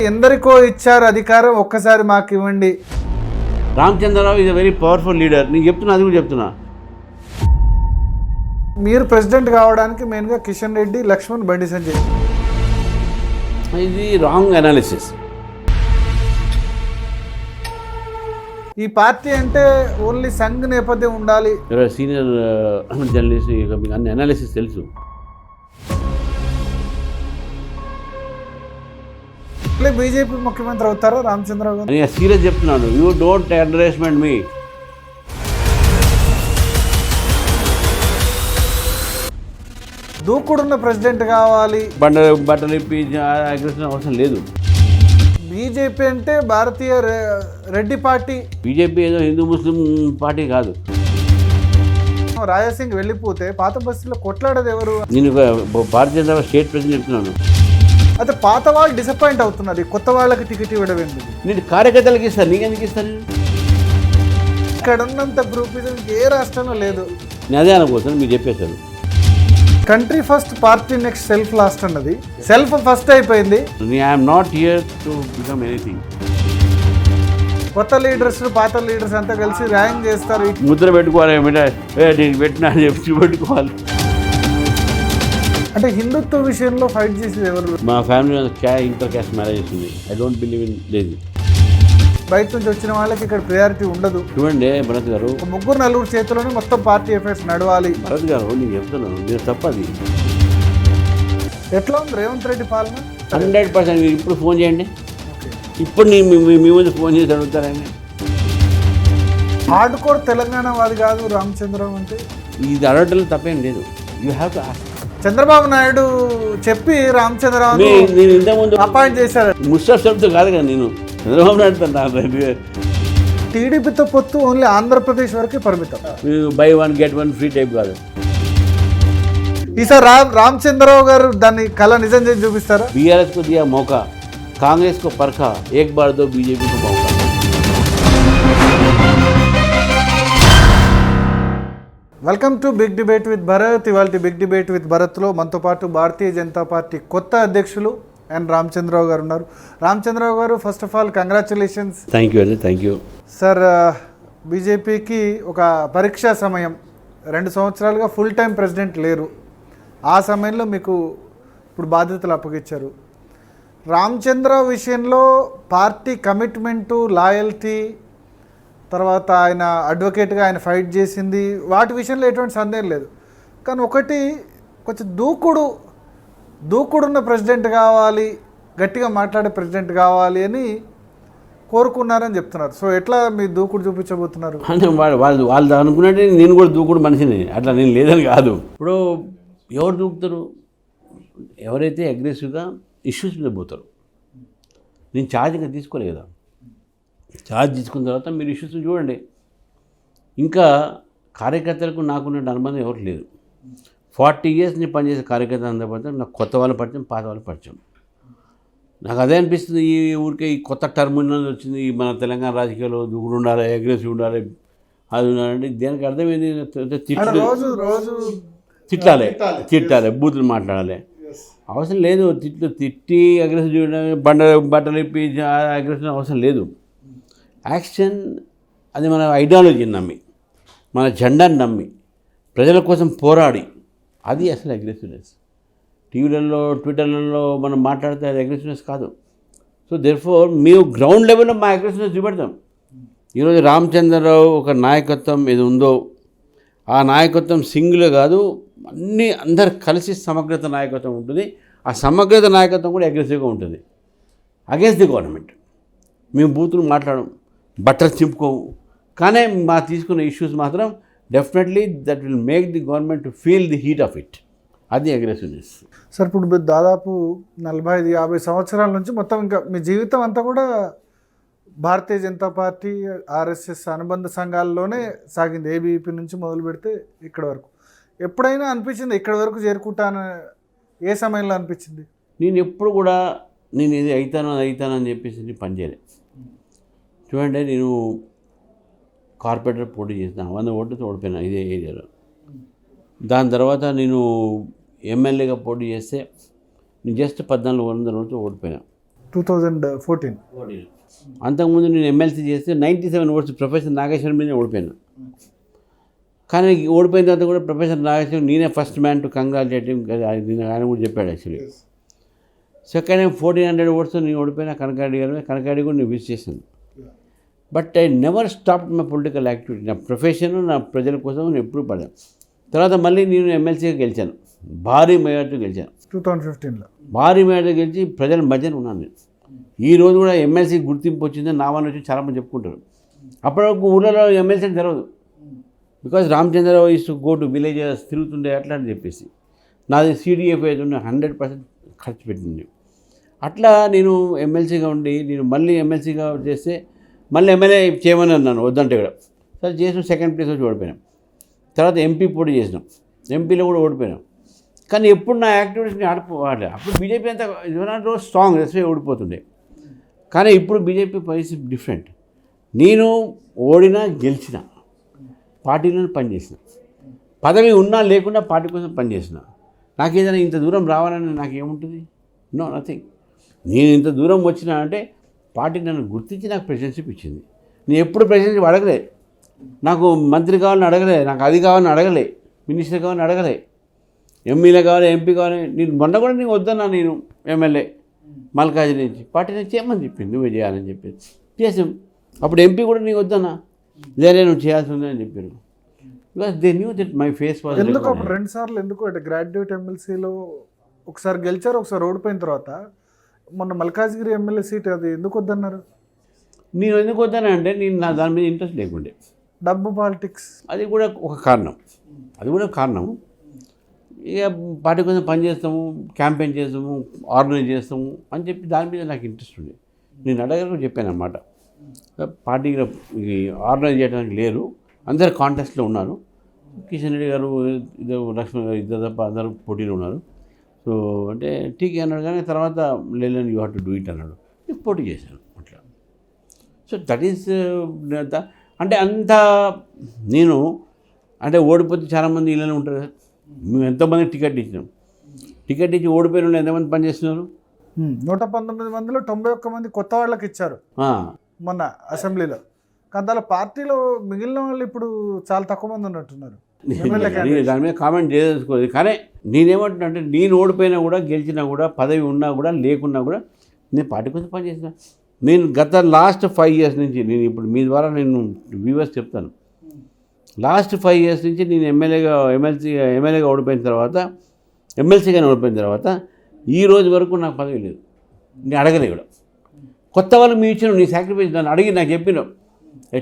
ఎందరికో ఇచ్చారు అధికారం, ఒక్కసారి మాకు ఇవ్వండి. Ramachandra Rao is a very powerful leader. నేను చెప్తున్నా, అది కూడా చెప్తున్నా. మీరు ప్రెసిడెంట్ కావడానికి మెయిన్గా కిషన్ రెడ్డి, లక్ష్మణ్, బండి సంజయ్. ఇది రాంగ్ అనాలిసిస్. ఈ పార్టీ అంటే ఓన్లీ సంఘ్ నేపథ్యం ఉండాలి. సీనియర్ జర్నలిస్ట్, మీకు అన్ని అనాలిసిస్ తెలుసు. బీజేపీ ముఖ్యమంత్రి అవుతారా రామచంద్రరావు గారు? నేను సీరియస్ చెప్తున్నాను. You don't underestimate me. దూకుడున్న ప్రెసిడెంట్ కావాలి, బట్టలు ఇప్పి అవసరం లేదు. బీజేపీ అంటే భారతీయ రెడ్డి పార్టీ. బీజేపీ ఏదో హిందూ ముస్లిం పార్టీ కాదు. రాజాసింగ్ వెళ్ళిపోతే పాత బస్తీలో కొట్లాడేది ఎవరు? నేను భారతీయ జనతా స్టేట్ ప్రెసిడెంట్ చెప్తున్నాను. అయితే పాత వాళ్ళు డిసప్పాయింట్ అవుతున్నది, కొత్త వాళ్ళకి టికెట్ ఇవ్వడం ఎందుకు? నేను కార్యకర్తలకు ఇస్తాను, నీకెందుకు ఇస్తాను? ఇక్కడ ఉన్నంత గ్రూపిజం ఏ రాష్ట్రంలో లేదు. నేను అదే అనుకోవచ్చు, మీరు చెప్పేశారు. Country first, party next, self last అన్నది. సెల్ఫ్ ఫస్ట్ అయిపోయింది. I'm not here to become anything. కొత్త లీడర్స్, పాత లీడర్స్ అంతా కలిసి ర్యాంక్ చేస్తారు. ముద్ర పెట్టుకోవాలి, నేను పెట్టినా చెప్పి పెట్టుకోవాలి. అంటే హిందుత్వ విషయంలో ఫైట్ చేసేది ఎవరు? మా ఫ్యామిలీ ఇంటర్ క్యాస్ట్ మ్యారేజెస్ ఉంది. ఐ డోంట్ బిలీవ్ ఇన్ లేదు. బయట నుంచి వచ్చిన వాళ్ళకి ఇక్కడ ప్రయారిటీ ఉండదు. చూడండి భరత్ గారు, ముగ్గురు నలుగురు చేతిలోనే మొత్తం పార్టీ అఫైర్స్ నడవాలి. భరత్ గారు నేను చెప్తున్నాను, నేను తప్పది. ఎట్లా ఉంది రేవంత్ రెడ్డి పాలన? 100%. మీరు ఇప్పుడు ఫోన్ చేయండి, ఇప్పుడు నేను మీ ముందు ఫోన్ చేసి అడుగుతారండి. హార్డ్ కోర్ తెలంగాణ వాది కాదు రామచంద్రరావు అంటే. ఇది అడగటంలో తప్పేం లేదు. You have to ask. Chandrababu Naidu చెప్పి రామచంద్రరావు నేను ఇంతకుముందు అపాయింట్ చేశారు. ముస్టాఫ్తో కాదు కదా, నేను చంద్రబాబు నాయుడు. టీడీపీతో పొత్తు ఓన్లీ ఆంధ్రప్రదేశ్ వరకే పరిమితం. By one get one free type కాదు. ఈసారి రామచంద్రరావు గారు దాన్ని కళ నిజం చేసి చూపిస్తారా? బీఆర్ఎస్ को दिया मौका, कांग्रेस को परखा, एक बार दो बीजेपी को मौका. Welcome to big debate with Bharat. ఇవాళ బిగ్ డిబేట్ విత్ భరత్లో మనతో పాటు భారతీయ జనతా పార్టీ కొత్త అధ్యక్షులు అండ్ రామచంద్రరావు గారు ఉన్నారు. రామచంద్రరావు గారు, first of all congratulations. Thank you అండి, థ్యాంక్ యూ సార్. బీజేపీకి ఒక పరీక్షా సమయం, 2 సంవత్సరాలుగా ఫుల్ టైం ప్రెసిడెంట్ లేరు. ఆ సమయంలో మీకు ఇప్పుడు బాధ్యతలు అప్పగించారు. రామచంద్రరావు విషయంలో పార్టీ కమిట్మెంటు, లాయల్టీ, తర్వాత ఆయన అడ్వకేట్గా ఆయన ఫైట్ చేసింది, వాటి విషయంలో ఎటువంటి సందేహం లేదు. కానీ ఒకటి, కొంచెం దూకుడున్న ప్రెసిడెంట్ కావాలి, గట్టిగా మాట్లాడే ప్రెసిడెంట్ కావాలి అని కోరుకున్నారని చెప్తున్నారు. సో ఎట్లా మీ దూకుడు చూపించబోతున్నారు? అంటే వాళ్ళు అనుకున్నట్టే నేను కూడా దూకుడు మనిషిని, అట్లా నేను లేదని కాదు. ఇప్పుడు ఎవరు దూకుతారు? ఎవరైతే అగ్రెసివ్గా ఇష్యూస్ మీద పోతారు. నేను ఛార్జ్ ఇంకా తీసుకోలేదు కదా. ఛార్జ్ తీసుకున్న తర్వాత మీరు ఇష్యూస్ చూడండి. ఇంకా కార్యకర్తలకు నాకున్న అనుబంధం ఎవరు లేదు. 40 years నేను పనిచేసే కార్యకర్తలు అందరూ పడతాను. నాకు కొత్త వాళ్ళు పరిచయం, పాత వాళ్ళు పరిచయం. నాకు అదే అనిపిస్తుంది. ఈ ఊరికే ఈ కొత్త టర్మ్ వచ్చింది, మన తెలంగాణ రాజకీయాల్లో దూకుడు ఉండాలి, అగ్రెసివ్ ఉండాలి, అది ఉండాలంటే దేనికి అర్థమైంది? తిట్టాలి, బూతులు మాట్లాడాలి. అవసరం లేదు. తిట్టి అగ్రెసివ్ చేయడం, బట్టలు ఇప్పి అగ్రెసివ్ అవసరం లేదు. యాక్షన్, అది మన ఐడియాలజీని నమ్మి, మన జెండాని నమ్మి, ప్రజల కోసం పోరాడి, అది అసలు అగ్రెసివ్నెస్. టీవీలలో, ట్విట్టర్లలో మనం మాట్లాడితే అది అగ్రెసివ్నెస్ కాదు. సో దేర్ఫోర్ మేము గ్రౌండ్ లెవెల్లో మా అగ్రెసివ్నెస్ చూపెడతాం. ఈరోజు రామచంద్రరావు ఒక నాయకత్వం ఏది ఉందో, ఆ నాయకత్వం సింగిల్ కాదు, అందరు కలిసి సమగ్రత నాయకత్వం ఉంటుంది. ఆ సమగ్రత నాయకత్వం కూడా అగ్రెసివ్గా ఉంటుంది. అగేన్స్ట్ ది గవర్నమెంట్ మేము బూతులు మాట్లాడడం, బట్టలు చింపుకోము. కానీ మా తీసుకున్న ఇష్యూస్ మాత్రం definitely that will make the government to feel the heat of it. అది అగ్రెసివ్నెస్. సార్, ఇప్పుడు దాదాపు 45-50 సంవత్సరాల నుంచి మొత్తం ఇంకా మీ జీవితం అంతా కూడా భారతీయ జనతా పార్టీ, ఆర్ఎస్ఎస్ అనుబంధ సంఘాల్లోనే సాగింది. ఏబీవీపీ నుంచి మొదలు పెడితే ఇక్కడ వరకు. ఎప్పుడైనా అనిపించింది ఇక్కడ వరకు చేరుకుంటాను? ఏ సమయంలో అనిపించింది? నేను ఎప్పుడు కూడా నేను ఇది అవుతానని చెప్పేసి పనిచేయలే. చూడండి, నేను కార్పొరేటర్ పోటీ చేసిన 100 ఓట్లతో ఓడిపోయినా ఇదే ఏరియాలో. దాని తర్వాత నేను ఎమ్మెల్యేగా పోటీ చేస్తే నేను జస్ట్ 1400 ఓట్లతో ఓడిపోయినా. 2014. అంతకుముందు నేను ఎమ్మెల్సీ చేస్తే 97 ఓట్స్ ప్రొఫెసర్ నాగేశ్వరం మీద ఓడిపోయాను. కానీ ఓడిపోయిన తర్వాత కూడా ప్రొఫెసర్ నాగేశ్వరం నేనే ఫస్ట్ మ్యాన్ టు కంగ్రాచులేట్ ఆయన కూడా చెప్పాడు యాక్చువల్లీ. సెకండ్ టైం 1400 ఓట్స్ నేను ఓడిపోయిన కనకారెడ్డి గారు. కనకారెడ్డి కూడా నేను విష్ చేశాను. But I never stop my political activity. నా ప్రొఫెషన్ నా ప్రజల కోసం నేను ఎప్పుడు పడాను. తర్వాత మళ్ళీ నేను ఎమ్మెల్సీగా గెలిచాను, భారీ మెజార్టీతో గెలిచాను 2015లో. భారీ మెజార్టీతో గెలిచి ప్రజల మధ్యన ఉన్నాను నేను. ఈ రోజు కూడా ఎమ్మెల్సీ గుర్తింపు వచ్చిందని నా వాళ్ళు వచ్చి చాలామంది చెప్పుకుంటారు. అప్పటి వరకు ఊళ్ళలో ఎమ్మెల్సీ అని తెలియదు. Because Ramachandrarao is to go to villages తిరుగుతుండే అట్లా అని చెప్పేసి నాది CDF అయితే 100% ఖర్చు పెట్టింది. అట్లా నేను ఎమ్మెల్సీగా ఉండి నేను మళ్ళీ ఎమ్మెల్సీగా చేస్తే మళ్ళీ ఎమ్మెల్యే చేయమని అన్నాను, వద్దంటే కూడా సరే చేసిన సెకండ్ ప్లేస్ వచ్చి ఓడిపోయినాం. తర్వాత ఎంపీ పోటీ చేసినాం, ఎంపీలో కూడా ఓడిపోయినాం. కానీ ఎప్పుడు నా యాక్టివిటీస్ని ఆడిపోవాలి. అప్పుడు బీజేపీ అంతా నాట్ స్ట్రాంగ్, రెస్వే ఓడిపోతుండే. కానీ ఇప్పుడు బీజేపీ పరిస్థితి డిఫరెంట్. నేను ఓడినా గెలిచిన పార్టీలో పనిచేసిన, పదవి ఉన్నా లేకుండా పార్టీ కోసం పనిచేసిన. నాకు ఏదైనా ఇంత దూరం రావాలని నాకు ఏముంటుంది? No, nothing. నేను ఇంత దూరం వచ్చినా అంటే పార్టీ నన్ను గుర్తించి నాకు ప్రెసిడెన్షిప్ ఇచ్చింది. నేను ఎప్పుడు ప్రెసిడెన్షిప్ అడగలే, నాకు మంత్రి కావాలని అడగలే, నాకు అది కావాలని అడగలే, మినిస్టర్ కావాలని అడగలే, ఎమ్మెల్యే కావాలి, ఎంపీ కావాలి. నేను మొన్న కూడా నీకు వద్దన్నా, నేను ఎమ్మెల్యే మల్కాజ్ నుంచి పార్టీ నుంచి చేయమని చెప్పింది, నువ్వే చేయాలని చెప్పేసి చేసాం. అప్పుడు ఎంపీ కూడా నీకు వద్దన్నా, లేదే నువ్వు చేయాల్సి ఉందని చెప్పారు. Because they knew that my face was. ఎందుకు అప్పుడు 2 సార్లు ఎందుకు అంటే గ్రాడ్యుయేట్ ఎమ్మెల్సీలో ఒకసారి గెలిచారు, ఒకసారి ఓడిపోయిన తర్వాత మొన్న మల్కాజ్గిరి ఎమ్మెల్యే సీట్ అది ఎందుకు వద్దన్నారు? నేను ఎందుకు వద్దానంటే నేను నా దాని మీద ఇంట్రెస్ట్ లేకుండే. డబ్బు, పాలిటిక్స్, అది కూడా ఒక కారణం. ఇక పార్టీ కోసం పనిచేస్తాము, క్యాంపెయిన్ చేస్తాము, ఆర్గనైజ్ చేస్తాము అని చెప్పి దాని మీద నాకు ఇంట్రెస్ట్ ఉంది. నేను అడగలకు చెప్పాను అన్నమాట, పార్టీలో ఆర్గనైజ్ చేయడానికి లేరు, అందరు కాంటెస్ట్లో ఉన్నారు. కిషన్ రెడ్డి గారు, లక్ష్మణ్ గారు ఇద్దరు తప్ప అందరూ పోటీలో ఉన్నారు. సో అంటే టీకే అన్నాడు. కానీ తర్వాత లేదని you have to do it అన్నాడు. నేను పోటీ చేశాను అట్లా. సో దట్ ఈస్ అంటే అంత నేను అంటే ఓడిపోతే చాలామంది ఇళ్ళనే ఉంటారు కదా. మేము ఎంతోమంది టికెట్ ఇచ్చినాం, టికెట్ ఇచ్చి ఓడిపోయిన వాళ్ళు ఎంతమంది పనిచేస్తున్నారు? 119 మందిలో 91 మంది కొత్త వాళ్ళకి ఇచ్చారు మొన్న అసెంబ్లీలో. కానీ దాని పార్టీలో మిగిలిన వాళ్ళు ఇప్పుడు చాలా తక్కువ మంది ఉన్నట్టున్నారు. దాని మీద కామెంట్ చేసుకోలేదు. కానీ నేనేమంటున్నా అంటే నేను ఓడిపోయినా కూడా గెలిచినా కూడా పదవి ఉన్నా కూడా లేకున్నా కూడా నేను పార్టీ కోసం పనిచేసిన. నేను గత లాస్ట్ 5 years నుంచి, నేను ఇప్పుడు మీ ద్వారా నేను వ్యూవర్స్ చెప్తాను, లాస్ట్ 5 years నుంచి నేను ఎమ్మెల్యేగా ఓడిపోయిన తర్వాత, ఎమ్మెల్సీగానే ఓడిపోయిన తర్వాత ఈ రోజు వరకు నాకు పదవి లేదు. నేను అడగలే కూడా. కొత్త వాళ్ళు మీ ఇచ్చిన నీ సాక్రిఫైస్ దాన్ని అడిగి నాకు చెప్పినావు.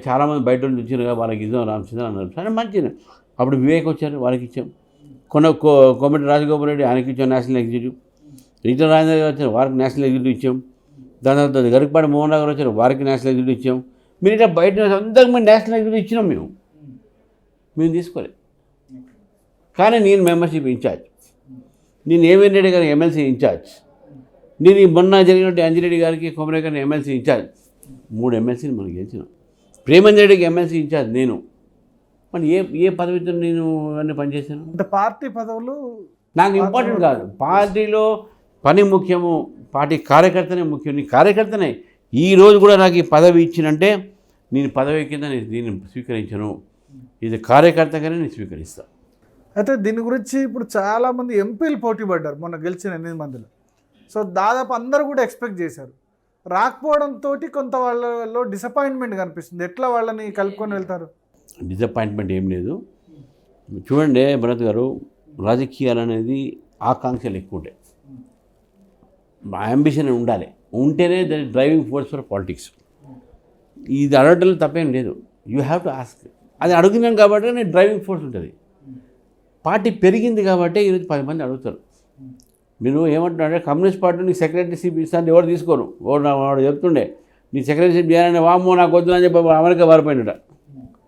చాలామంది బయట వాళ్ళు ఇచ్చారు కదా, వాళ్ళకి ఇద్దాం రామచంద్ర అన్నారు. సరే మంచిది. అప్పుడు వివేక్ వచ్చారు, వాళ్ళకి ఇచ్చాం. కోమటి రాజగోపాల్ రెడ్డి ఆయనకి ఇచ్చాం నేషనల్ ఎగ్జిక్యూటివ్. రీటన్ రాజేంద్ర గారు వచ్చారు, వారికి నేషనల్ ఎగ్జిక్యూటివ్ ఇచ్చాం. దాని తర్వాత గరికపాటి మోహన్ రావు గారు వచ్చారు, వారికి నేషనల్ ఎగ్జిక్యూటివ్ ఇచ్చాం. మీరు ఇట్లా బయట అందరికి మేము నేషనల్ ఎగ్జిక్యూటివ్ ఇచ్చినాం. మేము తీసుకోలేదు. కానీ నేను మెంబర్షిప్ ఇన్ఛార్జ్, నేను ఏవిఎన్ రెడ్డి గారికి ఎమ్మెల్సీ ఇన్ఛార్జ్, నేను ఈ మొన్న జరిగినట్టు అంజిరెడ్డి గారికి కొమరే గారిని ఎమ్మెల్సీ ఇన్ఛార్జ్. 3 ఎమ్మెల్సీని మనం గెలిచినాం. ప్రేమేంద్ర రెడ్డికి ఎమ్మెల్సీ ఇన్ఛార్జ్ నేను. మరి ఏ పదవితో నేను అన్నీ పనిచేశాను? అంటే పార్టీ పదవులు నాకు ఇంపార్టెంట్ కాదు. పార్టీలో పని ముఖ్యము, పార్టీ కార్యకర్తనే ముఖ్యం. నీ కార్యకర్తనే. ఈరోజు కూడా నాకు ఈ పదవి ఇచ్చినంటే నేను పదవి కింద నేను దీన్ని స్వీకరించను, ఇది కార్యకర్తగానే నేను స్వీకరిస్తాను. అయితే దీని గురించి ఇప్పుడు చాలామంది ఎంపీలు పోటీ పడ్డారు మొన్న గెలిచిన 8 మందిలో. సో దాదాపు అందరూ కూడా ఎక్స్పెక్ట్ చేశారు. రాకపోవడంతో కొంత వాళ్ళలో డిసప్పాయింట్మెంట్ కనిపిస్తుంది. ఎట్లా వాళ్ళని కలుపుకొని వెళ్తారు? డిసప్పాయింట్మెంట్ ఏం లేదు. చూడండి భరత్ గారు, రాజకీయాలు అనేది ఆకాంక్షలు ఎక్కువ ఉంటాయి, అంబిషన్ ఉండాలి, ఉంటేనే దాని డ్రైవింగ్ ఫోర్స్ ఫర్ పాలిటిక్స్. ఇది అడగడంలో తప్పేం లేదు. You have to ask. అది అడుగుతున్నాం కాబట్టి నేను డ్రైవింగ్ ఫోర్స్ ఉంటుంది. పార్టీ పెరిగింది కాబట్టి ఈరోజు 10 మంది అడుగుతారు. మీరు ఏమంటున్నారంటే కమ్యూనిస్ట్ పార్టీ నీకు సెక్రటరీషిప్ ఇస్తాను ఎవరు తీసుకోరు. వాడు చెప్తుండే నీ సెక్రటరీషిప్ చేయాలని, వామ్మో నాకు వద్దు అని చెప్పి అమెరికా పారిపోయినట,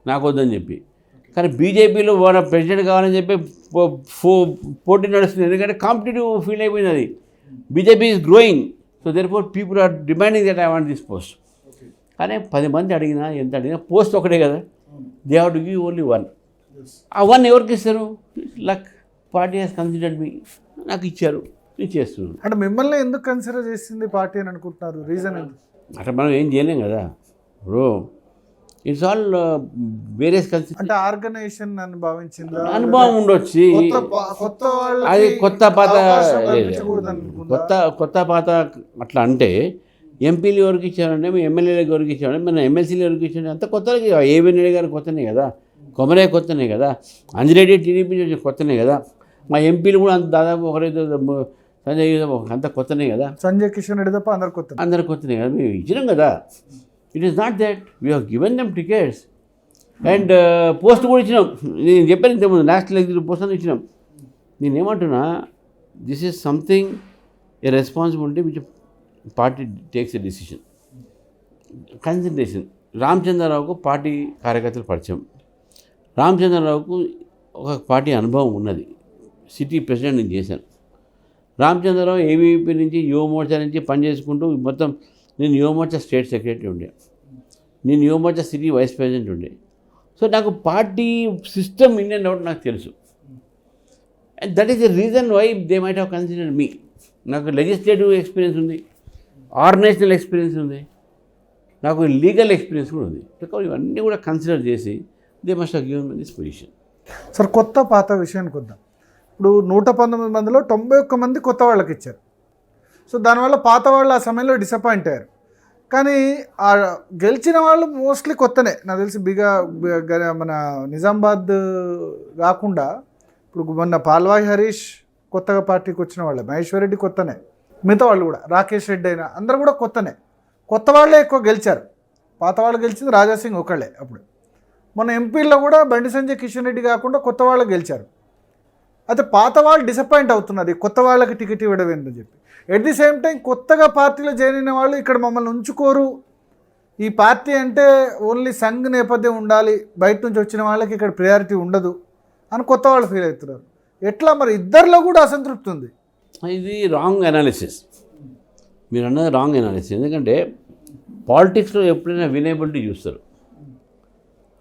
నాకు వద్దని చెప్పి. కానీ బీజేపీలో వాడు ప్రెసిడెంట్ కావాలని చెప్పి పోటీ నడుస్తుంది. ఎందుకంటే కాంపిటేటివ్ ఫీల్ అయిపోయింది అది. BJP is growing, so there four people are demanding that I want this post. కానీ 10 మంది అడిగినా ఎంత అడిగినా పోస్ట్ ఒకటే కదా. They have to give only 1. ఆ 1 ఎవరికి ఇస్తారు? Luck. Party has considered me, నాకు ఇచ్చారు. నేను చేస్తున్నాను. అంటే మిమ్మల్ని ఎందుకు కన్సిడర్ చేసింది పార్టీ అని అనుకుంటున్నారు? రీజన్ ఏంటి? అట్లా మనం ఏం చేయలేం కదా bro. It's all various culture. అంటే ఆర్గనైజేషన్ అని భావించిందా? అనుభవం ఉండొచ్చు. కొత్త వాళ్ళకి అది కొత్త పాత అవకాశం కల్పించకూడదు అనుకుందా? కొత్త పాత అట్లా అంటే ఎంపీలు ఎవరికి ఇచ్చారంటే మేము ఎమ్మెల్యేలకు ఎవరికి ఇచ్చామంటే మన ఎమ్మెల్సీలు ఎవరికి ఇచ్చామంటే అంత కొత్తలకి ఏవెన్నెల్లి గారు కొత్తనే కదా, కొమరే కొత్తనే కదా, అంజిరెడ్డి టీడీపీ నుంచి కొత్తనే కదా, మా ఎంపీలు కూడా అంత దాదాపు ఒకరైతే సంజయ్ అంత కొత్తనే కదా, సంజయ్ కిషన్ రెడ్డి తప్ప అందరు కొత్తనే కదా, మేము ఇచ్చినాం కదా. It is not that we have given them tickets and post కూడా ఇచ్చినాం. నేను చెప్పాను ఇంతకుముందు నేషనల్ ఎగ్జిక్యూటివ్ పోస్ట్ అని ఇచ్చినాం. నేనేమంటున్నా, this is something a responsibility which party takes a decision. Consideration. రామచంద్రరావుకు పార్టీ కార్యకర్తలు పరిచయం, రామచంద్రరావుకు ఒక పార్టీ అనుభవం ఉన్నది, సిటీ ప్రెసిడెంట్ నేను చేశాను. రామచంద్రరావు ఏవీపీ నుంచి యువమోర్చా నుంచి పనిచేసుకుంటూ మొత్తం నేను యువమోర్చా స్టేట్ సెక్రటరీ ఉండే, నేను యువమోర్చా సిటీ వైస్ ప్రెసిడెంట్ ఉండే. సో నాకు party system in and out నాకు తెలుసు. And that is the reason why they might have considered me. నాకు లెజిస్లేటివ్ ఎక్స్పీరియన్స్ ఉంది, ఆర్గనైజేషనల్ ఎక్స్పీరియన్స్ ఉంది, నాకు లీగల్ ఎక్స్పీరియన్స్ కూడా ఉంది. ఇవన్నీ కూడా కన్సిడర్ చేసి they must have given me this position. Sir, కొత్త పాత విషయానికి వద్దాం. ఇప్పుడు 119 మందిలో 91 మంది కొత్త వాళ్ళకి ఇచ్చారు. సో దానివల్ల పాత వాళ్ళు ఆ సమయంలో డిసప్పాయింట్ అయ్యారు. కానీ ఆ గెలిచిన వాళ్ళు మోస్ట్లీ కొత్తనే. నాకు తెలిసి మన నిజామాబాద్ కాకుండా ఇప్పుడు మొన్న పాల్వాయి హరీష్ కొత్తగా పార్టీకి వచ్చిన వాళ్ళే, మహేశ్వర్ రెడ్డి కొత్తనే, మిగతా వాళ్ళు కూడా రాకేష్ రెడ్డి అయినా అందరూ కూడా కొత్తనే. కొత్త వాళ్ళే ఎక్కువ గెలిచారు. పాత వాళ్ళు గెలిచింది రాజాసింగ్ ఒకళ్ళే. అప్పుడు మన ఎంపీల్లో కూడా బండి సంజయ్, కిషన్ రెడ్డి కాకుండా కొత్త వాళ్ళు గెలిచారు. అయితే పాత వాళ్ళు డిసప్పాయింట్ అవుతున్నారు కొత్త వాళ్ళకి టికెట్ ఇవ్వడం ఏంటని చెప్పి. ఎట్ ది సేమ్ టైం కొత్తగా పార్టీలో జాయిన్ అయిన వాళ్ళు ఇక్కడ మమ్మల్ని ఉంచుకోరు, ఈ పార్టీ అంటే ఓన్లీ సంఘ్ నేపథ్యం ఉండాలి, బయట నుంచి వచ్చిన వాళ్ళకి ఇక్కడ ప్రయారిటీ ఉండదు అని కొత్త వాళ్ళు ఫీల్ అవుతున్నారు. ఎట్లా మరి? ఇద్దరిలో కూడా అసంతృప్తి ఉంది. ఇది రాంగ్ అనాలిసిస్. మీరు అన్నది రాంగ్ అనాలిసిస్. ఎందుకంటే పాలిటిక్స్లో ఎప్పుడైనా వినేబిలిటీ చూస్తారు.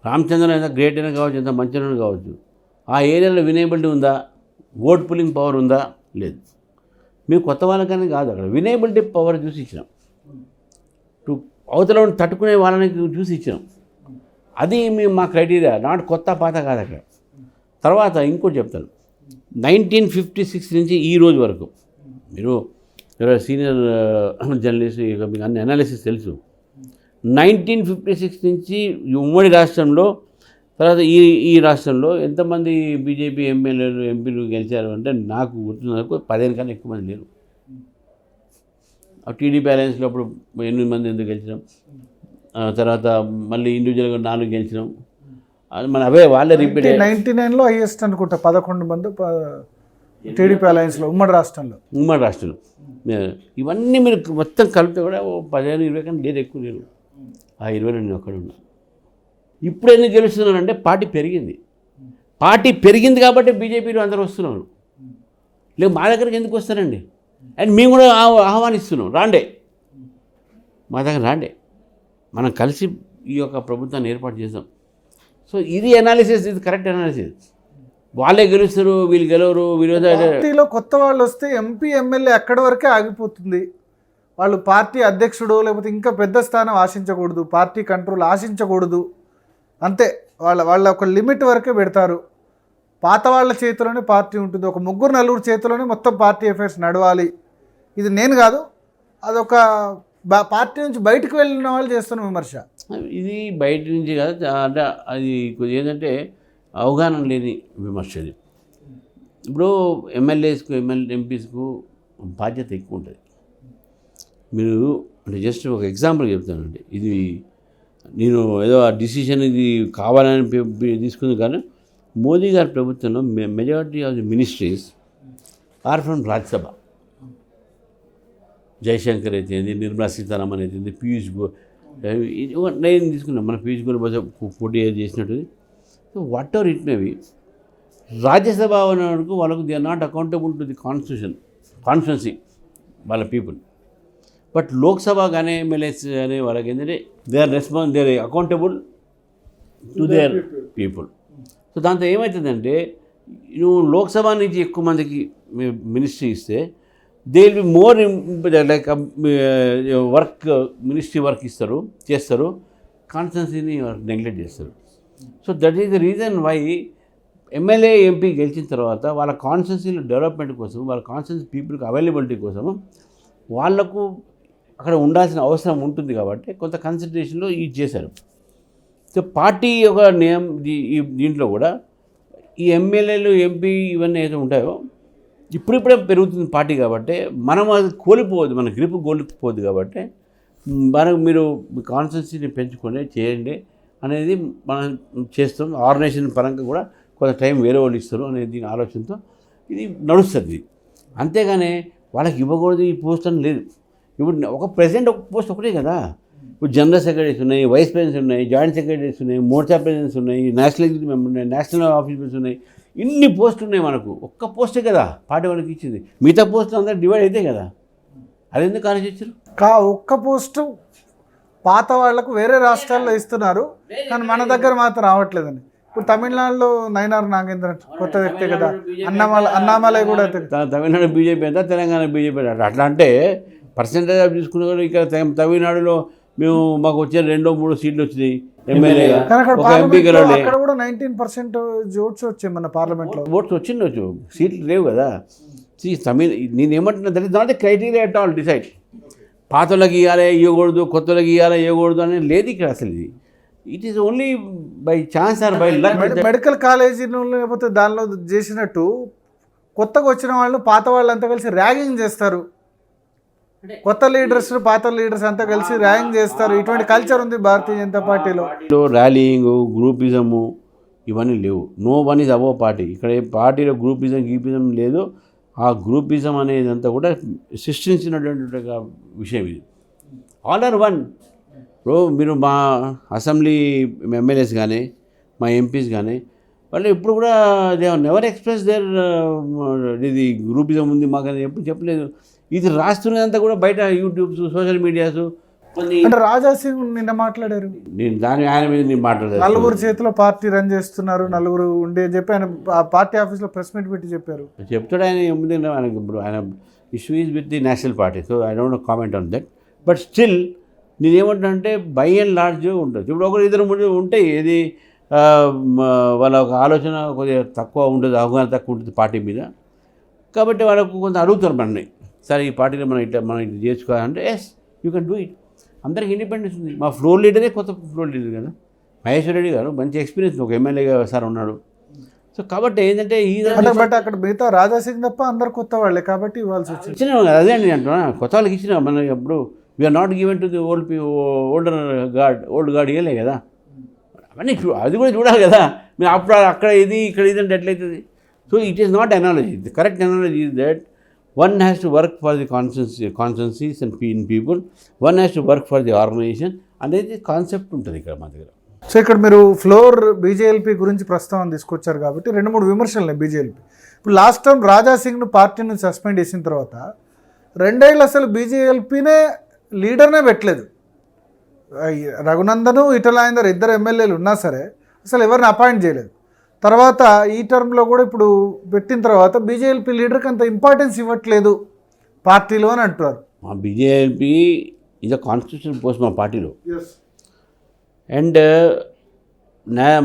రామచంద్రన్ ఎంత గ్రేట్ అయినా కావచ్చు, ఎంత మంచిగా కావచ్చు, ఆ ఏరియాలో వినేబిలిటీ ఉందా, ఓట్ పుల్లింగ్ పవర్ ఉందా? లేదు. మేము కొత్త వాళ్ళకని కాదు, అక్కడ వినేబిలిటీ పవర్ చూసి ఇచ్చినాం, అవతల తట్టుకునే వాళ్ళని చూసి ఇచ్చినాం. అది మా క్రైటీరియా, నాట్ కొత్త పాత కాదు అక్కడ. తర్వాత ఇంకోటి చెప్తాను, 1956 నుంచి ఈ రోజు వరకు మీరు సీనియర్ జర్నలిస్ట్, మీకు అన్ని అనాలిసిస్ తెలుసు. 1956 నుంచి ఉమ్మడి రాష్ట్రంలో, తర్వాత ఈ రాష్ట్రంలో ఎంతమంది బీజేపీ ఎమ్మెల్యేలు ఎంపీలు గెలిచారు అంటే నాకు గుర్తున్న వరకు 15 కన్నా ఎక్కువ మంది లేరు. టీడీపీ అలయన్స్లో అప్పుడు 8 మంది ఎందుకు గెలిచినాం, తర్వాత మళ్ళీ ఇండివిజువల్గా 4 గెలిచినాం. అది మన అవే వాళ్ళే రిపీట్. 99లో హైయెస్ట్ అనుకుంటా 11 మంది టీడీపీ అలయన్స్లో ఉమ్మడి రాష్ట్రంలో. ఇవన్నీ మీరు మొత్తం కలిపితే కూడా 15-20 కన్నా లేదు, ఎక్కువ లేరు. ఆ 20లో నేను ఒక్కడ ఉన్నా. ఇప్పుడు ఎందుకు గెలుస్తున్నారంటే పార్టీ పెరిగింది. పార్టీ పెరిగింది కాబట్టి బీజేపీలో అందరూ వస్తున్నారు. లేదు మా దగ్గరికి ఎందుకు వస్తారండి? అండ్ మేము కూడా ఆహ్వానిస్తున్నాం, రాండే మా దగ్గర రాండే, మనం కలిసి ఈ యొక్క ప్రభుత్వాన్ని ఏర్పాటు చేద్దాం. సో ఇది అనాలిసిస్, ఇది కరెక్ట్ అనాలిసిస్. వాళ్ళే గెలుస్తారు, వీళ్ళు గెలవరు, పార్టీలో కొత్త వాళ్ళు వస్తే ఎంపీ ఎమ్మెల్యే అక్కడి వరకే ఆగిపోతుంది. వాళ్ళు పార్టీ అధ్యక్షుడు లేకపోతే ఇంకా పెద్ద స్థానం ఆశించకూడదు, పార్టీ కంట్రోల్ ఆశించకూడదు, అంతే. వాళ్ళ ఒక లిమిట్ వరకే పెడతారు. పాత వాళ్ళ చేతిలోనే పార్టీ ఉంటుంది, ఒక 3-4 చేతిలోనే మొత్తం పార్టీ అఫైర్స్ నడవాలి. ఇది నేను కాదు, అదొక పార్టీ నుంచి బయటకు వెళ్ళిన వాళ్ళు చేస్తున్న విమర్శ. ఇది బయట నుంచి కాదు, అంటే అది కొద్దిగా ఏంటంటే అవగాహన లేని విమర్శ. ఇది ఇప్పుడు ఎమ్మెల్యేస్కు ఎంపీస్కు బాధ్యత ఎక్కువ ఉంటుంది. మీరు అంటే జస్ట్ ఒక ఎగ్జాంపుల్ చెప్తానండి. ఇది నేను ఏదో ఆ డిసిషన్ ఇది కావాలని తీసుకుంది, కానీ మోదీ గారి ప్రభుత్వంలో majority of the ministries are from Rajya Sabha. Jaishankar అయితేంది, నిర్మలా సీతారామన్ అయితేంది, పీయూష్ నేను తీసుకున్నాను, మన పీయూష్ గోయల్ బహుశా పోటీ చేసినట్టు. So whatever it may be, Rajya Sabha వరకు వాళ్ళకు they are not accountable to the constituency వాళ్ళ పీపుల్. బట్ లోక్సభ కానీ ఎమ్మెల్యేస్ కానీ వాళ్ళకి ఏంటంటే they are accountable to their people. So దాంతో ఏమవుతుందంటే, నువ్వు లోక్సభ నుంచి ఎక్కువ మందికి మినిస్ట్రీ ఇస్తే they will be more like work ministry work ఇస్తారు చేస్తారు, కాన్స్టిట్యున్సీని నెగ్లెక్ట్ చేస్తారు. So that is the reason why MLA MP గెలిచిన తర్వాత వాళ్ళ కాన్స్టిట్యున్సీల డెవలప్మెంట్ కోసం, వాళ్ళ కాన్స్టిట్యున్సీ పీపుల్కి అవైలబిలిటీ కోసం వాళ్లకు అక్కడ ఉండాల్సిన అవసరం ఉంటుంది కాబట్టి కొంత కన్సిడరేషన్లో ఇది చేశారు. సో పార్టీ ఒక నియమం దీంట్లో కూడా ఈ ఎమ్మెల్యేలు ఎంపీ ఇవన్నీ ఏదో ఉంటాయో ఇప్పుడిప్పుడే పెరుగుతుంది పార్టీ కాబట్టి మనం అది కోల్పోవద్దు, మన గ్రిప్ కోల్పోవద్దు కాబట్టి మీరు కాన్స్టిట్యున్సీని పెంచుకొని చేయండి అనేది మనం చేస్తాం. ఆర్గనైజేషన్ పరంగా కూడా కొంత టైం వేరే వాళ్ళు ఇస్తారు అనే దీని ఆలోచనతో ఇది నడుస్తుంది. అంతేగాని వాళ్ళకి ఇవ్వకూడదు ఈ పోస్ట్ అని లేదు. ఇప్పుడు ఒక ప్రెసిడెంట్ ఒక పోస్ట్ ఒకటే కదా. ఇప్పుడు జనరల్ సెక్రటరీస్ ఉన్నాయి, వైస్ ప్రెసిడెంట్స్ ఉన్నాయి, జాయింట్ సెక్రటరీస్ ఉన్నాయి, మోర్చా ప్రెసిడెంట్స్ ఉన్నాయి, నేషనల్ ఎగ్జిక్యూటివ్ మెంబర్ ఉన్నాయి, నేషనల్ ఆఫీసర్స్ ఉన్నాయి. ఇన్ని పోస్టులు ఉన్నాయి మనకు. ఒక్క పోస్టే కదా పార్టీ వాళ్ళకి ఇచ్చింది. మిగతా పోస్టులు అందరూ డివైడ్ అయితే కదా. అది ఎందుకు ఆలోచించారు? ఒక్క పోస్టు పాత వాళ్లకు వేరే రాష్ట్రాల్లో ఇస్తున్నారు, కానీ మన దగ్గర మాత్రం రావట్లేదని. ఇప్పుడు తమిళనాడులో నయనార్ నాగేంద్రన్ కొత్త వ్యక్తి కదా, అన్నామలై కూడా తమిళనాడు బీజేపీ అంతా, తెలంగాణ బీజేపీ అట్లా అంటే పర్సెంటేజ్ చూసుకున్నా కూడా ఇక్కడ తమిళనాడులో మాకు వచ్చే 2-3 సీట్లు వచ్చినాయి ఎమ్మెల్యేగా, ఒక ఎంపీ గెలవలే. అక్కడ కూడా 19% ఓట్స్ వచ్చాయి మన పార్లమెంట్లో. ఓట్స్ వచ్చిండొచ్చు, సీట్లు లేవు కదా. నేను ఏమంటున్నా, that is not the criteria at all decide. పాతలకు ఇవ్వాలి ఇవ్వకూడదు, కొత్తలకు ఇవ్వాలి ఇవ్వకూడదు అనేది లేదు ఇక్కడ అసలు. ఇది it is only by chance or by luck. Medical కాలేజీలో లేకపోతే దానిలో చేసినట్టు కొత్తగా వచ్చిన వాళ్ళు పాత వాళ్ళంతా కలిసి ర్యాగింగ్ చేస్తారు. కొత్త లీడర్స్ పాత లీడర్స్ అంతా కలిసి ర్యాగింగ్ చేస్తారు. ఇటువంటి కల్చర్ ఉంది భారతీయ జనతా పార్టీలో. ర్యాలీయింగ్, గ్రూపిజము ఇవన్నీ లేవు. No one is above party. ఇక్కడ పార్టీలో గ్రూపిజం గీపిజం లేదు. ఆ గ్రూపిజం అనేది అంతా కూడా సృష్టించినటువంటి విషయం ఇది. All are one. ఇప్పుడు మీరు మా అసెంబ్లీ ఎమ్మెల్యేస్ కానీ మా ఎంపీస్ కానీ వాళ్ళు ఎప్పుడు కూడా దే నెవర్ ఎక్స్ప్రెస్ దేర్ ఇది గ్రూపిజం ఉంది మాకు అని ఎప్పుడు చెప్పలేదు. ఇది రాస్తున్నదంతా కూడా బయట యూట్యూబ్స్, సోషల్ మీడియాస్. అంటే రాజా సింగ్ నిన్న మాట్లాడారు, నేను ఆయన మీద నేను మాట్లాడాను. నలుగురు చేతిలో పార్టీ రన్ చేస్తున్నారు, నలుగురు ఉండే అని చెప్పి ఆయన పార్టీ ఆఫీస్లో ప్రెస్ మీట్ పెట్టి చెప్పారు. చెప్తాడు ఆయన. ఏముంది ఆయనకి ఇప్పుడు ఆయన issue is with the national party. So I don't comment on that. But still నేనేమంటున్నా అంటే బై అండ్ లార్జ్ ఉంటుంది. ఇప్పుడు ఒకరు ఇద్దరు ఉంటే ఏది వాళ్ళ ఒక ఆలోచన కొద్దిగా తక్కువ ఉంటుంది, అవగాహన తక్కువ ఉంటుంది పార్టీ మీద. కాబట్టి వాళ్ళకు కొంత అడుగుతారు మనని, సరే ఈ పార్టీలో మనం ఇట్లా చేసుకోవాలంటే yes you can do it. అందరికి ఇండిపెండెన్స్ ఉంది. మా ఫ్లోర్ లీడరే కొత్త ఫ్లోర్ లీడర్ కదా, మహేశ్వర్ రెడ్డి గారు మంచి ఎక్స్పీరియన్స్ ఒక ఎమ్మెల్యేగా సార్ ఉన్నాడు. సో కాబట్టి ఏంటంటే బట్ అక్కడ మిగతా రాజా సింగ్ తప్ప అందరు కొత్త వాళ్ళే కాబట్టి ఇవ్వాల్సి వచ్చింది. ఇచ్చినాం కదా, అదే అండి అంటున్నా, కొత్త వాళ్ళకి ఇచ్చినాం. మనం ఎప్పుడు we are not given to the old guard ఇవ్వలే కదా. అవన్నీ అది కూడా చూడాలి కదా. మీరు అప్పుడు అక్కడ ఇది ఇక్కడ ఇది అంటే ఎట్లయితుంది? So it is not analogy. The correct analogy is that one has to work for the consciences and in people, one has to work for the organization అనేది కాన్సెప్ట్ ఉంటుంది ఇక్కడ మా దగ్గర. సో ఇక్కడ మీరు ఫ్లోర్ బీజేఎల్పీ గురించి ప్రస్తావన తీసుకొచ్చారు కాబట్టి 2-3 విమర్శలు బీజేఎల్పీ. ఇప్పుడు లాస్ట్ టైం రాజా సింగ్ను పార్టీ నుంచి సస్పెండ్ చేసిన తర్వాత 2 ఏళ్ళు అసలు బీజేఎల్పీనే లీడర్నే పెట్టలేదు. రఘునందను, ఈటెల ఇద్దరు ఎమ్మెల్యేలు ఉన్నా సరే అసలు ఎవరిని అపాయింట్ చేయలేదు. తర్వాత ఈ టర్మ్లో కూడా ఇప్పుడు పెట్టిన తర్వాత బీజేపీ లీడర్కి అంత ఇంపార్టెన్స్ ఇవ్వట్లేదు పార్టీలో అని అంటున్నారు. మా బీజేపీ ఇది కాన్స్టిట్యూషన్ పోస్ట్ మా పార్టీలో. అండ్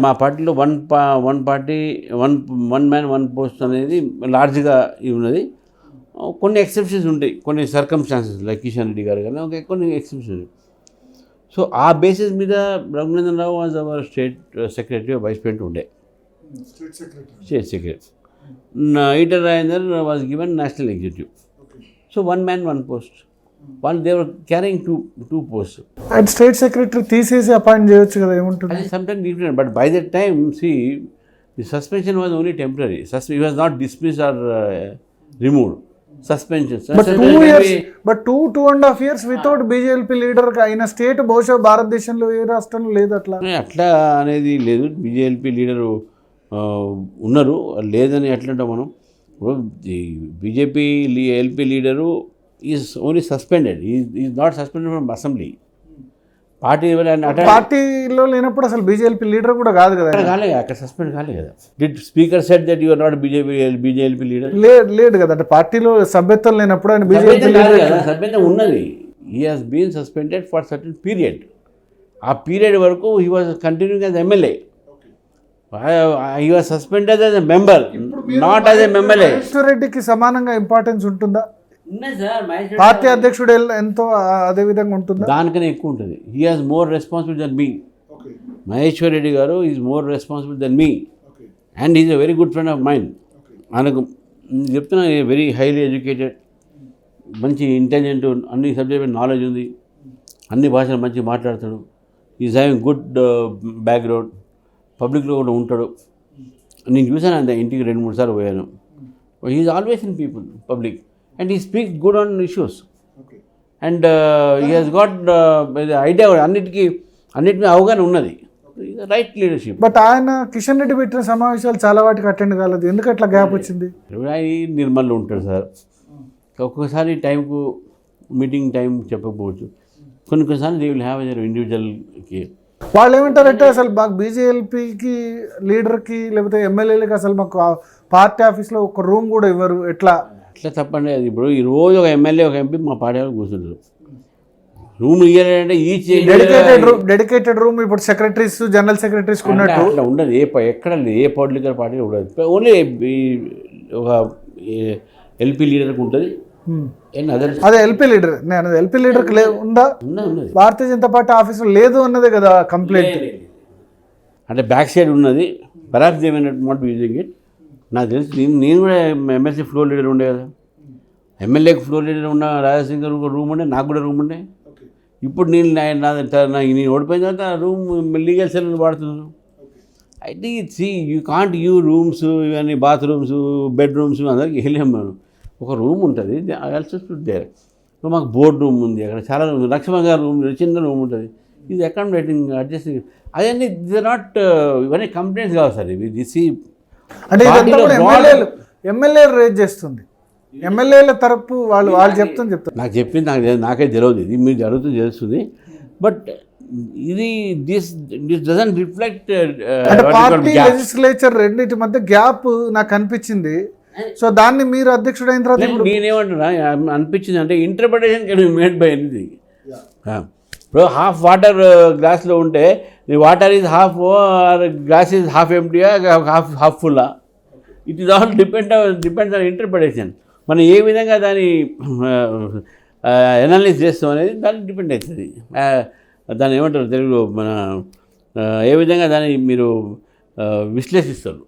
మా పార్టీలో వన్ మ్యాన్ వన్ పోస్ట్ అనేది లార్జ్గా ఉన్నది. కొన్ని ఎక్సెప్షన్స్ ఉంటాయి, కొన్ని సర్కమ్స్టాన్సెస్ లైక్ కిషన్ రెడ్డి గారు కానీ కొన్ని ఎక్సెప్షన్స్. సో ఆ బేసిస్ మీద Raghunandan Rao was our state secretary vice president ఉండే, state secretary. Etela Rajender was given national executive. So one man one post. వాళ్ళు they were carrying two post. And state secretary తీసేసి అపాయింట్ చేయొచ్చు కదా, ఏముంటుంది? అది sometime different. But by that time the suspension was only temporary. He was not dismissed or removed. Suspension. But 2.5 years without BJP leader అయిన state బహుశా భారతదేశంలో ఏ రాష్ట్రంలో లేదు. అట్లా అనేది లేదు. బీజేపీ లీడరు ఉన్నారు, లేదని ఎట్లంటాం మనం. BJP LP leader is only suspended. Is not suspended from assembly. పార్టీలో లేనప్పుడు అసలు బీజేపీ లీడర్ కూడా కాదు కదా. కాలేదు, అక్కడ సస్పెండ్ కాలేదు కదా. Did speaker said that you are not BJP leader? లేడు కదా, అంటే పార్టీలో సభ్యత్వం లేనప్పుడు ఆయన బీజేపీ సభ్యత్వం ఉన్నది. He has been suspended for certain period. ఆ పీరియడ్ వరకు he was continuing as MLA. He was suspended as a member, not as a MLA. రెడ్డికి సమానంగా ఇంపార్టెన్స్ ఉంటుందా? పార్టీ అధ్యక్షుడు ఎంతో అదే విధంగా ఉంటుందా? దానికనే ఎక్కువ ఉంటుంది. He has more responsible than me. Maheshwar Reddy గారు is more responsible than me and is a very good friend of mind. ఆయనకు చెప్తున్నా, వెరీ హైలీ ఎడ్యుకేటెడ్, మంచి ఇంటెలిజెంట్, అన్ని సబ్జెక్ట్ నాలెడ్జ్ ఉంది, అన్ని భాషలు మంచిగా మాట్లాడతాడు. ఈజ్ హ్యావింగ్ గుడ్ బ్యాక్గ్రౌండ్, పబ్లిక్లో కూడా ఉంటాడు. నేను చూసాను అంతే, ఇంటికి 2-3 సార్లు పోయాను. He is always in people public and he speaks good on issues and he has got the idea అన్నిటికీ అవగాహన ఉన్నది. Right leadership. బట్ ఆయన కిషన్ రెడ్డి పెట్టిన సమావేశాలు చాలా వాటికి అటెండ్ కాలేదు, ఎందుకు అట్లా గ్యాప్ వచ్చింది? నిర్మల్లో ఉంటాడు సార్, ఒక్కొక్కసారి టైంకు మీటింగ్ టైం చెప్పకపోవచ్చు. కొన్నిసార్లు దే విల్ హ్యావ్ ఎ ఇండివిజువల్కి. వాళ్ళు ఏమంటారంటే అసలు మాకు బీజేపీకి లీడర్కి లేకపోతే ఎమ్మెల్యేలకి అసలు మాకు పార్టీ ఆఫీస్లో ఒక రూమ్ కూడా ఇవ్వరు. ఎట్లా తప్పండి అది? ఇప్పుడు ఈ రోజు ఒక ఎమ్మెల్యే ఒక ఎంపీ మా పార్టీ కూర్చుంటారు, రూమ్ ఇయ్యాలంటే ఈచ్ డెడికేటెడ్ రూమ్. ఇప్పుడు సెక్రటరీస్, జనరల్ సెక్రటరీస్ ఉన్నట్టు అట్లా ఉండదు. ఎక్కడ లేదు, ఏ పొలిటికల్ పార్టీ ఉండదు. ఓన్లీ ఒక ఎల్పీ లీడర్కి ఉంటుంది. అదే ఎల్పీ లీడర్, నేను ఎల్పీ లీడర్కి ఉందా? భారతీయ జనతా పార్టీ ఆఫీసులో లేదు అన్నదే కదా కంప్లైంట్. అంటే బ్యాక్ సైడ్ ఉన్నది, perks they may not using it. నాకు తెలుసు, నేను కూడా ఎమ్మెల్సీ ఫ్లోర్ లీడర్ ఉండే కదా, ఎమ్మెల్యేకి ఫ్లోర్ లీడర్ ఉన్న రాజాసింగ్ గారు రూమ్ ఉండే, నాకు కూడా రూమ్ ఉండే. ఇప్పుడు నేను ఓడిపోయిన తర్వాత రూమ్ లీగల్ సెల్ వాడుతున్నాను. అయితే యూ కాంట్ యూ రూమ్స్, ఇవన్నీ బాత్రూమ్స్, బెడ్రూమ్స్ అందరికి వెళ్ళాము మనం. ఒక రూమ్ ఉంటుంది, ఆల్సో దేర్. మాకు బోర్డ్ రూమ్ ఉంది, అక్కడ చాలా రూమ్, లక్ష్మణ్ గారు రూమ్, చిన్న రూమ్ ఉంటుంది. ఇది అకామిడేటింగ్ అడ్జస్టింగ్ అవన్నీ ది నాట్, ఇవన్నీ కంప్లైంట్స్ కావాలి సార్. ఇవి దిసి అంటే ఎమ్మెల్యేలు రేజ్ చేస్తుంది, ఎమ్మెల్యేల తరపు వాళ్ళు చెప్తారు. నాకు చెప్పింది నాకే తెలియదు, ఇది మీరు జరుగుతుంది తెలుస్తుంది. బట్ ఇది this doesn't reflect party legislature రెండింటి మధ్య గ్యాప్ నాకు అనిపించింది. సో దాన్ని మీరు అధ్యక్షుడు అయిన తర్వాత నేనేమంటున్నా అనిపించింది అంటే interpretation can be made by anything. ఇప్పుడు హాఫ్ వాటర్ గ్లాస్లో ఉంటే water is half or glass is half ఎంప్టీయా హాఫ్ ఫుల్లా, it is all depends on interpretation. మనం ఏ విధంగా దాన్ని ఎనాలిసిస్ చేస్తాం అనేది దాన్ని డిపెండ్ అవుతుంది. దాన్ని ఏమంటారు తెలుగులో, మన ఏ విధంగా దాన్ని మీరు విశ్లేషిస్తారు.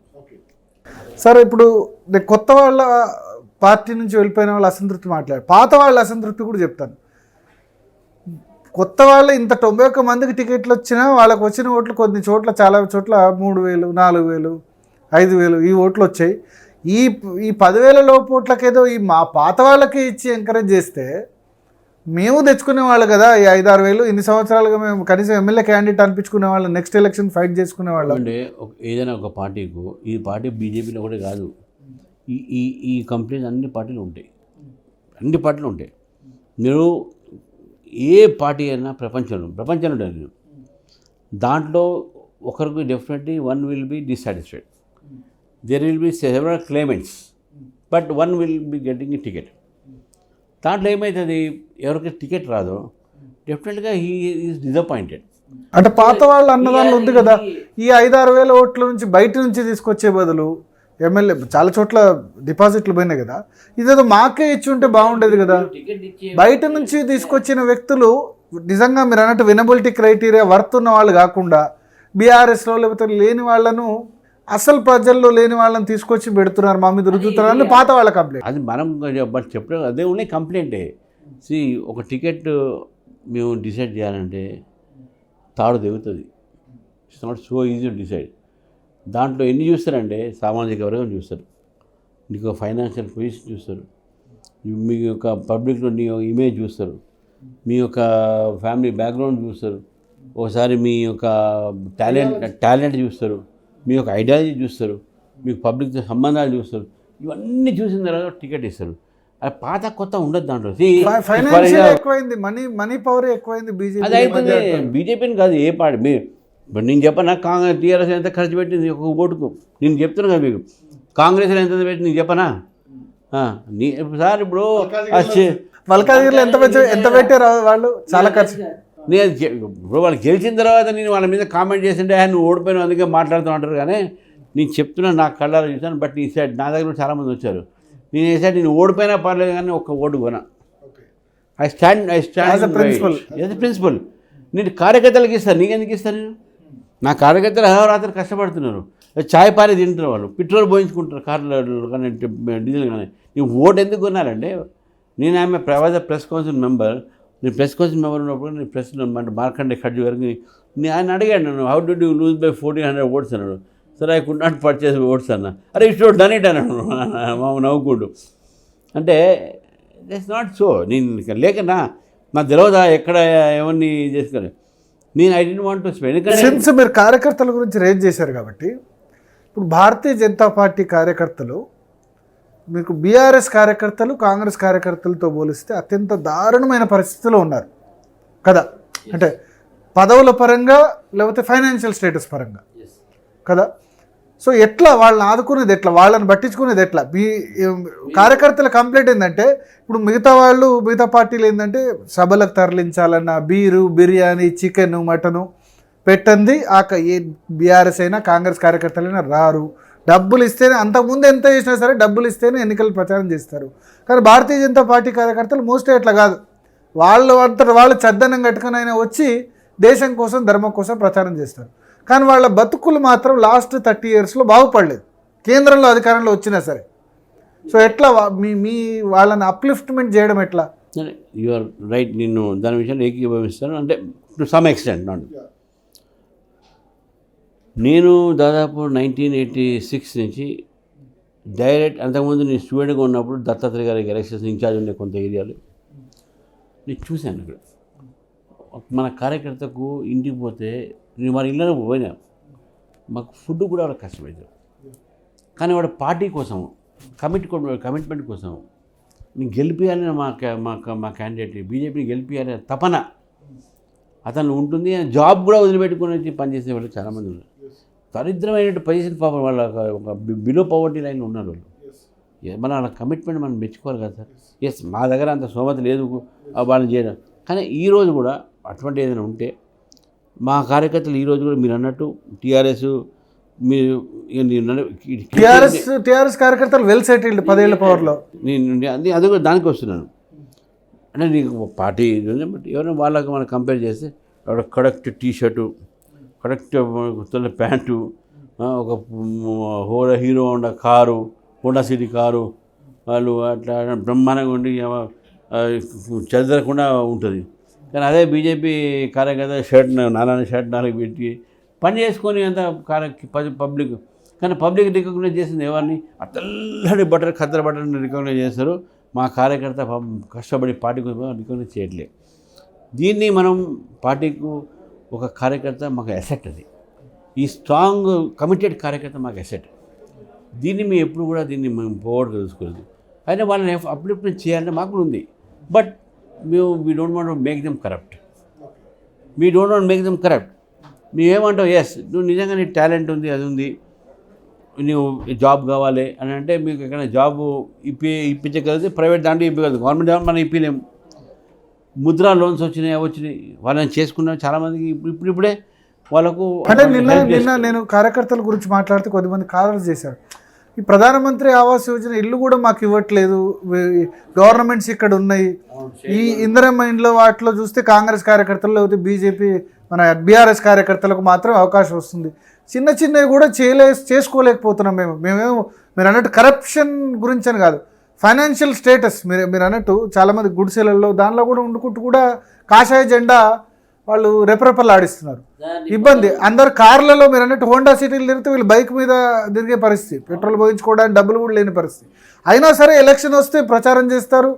సరే, ఇప్పుడు కొత్త వాళ్ళ పార్టీ నుంచి వెళ్ళిపోయిన వాళ్ళ అసంతృప్తి మాట్లాడారు, పాత వాళ్ళ అసంతృప్తి కూడా చెప్తాను. కొత్త వాళ్ళు ఇంత 91 మందికి టికెట్లు వచ్చినా వాళ్ళకు వచ్చిన ఓట్లు కొన్ని చోట్ల, చాలా చోట్ల 3,000, 4,000, 5,000 ఈ ఓట్లు వచ్చాయి. ఈ 10,000 లోపు ఓట్లకేదో ఈ మా పాత వాళ్ళకి ఇచ్చి ఎంకరేజ్ చేస్తే మేము తెచ్చుకునే వాళ్ళు కదా ఈ 5-6,000. ఇన్ని సంవత్సరాలుగా మేము కనీసం ఎమ్మెల్యే క్యాండిడేట్ అనిపించుకునే వాళ్ళు, నెక్స్ట్ ఎలక్షన్ ఫైట్ చేసుకునే వాళ్ళు. అంటే ఏదైనా ఒక పార్టీకు, ఈ పార్టీ బీజేపీలో కూడా కాదు, ఈ కంప్లైంట్స్ అన్ని పార్టీలు ఉంటాయి, అన్ని పార్టీలు ఉంటాయి. మీరు ఏ పార్టీ అయినా ప్రపంచంలో ఉంటుంది, దాంట్లో ఒకరికి definitely one will be dissatisfied. There will be several claimants, but one will be getting a ticket. దాంట్లో ఏమవుతుంది, ఎవరికి టికెట్ రాదో డెఫినెట్గా హీ ఈజ్ డిసప్పాయింటెడ్. అంటే పాత వాళ్ళు అన్నదాన్ని ఉంది కదా, ఈ 5-6,000 ఓట్ల నుంచి బయట నుంచి తీసుకొచ్చే బదులు ఎమ్మెల్యే చాలా చోట్ల డిపాజిట్లు పోయినాయి కదా, ఇదేదో మాకే ఇచ్చి ఉంటే బాగుండేది కదా. బయట నుంచి తీసుకొచ్చిన వ్యక్తులు నిజంగా మీరు అన్నట్టు వినబిలిటీ క్రైటీరియా వర్త్ ఉన్న వాళ్ళు కాకుండా బీఆర్ఎస్లో లేకపోతే లేని వాళ్ళను, అసలు ప్రజల్లో లేని వాళ్ళని తీసుకొచ్చి పెడుతున్నారు, మా మీద రుద్దుతున్నారు, పాత వాళ్ళ కంప్లైంట్. అది మనం చెప్పడం అదే ఉన్నాయి కంప్లైంటే. ఒక టికెట్ మేము డిసైడ్ చేయాలంటే తాడు దిగుతుంది. It's not so easy to decide. దాంట్లో ఎన్ని చూస్తారంటే సామాజిక వర్గం చూస్తారు, నీకు ఫైనాన్షియల్ పొజిషన్ చూస్తారు, మీ యొక్క పబ్లిక్లో నీ ఇమేజ్ చూస్తారు, మీ యొక్క ఫ్యామిలీ బ్యాక్గ్రౌండ్ చూస్తారు, ఒకసారి మీ యొక్క టాలెంట్ చూస్తారు, మీ యొక్క ఐడియాలజీ చూస్తారు, మీకు పబ్లిక్తో సంబంధాలు చూస్తారు. ఇవన్నీ చూసిన తర్వాత టికెట్ ఇస్తారు. అది పాత కొత్త ఉండదు దాంట్లో. ఫైనాన్షియల్ ఎక్కువైంది, మనీ పవర్ ఎక్కువైంది బీజేపీ. అది అవుతుంది. బీజేపీని కాదు ఏ పార్టీ మీరు ఇప్పుడు నేను చెప్పనా కాంగ్రెస్ టీఆర్ఎస్ ఎంత ఖర్చు పెట్టింది ఒక ఓటుకు, నేను చెప్తున్నా కదా మీకు. కాంగ్రెస్లో ఎంత పెట్టి నేను చెప్పనా సార్? ఇప్పుడు మల్కాజ్గిరిలో ఎంత పెట్టారు వాళ్ళు? చాలా ఖర్చు. నేను ఇప్పుడు వాళ్ళు గెలిచిన తర్వాత నేను వాళ్ళ మీద కామెంట్ చేసింటే నువ్వు ఓడిపోయినా అందుకే మాట్లాడుతూ ఉంటారు. కానీ నేను చెప్తున్నా, నా కళ్ళలో చూసాను. బట్ ఈ సైడ్ నా దగ్గర చాలామంది వచ్చారు. నేను ఈ సైడ్ నేను ఓడిపోయినా పర్లేదు కానీ ఒక్క ఓటు కొనా. I stand as a principle. నేను కార్యకర్తలకు ఇస్తాను, నీకెందుకు ఇస్తాను? నేను నా కార్యకర్తలు అహోరాత్రి కష్టపడుతున్నారు, చాయ్ పారీ తింటారు, వాళ్ళు పెట్రోల్ పోయించుకుంటారు కార్లు కానీ డీజిల్ కానీ. నీవు ఓటు ఎందుకు కొన్నారంటే నేను ఆమె ప్రెస్ కౌన్సిల్ మెంబర్. నేను ప్రెస్ కౌన్సిల్ మెంబర్ ఉన్నప్పుడు నేను ప్రెస్ మార్కండే ఖర్జు గారికి ఆయన అడిగాడు నన్ను, how do you lose by 1400 votes అన్నాడు. సరే I could not purchase votes అన్న. అరే ఇట్స్ నాట్ డన్ ఇట్ అన్నాడు మామ నవ్వుకుంటూ. అంటే ఇట్స్ నాట్ సో. నేను లేకనా నాకు తెలియదా ఎక్కడ ఎవరిని చేసుకోవాలి. నేను I don't want to spend. Since మీరు కార్యకర్తల గురించి రేజ్ చేశారు కాబట్టి, ఇప్పుడు భారతీయ జనతా పార్టీ కార్యకర్తలు మీకు బీఆర్ఎస్ కార్యకర్తలు కాంగ్రెస్ కార్యకర్తలతో పోలిస్తే అత్యంత దారుణమైన పరిస్థితిలో ఉన్నారు కదా. అంటే పదవుల పరంగా లేకపోతే ఫైనాన్షియల్ స్టేటస్ పరంగా కదా. సో ఎట్లా వాళ్ళని ఆదుకునేది ఎట్లా, వాళ్ళని పట్టించుకునేది ఎట్లా? మీ కార్యకర్తల కంప్లైంట్ ఏంటంటే ఇప్పుడు మిగతా పార్టీలు ఏంటంటే సభలకు తరలించాలన్న బీరు బిర్యానీ చికెను మటను పెట్టండి. ఏ బీఆర్ఎస్ అయినా కాంగ్రెస్ కార్యకర్తలైనా రారు, డబ్బులు ఇస్తేనే. అంతకుముందు ఎంత చేసినా సరే డబ్బులు ఇస్తేనే ఎన్నికలు ప్రచారం చేస్తారు. కానీ భారతీయ జనతా పార్టీ కార్యకర్తలు మోస్ట్లీ అట్లా కాదు. వాళ్ళు చద్దనం కట్టుకుని అయినా వచ్చి దేశం కోసం ధర్మం కోసం ప్రచారం చేస్తారు. కానీ వాళ్ళ బతుకులు మాత్రం లాస్ట్ 30 yearsలో బాగుపడలేదు, కేంద్రంలో అధికారంలో వచ్చినా సరే. సో ఎట్లా మీ వాళ్ళని అప్లిఫ్ట్మెంట్ చేయడం ఎట్లా? You are right. నేను దాని విషయంలో ఏకీభవిస్తాను. అంటే టు సమ్ ఎక్స్టెంట్. నేను దాదాపు 1986 నుంచి డైరెక్ట్, అంతకుముందు నేను స్టూడెంట్గా ఉన్నప్పుడు దత్తాత్రేయ గారికి ఎలక్షన్స్ ఇన్ఛార్జ్ ఉండే కొంత ఏరియాలు నేను చూశాను. ఇక్కడ మన కార్యకర్తకు ఇంటికి పోతే నేను వారి ఇళ్ళలో పోయినా, మాకు ఫుడ్ కూడా వాళ్ళకి కష్టమవుతుంది. కానీ వాడు పార్టీ కోసం కమిట్మెంట్ కోసం నేను గెలిపించాలని మా క్యాండిడేట్ బీజేపీని గెలిపించాలని తపన అతను ఉంటుంది. జాబ్ కూడా వదిలిపెట్టుకుని వచ్చి పనిచేసే వాళ్ళు చాలామంది ఉన్నారు. దరిద్రమైన పొజిషన్ పాపం వాళ్ళ ఒక బిలో పవర్టీ లైన్లో ఉన్నారు వాళ్ళు. మన వాళ్ళ కమిట్మెంట్ మనం మెచ్చుకోవాలి కదా సార్. ఎస్, మా దగ్గర అంత స్తోమత లేదు వాళ్ళని చేయడం. కానీ ఈరోజు కూడా అటువంటి ఏదైనా ఉంటే మా కార్యకర్తలు ఈరోజు కూడా మీరు అన్నట్టు టీఆర్ఎస్ టీఆర్ఎస్ కార్యకర్తలు వెల్ సెటిల్డ్ 10 ఏళ్ల పవర్లో. నేను అది కూడా దానికి వస్తున్నాను. అంటే నీకు పార్టీ ఎవరైనా వాళ్ళకి మనం కంపేర్ చేస్తే కరెక్ట్ టీషర్టు, కరెక్ట్ తెల్ల ప్యాంటు, ఒక hero Honda car, Honda city car, వాళ్ళు అట్లా బ్రహ్మాండంగా ఉండి చెదరకుండా ఉంటుంది. కానీ అదే బీజేపీ కార్యకర్త నాలుగు షర్ట్ పెట్టి పని చేసుకొని అంత పబ్లిక్. కానీ పబ్లిక్ రికగ్నైజ్ చేసింది ఎవరిని? తెల్లటి బట్టలు ఖద్దర బట్టలు రికగ్నైజ్ చేస్తారు. మా కార్యకర్త కష్టపడి పార్టీకి రికగ్నైజ్ చేయట్లేదు. దీన్ని మనం పార్టీకు ఒక కార్యకర్త మాకు అసెట్. అది ఈ స్ట్రాంగ్ కమిటెడ్ కార్యకర్త మాకు అసెట్. దీన్ని మేము ఎప్పుడు కూడా మేము పోవడం తెలుసుకోలేదు. అయినా వాళ్ళని అప్లిఫ్ట్మెంట్ చేయాలంటే మాకు కూడా ఉంది. But we don't want make them corrupt. మేము ఏమంటావు, ఎస్ నువ్వు నిజంగా నీ టాలెంట్ ఉంది, అది ఉంది, నువ్వు జాబ్ కావాలి అని అంటే మీకు ఎక్కడైనా జాబ్ ఇప్పించగలిగితే ప్రైవేట్ దాంట్లో ఇప్పగలదు. గవర్నమెంట్ జాబ్ మనం ఇప్పలేము. ముద్రా లోన్స్ వచ్చినాయి వాళ్ళని చేసుకున్నాం చాలామందికి. ఇప్పుడే వాళ్ళకు అంటే నిన్న నేను కార్యకర్తల గురించి మాట్లాడితే కొద్దిమంది కాలర్స్ చేశారు, ఈ ప్రధానమంత్రి ఆవాస్ యోజన ఇల్లు కూడా మాకు ఇవ్వట్లేదు, గవర్నమెంట్స్ ఇక్కడ ఉన్నాయి. ఈ ఇందిరమ్మ ఇండ్లో వాటిలో చూస్తే కాంగ్రెస్ కార్యకర్తలు లేకపోతే బీజేపీ మన బీఆర్ఎస్ కార్యకర్తలకు మాత్రం అవకాశం వస్తుంది. చిన్నవి కూడా చేసుకోలేకపోతున్నాం మేమేమో. మీరు అన్నట్టు కరప్షన్ గురించి అని కాదు, ఫైనాన్షియల్ స్టేటస్. మీరు అన్నట్టు చాలామంది గుడిసెలలో దానిలో కూడా వండుకుంటూ కూడా కాషాయ జెండా వాళ్ళు రెపరెపలు ఆడిస్తున్నారు. ఇబ్బంది. అందరు కార్లలో మీరు అన్నట్టు హోండా సిటీలు తిరిగితే వీళ్ళు బైక్ మీద తిరిగే పరిస్థితి, పెట్రోల్ పోయించుకోవడానికి డబ్బులు కూడా లేని పరిస్థితి. అయినా సరే ఎలక్షన్ వస్తే ప్రచారం చేస్తారు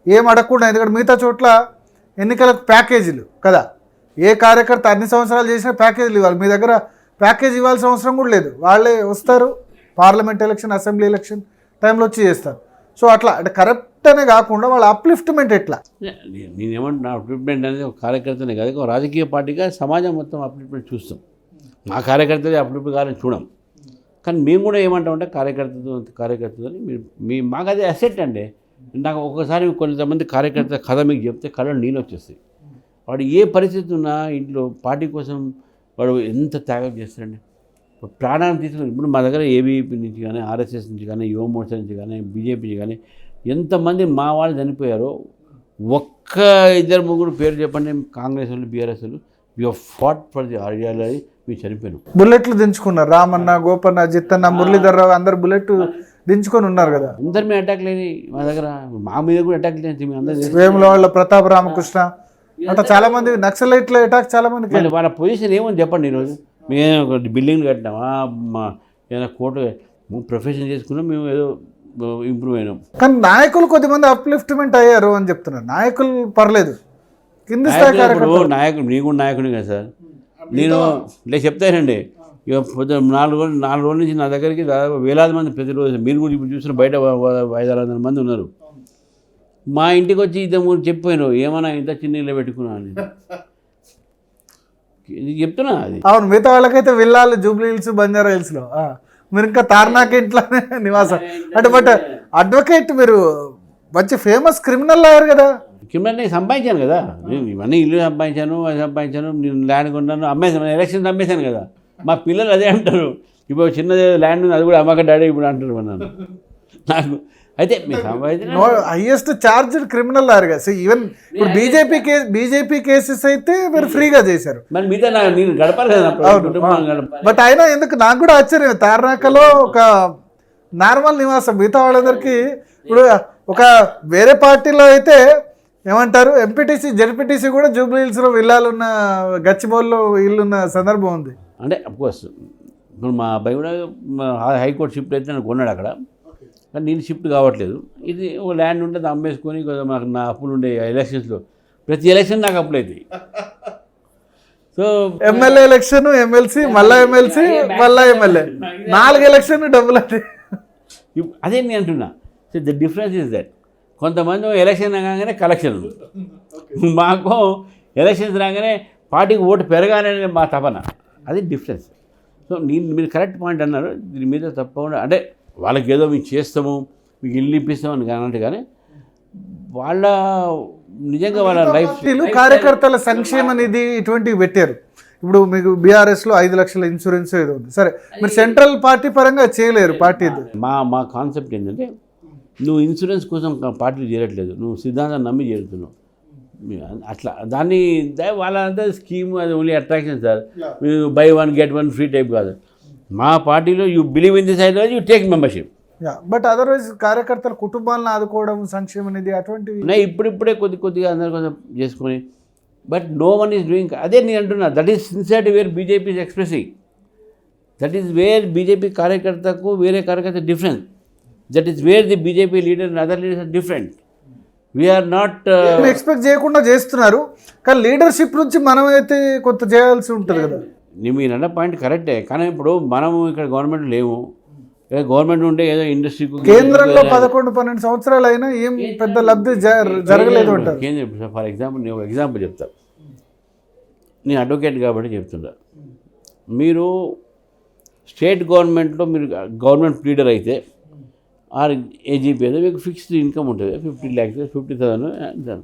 ఏం అడగకుండా. ఎందుకంటే మిగతా చోట్ల ఎన్నికలకు ప్యాకేజీలు కదా, ఏ కార్యకర్త అన్ని సంవత్సరాలు చేసినా ప్యాకేజీలు ఇవ్వాలి. మీ దగ్గర ప్యాకేజ్ ఇవ్వాల్సిన అవసరం కూడా లేదు. వాళ్ళే వస్తారు, పార్లమెంట్ ఎలక్షన్ అసెంబ్లీ ఎలక్షన్ టైంలో వచ్చి చేస్తారు. సో అట్లా అంటే అనే కాకుండా వాళ్ళ అప్లిఫ్ట్మెంట్ ఎట్లా? నేనేమంటున్నా, అప్లిఫ్ట్మెంట్ అనేది ఒక కార్యకర్తనే కాదు, ఒక రాజకీయ పార్టీగా సమాజం మొత్తం అప్లిఫ్ట్మెంట్ చూస్తాం. మా కార్యకర్తలే అప్లిఫ్ట్ కావాలని చూడం. కానీ మేము కూడా ఏమంటామంటే కార్యకర్తలు మీరు మాకు అదే అసెట్ అండి. నాకు ఒకసారి కొంతమంది కార్యకర్త కథ మీకు చెప్తే కళ్ళలో నీళ్ళు వచ్చేస్తాయి. వాడు ఏ పరిస్థితి ఉన్నా ఇంట్లో పార్టీ కోసం వాడు ఎంత త్యాగం చేస్తాడండి. ప్రాణాన్ని తీసుకుని ఇప్పుడు మా దగ్గర ఏబీపీ నుంచి కానీ, ఆర్ఎస్ఎస్ నుంచి కానీ, యువ మోర్చా నుంచి కానీ, బీజేపీ నుంచి కానీ ఎంతమంది మా వాళ్ళు చనిపోయారో ఒక్క 2-3 పేరు చెప్పండి. కాంగ్రెస్ వాళ్ళు, బీఆర్ఎస్ వాళ్ళు, you fought for the ideology, మీరు చనిపోయారు. బుల్లెట్లు దించుకున్నారు. రామన్న, గోపన్న, జిత్తన్న, మురళీధర్ రావు అందరు బుల్లెట్ దించుకొని ఉన్నారు కదా. అందరి మీద అటాక్ లేని మా దగ్గర, మా మీద కూడా అటాక్ లేదు. మీ అందరూ వేముల వాళ్ళ ప్రతాప్ రామకృష్ణ అట్లా చాలా మంది నక్సలైట్ల అటాక్ చాలా మంది. వాళ్ళ పొజిషన్ ఏమని చెప్పండి. ఈరోజు మేము ఒక బిల్డింగ్ కట్టినామా, ఏదైనా కోర్టు ప్రొఫెషన్ చేసుకున్నాం, మేము ఏదో ఇంప్రూవ్ అయినాం. కానీ నాయకులు కొద్దిమంది అప్లిఫ్ట్మెంట్ అయ్యారు అని చెప్తున్నారు. నాయకులు పర్లేదు, కింది స్థాయి కార్యకర్తలు. నాయకుడు నీ కూడా నాయకుడు కదా సార్. నేను చెప్తానండి, ఇక 4 రోజుల నుంచి నా దగ్గరికి దాదాపు వేలాది మంది ప్రతిరోజు, మీరు కూడా ఇప్పుడు చూసిన బయట 500-600 మంది ఉన్నారు. మా ఇంటికి వచ్చి 2-3 చెప్పాను, ఏమన్నా ఇంత చిన్న ఇల్లు పెట్టుకున్నా అని చెప్తున్నా. అది అవును, మిగతా వాళ్ళకైతే విల్లాలు జూబ్లీ హిల్స్, బంజారా హిల్స్లో, మీరు ఇంకా తార్నాక ఇంట్లోనే నివాసం అంటే. బట్ అడ్వకేట్, మీరు మంచి ఫేమస్ క్రిమినల్ లాయర్ కదా. క్రిమినల్ నేను సంపాదించాను కదా, నేను ఇవన్నీ ఇల్లు సంపాదించాను, అది సంపాదించాను, నేను ల్యాండ్ కొన్నాను, అమ్మేసాను, ఎలక్షన్స్ అమ్మేశాను కదా. మా పిల్లలు అదే అంటారు, ఇప్పుడు చిన్నది ల్యాండ్ ఉంది, అది కూడా అమ్మక డాడీ ఇప్పుడు అంటారు అన్నాను. నాకు అయితే మీరు సంపాదించిన హైయెస్ట్ చార్జ్డ్ క్రిమినల్ లాయర్ కదా. ఈవెన్ ఇప్పుడు బీజేపీ కేసెస్ అయితే మీరు ఫ్రీగా చేశారు. మరి మిగతా నేను గడపాలి కదా. బట్ అయినా ఎందుకు, నాకు కూడా ఆశ్చర్యం, తార్నాకలో ఒక నార్మల్ నివాసం, మిగతా వాళ్ళందరికీ ఇప్పుడు ఒక వేరే పార్టీలో అయితే ఏమంటారు, ఎంపీటీసీ, జెడ్పీటీసీ కూడా జూబ్లీ హిల్స్లో విల్లాలున్న, గచ్చిబౌల్లో ఇల్లున్న సందర్భం ఉంది. అంటే అఫ్కోర్స్ ఇప్పుడు మా అబ్బాయి కూడా హైకోర్టు షిఫ్ట్ అయితే నాకు కొన్నాడు అక్కడ, కానీ నేను షిఫ్ట్ కావట్లేదు. ఇది ఒక ల్యాండ్ ఉంటే అమ్మేసుకొని మాకు నా అప్పులు ఉండే ఎలక్షన్స్లో, ప్రతి ఎలక్షన్ నాకు అప్పులు అవుతాయి. సో ఎమ్మెల్యే ఎలక్షన్, ఎమ్మెల్సీ, మళ్ళీ ఎమ్మెల్సీ, మళ్ళీ ఎమ్మెల్యే, 4 ఎలక్షన్ డబ్బులు అంటే. అదే నేను అంటున్నా. So the difference is that కొంతమంది ఎలక్షన్ రాగానే కలెక్షన్, మాకు ఎలక్షన్స్ రాగానే పార్టీకి ఓటు పెరగాలనే మా తపన, అది డిఫరెన్స్. సో మీరు కరెక్ట్ పాయింట్ అన్నారు. దీని మీద తప్పకుండా అంటే వాళ్ళకి ఏదో మేము చేస్తాము, మీకు ఇల్లు ఇప్పిస్తామని కానంటే, కానీ వాళ్ళ నిజంగా వాళ్ళ లైఫ్ కార్యకర్తల సంక్షేమ నిధి ఇటువంటివి పెట్టారు. ఇప్పుడు మీకు బీఆర్ఎస్లో 5 లక్షల ఇన్సూరెన్స్ ఏదో ఉంది. సరే, మీరు సెంట్రల్ పార్టీ పరంగా చేయలేరు. పార్టీ మా కాన్సెప్ట్ ఏంటంటే, నువ్వు ఇన్సూరెన్స్ కోసం పార్టీలు చేరట్లేదు, నువ్వు సిద్ధాంతాన్ని నమ్మి చేరుతున్నావు. అట్లా దాన్ని వాళ్ళంతా స్కీమ్, అది ఓన్లీ అట్రాక్షన్ సార్. మీరు బై 1 get 1 ఫ్రీ టైప్ కాదు. మా పార్టీలో you believe in this ideology, you take membership. But otherwise కార్యకర్తల కుటుంబాలను ఆదుకోవడం, సంక్షేమ నిధి అటువంటివి ఇప్పుడిప్పుడే కొద్దిగా అందరి కోసం చేసుకొని, but no one is doing. అదే నేను అంటున్నా, that is sincerity where BJP is expressing. That is where BJP కార్యకర్తకు వేరే కార్యకర్త difference. That is where the BJP leader and other leaders are different. We are not expect చేయకుండా చేస్తున్నారు, కానీ leadership నుంచి మనం అయితే కొంత చేయాల్సి ఉంటుంది కదా. మీరు అన్న పాయింట్ కరెక్టే, కానీ ఇప్పుడు మనము ఇక్కడ గవర్నమెంట్ లేవు. గవర్నమెంట్ ఉంటే ఏదో ఇండస్ట్రీకి కేంద్రంలో 11-12 సంవత్సరాలు అయినా ఏం పెద్ద లబ్ధి జరగలేదు అంటారు. కేంద్రం ఫర్ ఎగ్జాంపుల్, నేను ఒక ఎగ్జాంపుల్ చెప్తా. నేను అడ్వకేట్ కాబట్టి చెప్తున్నా. మీరు స్టేట్ గవర్నమెంట్లో మీరు గవర్నమెంట్ లీడర్ అయితే ఆర్ ఏజీపీ అయితే మీకు ఫిక్స్డ్ ఇన్కమ్ ఉంటుంది, 50 lakhs, 50,000.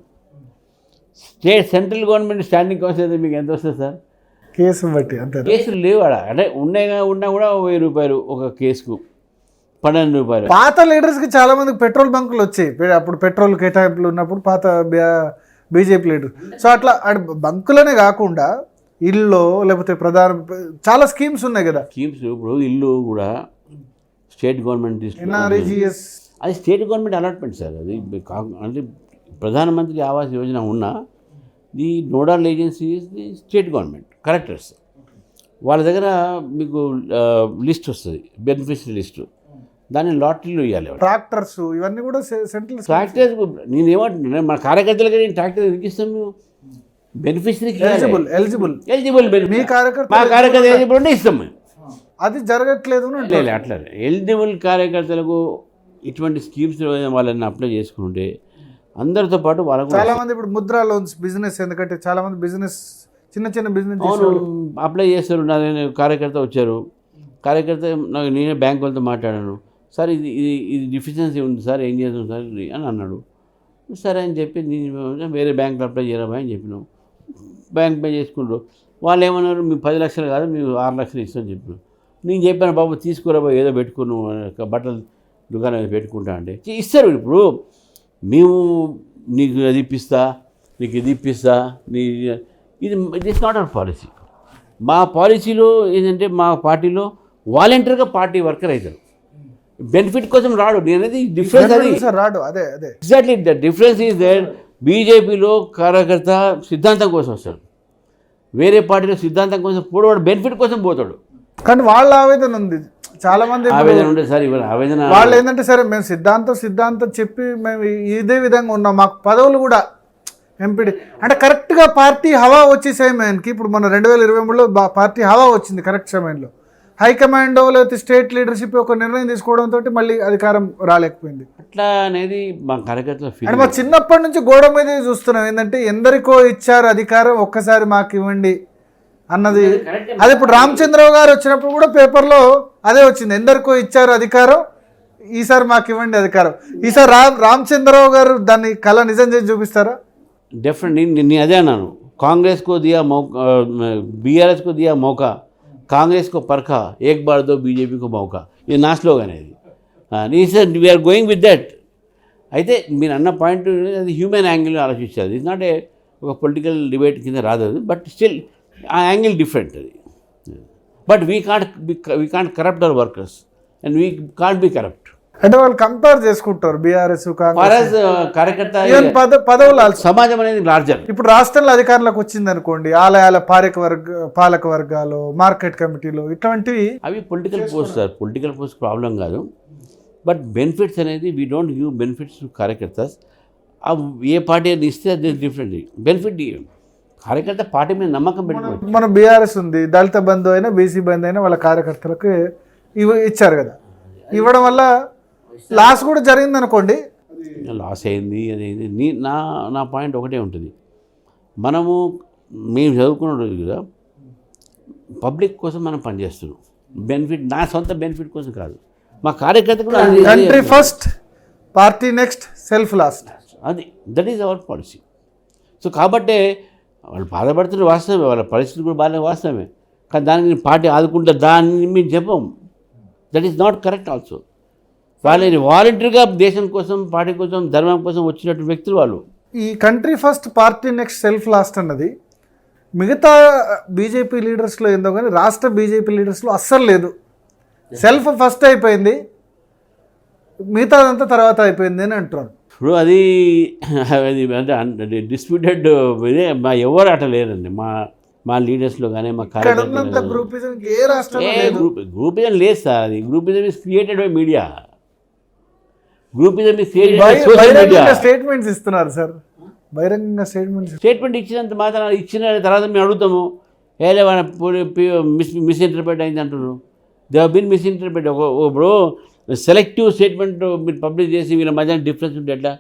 Central government standing cost అయితే మీకు ఎంత వస్తుంది సార్? కేసు బట్టి అంతే. కేసులు లేవు ఆడ, అంటే ఉన్నా కూడా 1000 రూపాయలు ఒక కేసుకు, 12 రూపాయలు. పాత లీడర్స్కి చాలా మందికి పెట్రోల్ బంకులు వచ్చాయి, అప్పుడు పెట్రోల్ కేటాయింపులు ఉన్నప్పుడు పాత బీజేపీ లీడర్. సో అట్లా బంకులనే కాకుండా ఇల్లు, లేకపోతే చాలా స్కీమ్స్ ఉన్నాయి కదా. స్కీమ్స్ ఇప్పుడు ఇల్లు కూడా స్టేట్ గవర్నమెంట్ NREGS, అది స్టేట్ గవర్నమెంట్ అలాట్మెంట్ సార్. అది అంటే ప్రధానమంత్రి ఆవాస్ యోజన ఉన్న the nodal agency is the state government collectors. వాళ్ళ దగ్గర మీకు లిస్ట్ వస్తుంది, బెనిఫిషరీ లిస్టు. దాన్ని లాటరీలో ఇవ్వాలి. ట్రాక్టర్స్ ఇవన్నీ కూడా సెంట్రల్. ట్రాక్టర్స్ నేనేమంటున్నా, మన కార్యకర్తలకు నేను ట్రాక్టర్ ఎందుకు ఇస్తాం? మేము బెనిఫిషరీకి ఎలిజిబుల్ మీ కార్యకర్త, మా కార్యకర్త ఎలిజిబుల్ ఉంటే ఇస్తాం మేము. అది జరగట్లేదు అట్లా ఎలిజిబుల్ కార్యకర్తలకు ఇటువంటి స్కీమ్స్ వాళ్ళని అప్లై చేసుకుంటే అందరితో పాటు వాళ్ళకు చాలా మంది ఇప్పుడు ముద్రా లోన్స్ బిజినెస్, ఎందుకంటే చాలా మంది బిజినెస్ చిన్న బిజినెస్ అప్లై చేస్తారు. నా కార్యకర్త వచ్చారు, కార్యకర్త నేనే బ్యాంక్ వాళ్ళతో మాట్లాడాను, సార్ ఇది ఇది ఇది డిఫిషియన్సీ ఉంది సార్, ఏం చేద్దాం సార్ అని అన్నాడు. సరే అని చెప్పి నేను వేరే బ్యాంకులో అప్లై చేయరాబా అని చెప్పినాం. బ్యాంక్ పే చేసుకుంటారు. వాళ్ళు ఏమన్నారు, మీ 10 లక్షలు కాదు మేము 6 లక్షలు ఇస్తామని చెప్పినాం. నేను చెప్పాను, బాబు తీసుకురాబా, ఏదో పెట్టుకున్నాం బట్టల దుకాణం పెట్టుకుంటా అంటే ఇస్తారు. ఇప్పుడు మేము నీకు అది ఇప్పిస్తా, నీకు ఇది ఇప్పిస్తా, ఇది ఇస్ నాట్ అవర్ పాలసీ. మా పాలసీలో ఏంటంటే మా పార్టీలో వాలంటీర్గా పార్టీ వర్కర్ అవుతారు, బెనిఫిట్ కోసం రాడు. నేనది డిఫరెన్స్ అది రాడు. అదే అదే exactly the difference is there. బీజేపీలో కార్యకర్త సిద్ధాంతం కోసం వస్తాడు, వేరే పార్టీలో సిద్ధాంతం కోసం పోడు, వాడు బెనిఫిట్ కోసం పోతాడు. కానీ వాళ్ళ ఆవేదన ఉంది, చాలా మంది ఆవేదన ఉండే సార్. ఇవాళ ఆవేదన వాళ్ళు ఏంటంటే సరే మేము సిద్ధాంతం చెప్పి మేము ఇదే విధంగా ఉన్నాం, మాకు పదవులు కూడా ఎంపీడీ అంటే కరెక్ట్గా పార్టీ హవా వచ్చే సమయానికి, ఇప్పుడు మన 2023లో పార్టీ హవా వచ్చింది కరెక్ట్ సమయంలో, హైకమాండ్ లేకపోతే స్టేట్ లీడర్షిప్ ఒక నిర్ణయం తీసుకోవడంతో మళ్ళీ అధికారం రాలేకపోయింది. అట్లా అనేది మా కార్యకర్తల అంటే మా చిన్నప్పటి నుంచి గోడ మీద చూస్తున్నాం ఏంటంటే ఎందరికో ఇచ్చారు అధికారం, ఒక్కసారి మాకు ఇవ్వండి అన్నది. అది ఇప్పుడు రామచంద్రరావు గారు వచ్చినప్పుడు కూడా పేపర్లో అదే వచ్చింది, ఎందరికో ఇచ్చారు అధికారం, ఈసారి మాకు ఇవ్వండి అధికారం. ఈసారి రామచంద్రరావు గారు దాన్ని కళ నిజం చేసి చూపిస్తారా? డెఫినెట్. నేను అదే అన్నాను, కాంగ్రెస్కో దియా మౌకా, బీఆర్ఎస్కో దియా మౌకా, కాంగ్రెస్కో పర్ఖా, ఏక్ బార్ దో బీజేపీకో మౌకా. ఇది నా స్లోగన్ అది. Sir we are going with that. అయితే మీరు అన్న పాయింట్ అది హ్యూమన్ యాంగిల్ ఆలోచించారు. ఇట్స్ నాట్ ఒక పొలిటికల్ డిబేట్ కింద రాదు అది, బట్ స్టిల్ ఆ యాంగిల్ డిఫరెంట్ అది. But we can't corrupt our workers and we can't be corrupt. అంటే వాళ్ళు కంపేర్ చేసుకుంటారు బీఆర్ఎస్ కార్యకర్త పదవులు. సమాజం అనేది లార్జర్. ఇప్పుడు రాష్ట్రంలో అధికారంలోకి వచ్చింది అనుకోండి, ఆలయాల పాలక వర్గాలు, మార్కెట్ కమిటీలు, ఇట్లాంటివి అవి political post sir. Political post problem కాదు, బట్ బెనిఫిట్స్ అనేది we don't give benefits to కార్యకర్తస్. ఏ పార్టీ అని ఇస్తే అది డిఫరెంట్ బెనిఫిట్. కార్యకర్త పార్టీ మీద నమ్మకం పెట్టుకోవచ్చు. మన బీఆర్ఎస్ ఉంది, దళిత బంధు అయినా బీసీ బంధు అయినా వాళ్ళ కార్యకర్తలకు ఇచ్చారు కదా, ఇవ్వడం వల్ల లాస్ కూడా జరిగింది అనుకోండి. లాస్ అయింది అది. నా పాయింట్ ఒకటే ఉంటుంది, మేము చదువుకున్న రోజు కదా పబ్లిక్ కోసం మనం పనిచేస్తున్నాం, బెనిఫిట్ నా సొంత బెనిఫిట్ కోసం కాదు. మా కార్యకర్త కూడా country first, party next, self last, అది that is our policy. So కాబట్టి వాళ్ళు బాధపడుతున్న వాస్తవమే, వాళ్ళ పరిస్థితి కూడా బాగా వాస్తవమే, కానీ దానికి పార్టీ ఆదుకుంటే దాన్ని మేము చెప్పం. That is not correct also. వాళ్ళని వాలంటీర్గా దేశం కోసం, పార్టీ కోసం, ధర్మం కోసం వచ్చినటువంటి వ్యక్తులు వాళ్ళు. ఈ country first, party next, self last అన్నది మిగతా బీజేపీ లీడర్స్లో ఏందో కానీ రాష్ట్ర బీజేపీ లీడర్స్లో అస్సలు లేదు. సెల్ఫ్ ఫస్ట్ అయిపోయింది, మిగతాదంతా తర్వాత అయిపోయింది అని అంటున్నారు. ఇప్పుడు అది అంటే డిస్ప్యూటెడ్ ఇదే. ఎవరు అట్లా లేరండి మా లీడర్స్లో కానీ మా కార్యకర్తలు. గ్రూపిజం లేదు సార్. అది groupism is created by media. Groupism is created by social media. Statements ఇస్తున్నారు సార్, బహిరంగంగా స్టేట్మెంట్ ఇచ్చినంత మాత్రం ఇచ్చిన తర్వాత మేము అడుగుతాము, ఏలే వాళ్ళ మిస్ఇంటర్ప్రిట్ అయింది అంటున్నారు. They have been misinterpret. ఇప్పుడు సెలెక్టివ్ స్టేట్మెంట్ మీరు పబ్లిష్ చేసి వీళ్ళ మధ్య డిఫరెన్స్ ఉంటే ఎట్లా?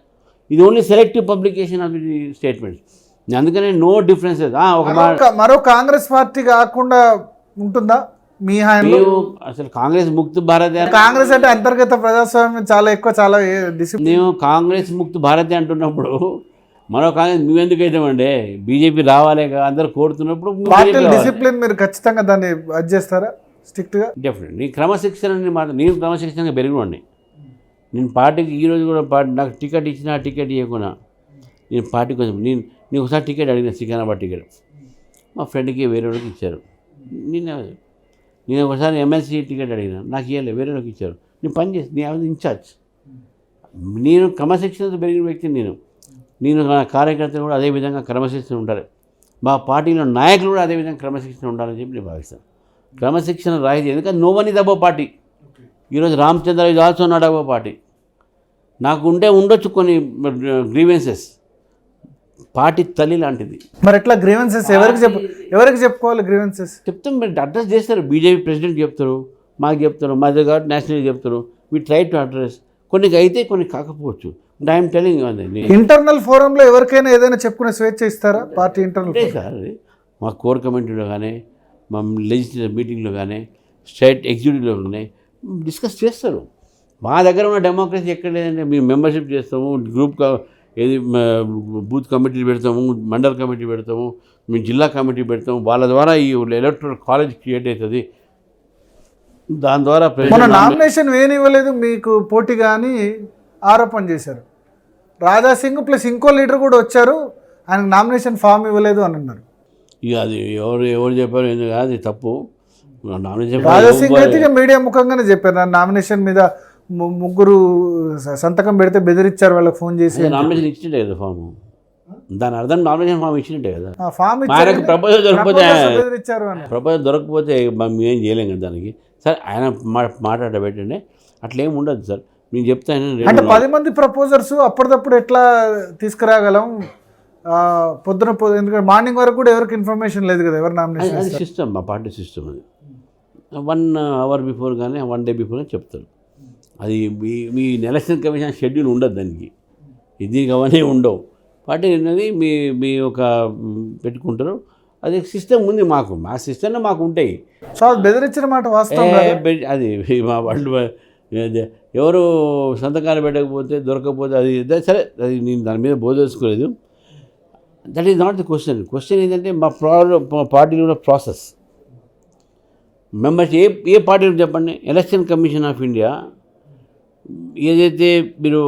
ఇది only selective publication of the statements. అందుకనే నో డిఫరెన్సెస్. మరో కాంగ్రెస్ పార్టీ కాకుండా ఉంటుందా మీ హాయంలో? అసలు కాంగ్రెస్ ముక్త భారత్, కాంగ్రెస్ అంటే అంతర్గత ప్రజాస్వామ్యం చాలా ఎక్కువ, చాలా మేము కాంగ్రెస్ ముక్త భారత్ అంటున్నప్పుడు మరో కాంగ్రెస్ మేమెందుకు అవుతామండి? బీజేపీ రావాలి అందరూ కోరుతున్నప్పుడు డిసిప్లిన్ మీరు ఖచ్చితంగా దాన్ని అది చేస్తారా స్ట్రిక్ట్గా? డెఫినెట్. నీ క్రమశిక్షణని మాత్రం నేను క్రమశిక్షణగా పెరిగినండి. నేను పార్టీకి ఈరోజు కూడా నాకు టికెట్ ఇచ్చినా టికెట్ ఇవ్వకుండా నేను పార్టీ కోసం నేను ఒకసారి టికెట్ అడిగిన, సికింద్రాబాద్ టికెట్ మా ఫ్రెండ్కి వేరే వాళ్ళకి ఇచ్చారు. నేను ఒకసారి ఎమ్మెల్సీ టికెట్ అడిగిన, నాకు ఇవ్వలేదు, వేరే వాళ్ళకి ఇచ్చారు. నేను పని చేసి నేను ఇన్ఛార్జ్. నేను క్రమశిక్షణతో పెరిగిన వ్యక్తిని. నేను నా కార్యకర్తలు కూడా అదేవిధంగా క్రమశిక్షణ ఉంటారు. మా పార్టీలో నాయకులు కూడా అదేవిధంగా క్రమశిక్షణ ఉండాలని చెప్పి నేను భావిస్తాను. క్రమశిక్షణ రాహితి. ఎందుకంటే no one is above party. ఈరోజు Ramachandra is also not above party. నాకు ఉండొచ్చు కొన్ని గ్రీవెన్సెస్. పార్టీ తల్లి లాంటిది. మరి ఎట్లా గ్రీవెన్సెస్ ఎవరికి చెప్పుకోవాలి? గ్రీవెన్సెస్ చెప్తాం, మీరు అడ్రస్ చేస్తారు. బీజేపీ ప్రెసిడెంట్ చెప్తారు, మాకు చెప్తారు, మా దగ్గర నేషనల్ చెప్తారు. We try to address. కొన్ని అయితే కొన్ని కాకపోవచ్చు. ఐఎమ్ టెలింగ్ అండి. ఇంటర్నల్ ఫోరంలో ఎవరికైనా ఏదైనా చెప్పుకునే స్వేచ్ఛ ఇస్తారా పార్టీ ఇంటర్నల్? అంటే సార్ మా కోర్ కమిటీలో కానీ మా లెజిస్లేటివ్ మీటింగ్లో కానీ స్టేట్ ఎగ్జిక్యూటివ్లో కానీ డిస్కస్ చేస్తారు. మా దగ్గర ఉన్న డెమోక్రసీ ఎక్కడ లేదంటే మేము మెంబర్షిప్ చేస్తాము, గ్రూప్ ఏది బూత్ కమిటీ పెడతాము, మండల్ కమిటీ పెడతాము, మేము జిల్లా కమిటీ పెడతాము. వాళ్ళ ద్వారా ఈ ఎలక్టరల్ కాలేజ్ క్రియేట్ అవుతుంది. దాని ద్వారా మన నామినేషన్ వేయనివ్వలేదు మీకు పోటీగా అని ఆరోపణ చేశారు. రాజా సింగ్ ప్లస్ ఇంకో లీడర్ కూడా వచ్చారు, ఆయనకు నామినేషన్ ఫామ్ ఇవ్వలేదు అని అన్నారు. ఇక అది ఎవరు చెప్పారు ఎందుకు అది తప్పు. నామినేషన్ రాజా సింగ్ అయితే ఇక మీడియా ముఖంగానే చెప్పారు, నా నామినేషన్ మీద ముగ్గురు సంతకం పెడితే బెదిరించారు వాళ్ళకి ఫోన్ చేసి. నామినేషన్ ఇచ్చినట్టే కదా ఫామ్, దాని అర్థం నామినేషన్ ఫామ్ ఇచ్చినట్టే కదా. ఫామ్ ఆయనకు ప్రపోజల్ దొరకపోతే బెదిరించారు అని. ప్రపోజల్ దొరకకపోతే మేము ఏం చేయలేం కదా దానికి. సరే ఆయన మాట్లాడబెట్టండి, అట్లా ఏమి ఉండదు సార్. నేను చెప్తాను అంటే 10 మంది ప్రపోజర్స్ అప్పటిదప్పుడు ఎట్లా తీసుకురాగలం? పొద్దున ఎందుకంటే మార్నింగ్ వరకు కూడా ఎవరికి ఇన్ఫర్మేషన్ లేదు కదా ఎవరు నామినేషన్. అది సిస్టమ్, మా పార్టీ సిస్టమ్. అది 1 అవర్ బిఫోర్ కానీ 1 డే బిఫోర్ కానీ చెప్తారు. అది మీ ఎలక్షన్ కమిషన్ షెడ్యూల్ ఉండదు దానికి, దీనికి అవన్నీ ఉండవు. పార్టీ అనేది మీ ఒక పెట్టుకుంటారు. అది సిస్టమ్ ఉంది మాకు, మా సిస్టంలో మాకు ఉంటాయి. సో అది బెదిరించిన మాట వాస్తవం. అది మా వాళ్ళు ఎవరు సంతకాలు పెట్టకపోతే దొరకకపోతే అది సరే, అది నేను దాని మీద బోధించుకోలేదు. That is not the question. Question ఏంటంటే మా పార్టీలో ఉన్న ప్రాసెస్ మెంబర్స్ ఏ పార్టీలో చెప్పండి. ఎలక్షన్ కమిషన్ ఆఫ్ ఇండియా ఏదైతే మీరు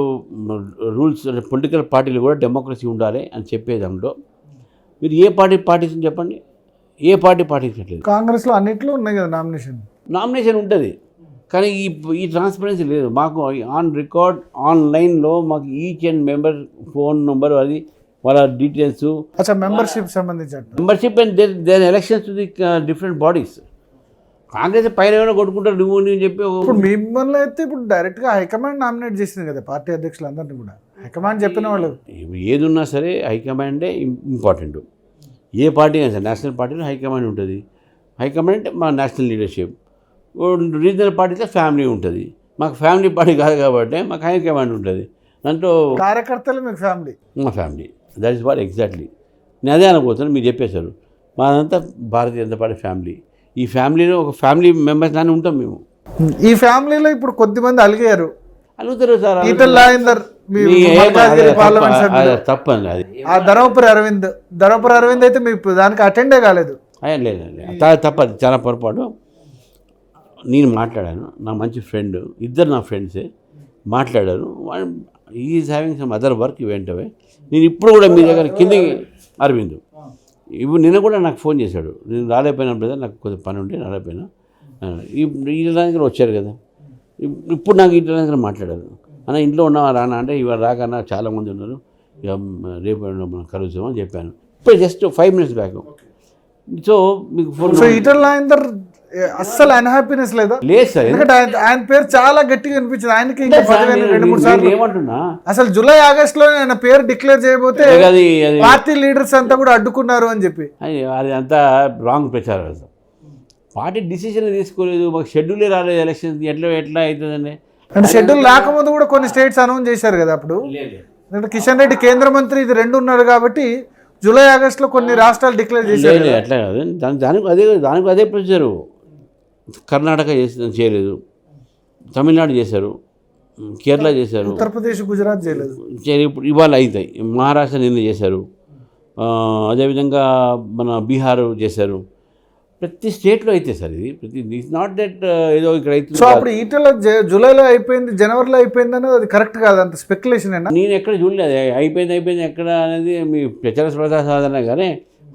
రూల్స్ పొలిటికల్ పార్టీలు కూడా డెమోక్రసీ ఉండాలి అని చెప్పే దాంట్లో మీరు ఏ పార్టీ పాటించని చెప్పండి, ఏ పార్టీ పాటించట్లేదు. కాంగ్రెస్లో అన్నిట్లో ఉన్నాయి కదా నామినేషన్ ఉంటుంది, కానీ ఈ ట్రాన్స్పరెన్సీ లేదు మాకు. ఆన్ రికార్డ్ ఆన్లైన్లో మాకు each and member phone number, అది వాళ్ళ డీటెయిల్స్. మెంబర్షిప్ సంబంధించి membership and their elections to the different bodies. Congress పైన ఏమైనా కొట్టుకుంటారు నువ్వు నేను చెప్పి. ఇప్పుడు మిమ్మల్ని అయితే ఇప్పుడు డైరెక్ట్గా హైకమాండ్ నామినేట్ చేసింది కదా పార్టీ అధ్యక్షులు అందరినీ కూడా. హైకమాండ్ చెప్పిన వాళ్ళు ఏది ఉన్నా సరే హైకమాండే ఇంపార్టెంట్. ఏ పార్టీ అయినా సరే నేషనల్ పార్టీలో హైకమాండ్ ఉంటుంది. హైకమాండ్ అంటే మా నేషనల్ లీడర్షిప్. రీజనల్ పార్టీలో ఫ్యామిలీ ఉంటుంది. మాకు ఫ్యామిలీ పార్టీ కాదు కాబట్టి మాకు హైకమాండ్ ఉంటుంది. దాంట్లో కార్యకర్తలు మీకు ఫ్యామిలీ, మా family. That is what exactly నేను అదే అనుకోతాను. మీరు చెప్పేశారు మాదంతా భారతీయ జనతా పార్టీ ఫ్యామిలీ. ఈ ఫ్యామిలీలో ఒక ఫ్యామిలీ మెంబర్స్ దాన్ని ఉంటాం మేము. ఈ ఫ్యామిలీలో ఇప్పుడు కొద్దిమంది అలుగుతారు సార్. తప్పండి అది. ధర్మపురి అరవింద్ అయితే మీ దానికి అటెండే కాలేదు. లేదండి, తప్పదు, చాలా పొరపాటు. నేను మాట్లాడాను, నా మంచి ఫ్రెండ్, ఇద్దరు నా ఫ్రెండ్సే మాట్లాడారు. Is having some other work event away. నేను ఇప్పుడు కూడా మీ దగ్గర కిందకి అరవింద్ ఇప్పుడు నిన్న కూడా నాకు ఫోన్ చేశాడు. నేను రాలేకపోయినా బ్రదర్, నాకు కొంచెం పని ఉంటే రాలేకపోయినా. ఈ దగ్గర వచ్చారు కదా, ఇప్పుడు నాకు ఇంట్లో దగ్గర మాట్లాడారు. అన్న ఇంట్లో ఉన్నావా రానా అంటే, ఇవాళ రాకన్నా చాలామంది ఉన్నారు, ఇక రేపు మనం కలుస్తామని చెప్పాను. ఇప్పుడు జస్ట్ 5 minutes బ్యాక్. సో మీకు ఫోన్ అస్సలు అన్హ్యాపీనెస్ లేదా? లేదు సార్, ఎందుకంటే ఆయన పేరు చాలా గట్టిగా అనిపించింది. ఆయనకి 2-3 సార్లు ఏమంటున్నా అసలు జూలై ఆగస్ట్ లో ఆయన పేరు డిక్లేర్ చేయబోతే పార్టీ లీడర్స్ అంతా కూడా అడ్డుకున్నారు అని చెప్పి అది అంతా రాంగ్ ప్రచారం. సార్ పార్టీ డిసిషన్ తీసుకోలేదు, మాకు షెడ్యూలే రాలేదు ఎలక్షన్, ఎట్లా అవుతుందండి. అంటే షెడ్యూల్ రాకముందు కూడా కొన్ని స్టేట్స్ అనౌన్స్ చేశారు కదా అప్పుడు. కిషన్ రెడ్డి కేంద్ర మంత్రి, ఇది 2 ఉన్నారు కాబట్టి జూలై ఆగస్టులో కొన్ని రాష్ట్రాలు డిక్లేర్ చేశారు. అట్లా కాదు, దానికి అదే ప్రొసీజరు. కర్ణాటక చేయలేదు, తమిళనాడు చేశారు, కేరళ చేశారు, ఉత్తరప్రదేశ్, గుజరాత్ చేయలేదు. ఇప్పుడు ఇవాళ అవుతాయి. మహారాష్ట్ర నిన్న చేశారు, అదేవిధంగా మన బీహార్ చేశారు. ప్రతి స్టేట్లో అయితే సార్ ఇది ఇట్స్ నాట్ దట్ ఏదో ఇక్కడ అయితే. సో అప్పుడు ఈటల జూలైలో అయిపోయింది, జనవరిలో అయిపోయింది అనేది అది కరెక్ట్ కాదు, అంత స్పెక్యులేషన్ అయినా. నేను ఎక్కడ చూడలేదు అయిపోయింది ఎక్కడ అనేది మీ ప్రచార ప్రసాదన, కానీ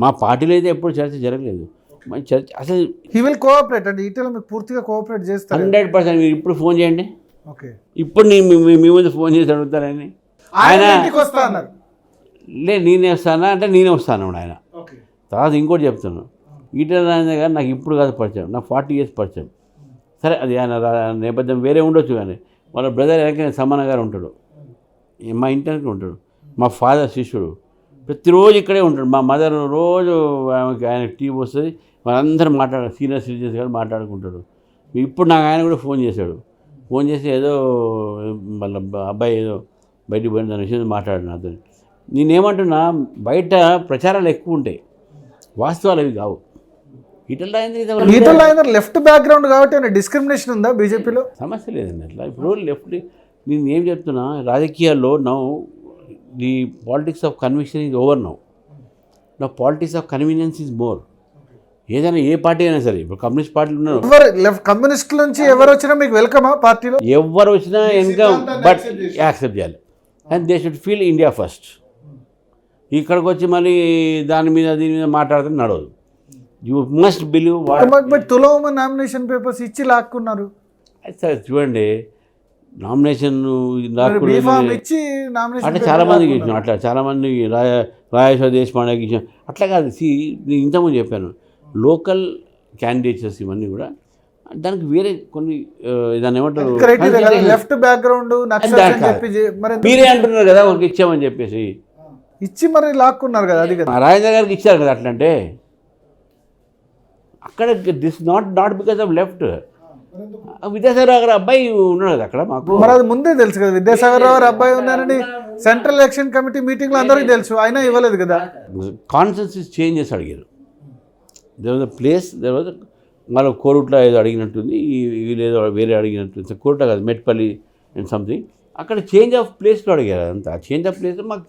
మా పార్టీలో అయితే ఎప్పుడు చర్చ జరగలేదు. మంచి చర్చ అసలు. హీ విల్ కోఆపరేట్ అంటే ఈటల మీకు పూర్తిగా కోఆపరేట్ చేస్తారు 100%. మీరు ఇప్పుడు ఫోన్ చేయండి, ఓకే ఇప్పుడు మీ ముందు ఫోన్ చేసి అడుగుతారని. ఆయన వస్తా అన్నారు. నేనే వస్తానా అంటే నేనే వస్తాను ఆయన. తర్వాత ఇంకోటి చెప్తున్నాను, ఈటల రాజేందర్ గారు నాకు ఇప్పుడు కాదు పరిచయం, నాకు 40 years పరిచయం. సరే అది ఆయన నేపథ్యం వేరే ఉండొచ్చు, కానీ వాళ్ళ బ్రదర్ వెనక సమాన గారు ఉంటాడు, మా ఇంటికి ఉంటాడు, మా ఫాదర్ శిష్యుడు, ప్రతిరోజు ఇక్కడే ఉంటాడు. మా మదర్ రోజు ఆయన టీవీ వస్తుంది, వాళ్ళందరూ సీనియర్ సిటిజన్స్ గారు మాట్లాడుకుంటాడు. ఇప్పుడు నాకు ఆయన కూడా ఫోన్ చేశాడు, ఫోన్ చేసి ఏదో వాళ్ళ అబ్బాయి ఏదో బయటికి పోయిన దాని విషయం మాట్లాడిన నాతో. నేనేమంటున్నా, బయట ప్రచారాలు ఎక్కువ ఉంటాయి, వాస్తవాలు అవి కావు. ఈటల రాజేందర్ లెఫ్ట్ బ్యాక్గ్రౌండ్ కాబట్టి డిస్క్రిమినేషన్ ఉందా బీజేపీలో? సమస్య లేదండి అట్లా. ఇప్పుడు లెఫ్ట్ నేను ఏం చెప్తున్నా, రాజకీయాల్లో now the politics of conviction is over now politics of convenience is more. ఏదైనా ఏ పార్టీ అయినా సరే, ఇప్పుడు కమ్యూనిస్ట్ పార్టీలు ఉన్నారు, కమ్యూనిస్ట్ నుంచి ఎవరు వచ్చినా మీకు వెల్కమా పార్టీలో? ఎవరు వచ్చినా ఇన్కమ్ బట్ యాక్సెప్ట్ చేయాలి. And they should feel India first. ఇక్కడికి వచ్చి మళ్ళీ దీని మీద మాట్లాడితే నడవదు. యూ మస్ట్ బిలీవ్ బట్ తులమ నామినేషన్ పేపర్స్ ఇచ్చి లాక్కున్నారు. సరే చూడండి, నామినేషన్ ఇచ్చి అంటే చాలామందికి ఇచ్చాం, అట్లా చాలామంది రాజేశ్వర దేశపాండేకి ఇచ్చాం, అట్లా కాదు. నేను ఇంతకుముందు చెప్పాను, లోకల్ క్యాండిడేట్స్ ఇవన్నీ కూడా దానికి వేరే కొన్ని దాన్ని ఏమంటారు లెఫ్ట్ బ్యాక్గ్రౌండ్ మీరే అంటున్నారు కదా ఒకరికి ఇచ్చామని చెప్పేసి ఇచ్చి మరి లాక్కున్నారు కదా. అది కదా రాజేంద్ర గారికి ఇచ్చారు కదా. అట్లంటే అక్కడ this not because of left. Vidyasagar గారు అబ్బాయి ఉన్నాడు కదా అక్కడ, మాకు మరి అది ముందే తెలుసు కదా విద్యాసాగర్ రావు అబ్బాయి ఉన్నారని. సెంట్రల్ ఎలక్షన్ కమిటీ మీటింగ్లో అందరికీ తెలుసు, అయినా ఇవ్వలేదు కదా. కాన్సెన్సస్ చేంజ్ చేసి అడిగారు. There was a place, there was మళ్ళీ కోరుట్ల ఏదో అడిగినట్టుంది, వీళ్ళు ఏదో వేరే అడిగినట్టుంది, కోరుట్ల కాదు మెట్పల్లి అండ్ సంథింగ్. అక్కడ చేంజ్ ఆఫ్ ప్లేస్లో అడిగారు. అంతా చేంజ్ ఆఫ్ ప్లేస్, మాకు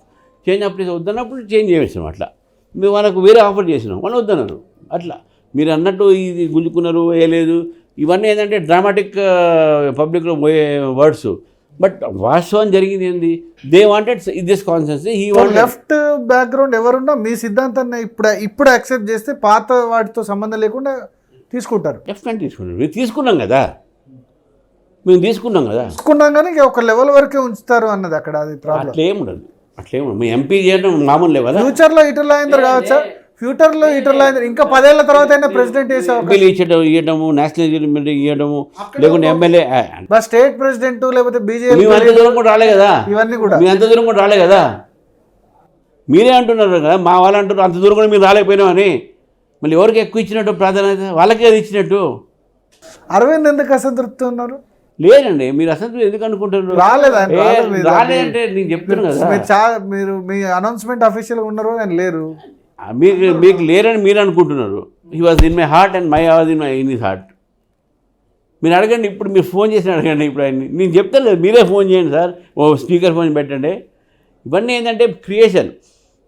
చేంజ్ ఆఫ్ ప్లేస్ వద్దన్నప్పుడు చేంజ్ చేసాం. అట్లా మేము వాళ్ళకు వేరే ఆఫర్ చేసినాం, వాళ్ళు వద్దన్నారు. అట్లా మీరు అన్నట్టు ఇది గుంజుకున్నారు వేయలేదు, ఇవన్నీ ఏంటంటే డ్రామాటిక్ పబ్లిక్లో పోయే వర్డ్స్. బట్ వాస్తవం జరిగింది ఏంది, దే వాంటెడ్ దిస్ కాన్సెన్స్. ఈ లెఫ్ట్ బ్యాక్గ్రౌండ్ ఎవరున్నా మీ సిద్ధాంతాన్ని ఇప్పుడు యాక్సెప్ట్ చేస్తే పాత వాటితో సంబంధం లేకుండా తీసుకుంటారు. డెఫినెట్ తీసుకుంటారు. మేము తీసుకున్నాం కదా, తీసుకున్నాం కానీ ఒక లెవెల్ వరకే ఉంచుతారు అన్నది అక్కడ. అది అట్లేముండదు. మీ ఎంపీ చేయడం మామూలు లేవా? ఫ్యూచర్లో ఈటల రాజేందర్ కావచ్చా? ఫ్యూచర్లో ఈటల రాజేందర్ ఇంకా 10 ఏళ్ల తర్వాత అయినా ప్రెసిడెంట్ ఇవ్వడము, నేషనల్ ఇవ్వడము, లేకుంటే ఎమ్మెల్యే స్టేట్ ప్రెసిడెంట్ లేకపోతే బీజేపీ అంత దూరం కూడా రాలే కదా. ఇవన్నీ కూడా మీ అంత దూరం కూడా రాలే కదా. మీరే అంటున్నారు కదా, మా వాళ్ళు అంటున్నారు అంత దూరం కూడా మీరు రాలేకపోయినామని. మళ్ళీ ఎవరికి ఎక్కువ ఇచ్చినట్టు ప్రాధాన్యత, వాళ్ళకే అది ఇచ్చినట్టు. అరవింద్ ఎందుకు అసంతృప్తి ఉన్నారు? లేదండి, మీరు అసంతృప్తి ఎందుకు అనుకుంటున్నారు? రాలేదంటే నేను చెప్తున్నాను కదా, మీరు మీ అనౌన్స్మెంట్ అఫీషియల్గా ఉన్నారు అని లేరు. మీకు లేరని మీరు అనుకుంటున్నారు. He was in my heart and my was in his heart. మీరు అడగండి, ఇప్పుడు మీరు ఫోన్ చేసి అడగండి. ఇప్పుడు ఆయన నేను చెప్తాను లేదు, మీరే ఫోన్ చేయండి సార్, ఓ స్పీకర్ ఫోన్ పెట్టండి. ఇవన్నీ ఏంటంటే క్రియేషన్.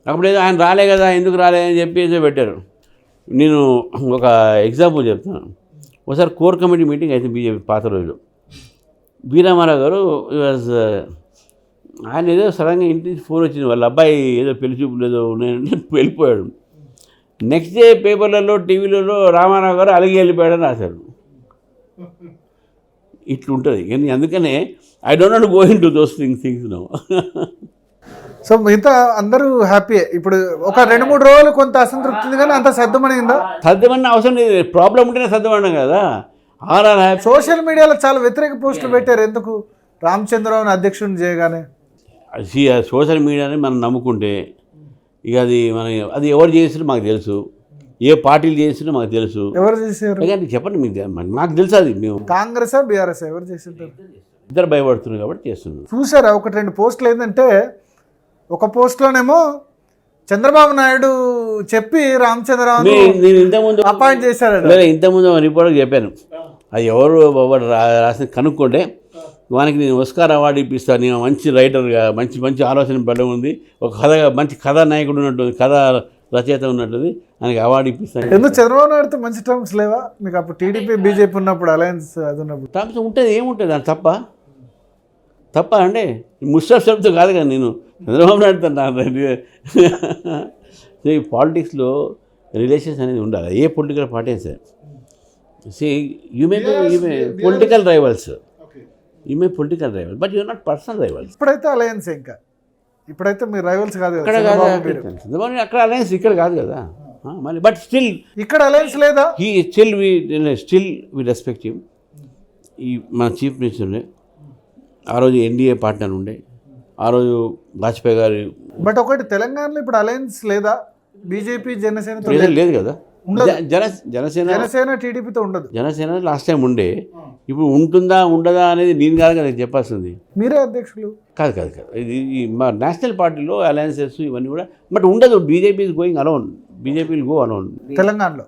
అప్పుడు ఏదో ఆయన రాలే కదా, ఎందుకు రాలే అని చెప్పేసి పెట్టారు. నేను ఒక ఎగ్జాంపుల్ చెప్తాను. ఒకసారి కోర్ కమిటీ మీటింగ్ అయితే బీజేపీ పాత రోజులు, వీరామారావు గారు వాజ్ ఆయన ఏదో సడన్గా ఇంటి నుంచి ఫోన్ వచ్చింది, వాళ్ళ అబ్బాయి ఏదో పెళ్లి చూపులు ఏదో ఉన్నాయంటే వెళ్ళిపోయాడు. నెక్స్ట్ డే పేపర్లలో టీవీలలో రామారావు గారు అలిగి వెళ్ళిపోయాడని రాశారు. ఇట్లుంటుంది. కానీ అందుకనే I don't not go in to those things now. So మిగతా అందరూ హ్యాపీ. ఇప్పుడు ఒక 2-3 రోజులు కొంత అసంతృప్తి ఉంది, కానీ అంత సర్దుమనిందా? సర్దుమని అవసరం లేదు, ప్రాబ్లం ఉంటేనే సర్దుమన్నాం కదా. సోషల్ మీడియాలో చాలా వ్యతిరేక పోస్టులు పెట్టారు. ఎందుకు? రామచంద్రరావుని అధ్యక్షుడిని చేయగానే సోషల్ మీడియాని మనం నమ్ముకుంటే ఇక అది ఎవరు చేసినా మాకు తెలుసు, ఏ పార్టీలు చేసినా మాకు తెలుసు. ఎవరు చేశారు చెప్పండి, మీకు మాకు తెలుసు. అది మేము కాంగ్రెస్ బీఆర్ఎస్ ఎవరు చేసింటారు? ఇద్దరు భయపడుతున్నారు కాబట్టి చేస్తున్నాం. చూసారా 1-2 పోస్టులు ఏంటంటే, ఒక పోస్ట్లోనేమో చంద్రబాబు నాయుడు చెప్పి రామచంద్రరావు నేను ఇంతకుముందు అపాయింట్ చేశారు. ఇంతకుముందు రిపోర్ట్కి చెప్పాను, అది ఎవరు రాసిన కనుక్కుంటే వానికి నేను ఆస్కార్ అవార్డు ఇప్పిస్తాను. నేను మంచి రైటర్గా మంచి ఆలోచన పడడం ఉంది, ఒక మంచి కథా నాయకుడు ఉన్నట్టు, కథా రచయిత ఉన్నట్టుంది, ఆయనకి అవార్డు ఇప్పిస్తాను. ఎందుకు చంద్రబాబు నాయుడుతో మంచి టర్మ్స్ లేవా మీకు? అప్పుడు టీడీపీ బీజేపీ ఉన్నప్పుడు అలయన్స్ అది ఉన్నప్పుడు టర్మ్స్ ఉంటుంది. ఏముంటుంది దాని తప్ప అంటే ముస్టఫ్తో కాదు కదా, నేను చంద్రబాబు నాయుడుతో ఈ పాలిటిక్స్లో రిలేషన్స్ అనేది ఉండాలి. ఏ political party sir, you may political rivals, but you're not personal rivals. ఇప్పుడైతే అలయన్స్, ఇంకా ఇప్పుడైతే మీరు రైవల్స్ కాదు అక్కడ అలయన్స్, ఇక్కడ కాదు కదా మళ్ళీ. బట్ స్టిల్ ఇక్కడ అలయన్స్ లేదా? Still we respect him. ఈ మన చీఫ్ మినిస్టర్ ఆ రోజు ఎన్డీఏ పార్ట్నర్ ఉండే, ఆ రోజు వాజ్పేయి గారు. బట్ ఒకటి తెలంగాణలో ఇప్పుడు అలయన్స్ లేదా? బీజేపీ జనసేన లేదు కదా. జనసేన టీడీపీతో ఉండదు. జనసేన లాస్ట్ టైం ఉండే, ఇప్పుడు ఉంటుందా ఉండదా అనేది నేను కాదు కదా చెప్పాల్సింది. మీరే అధ్యక్షులు. కాదు కాదు కాదు ఇది మా నేషనల్ పార్టీలో అలయన్సెస్ ఇవన్నీ కూడా బట్ ఉండదు. BJP is going alone. BJP will go alone. తెలంగాణలో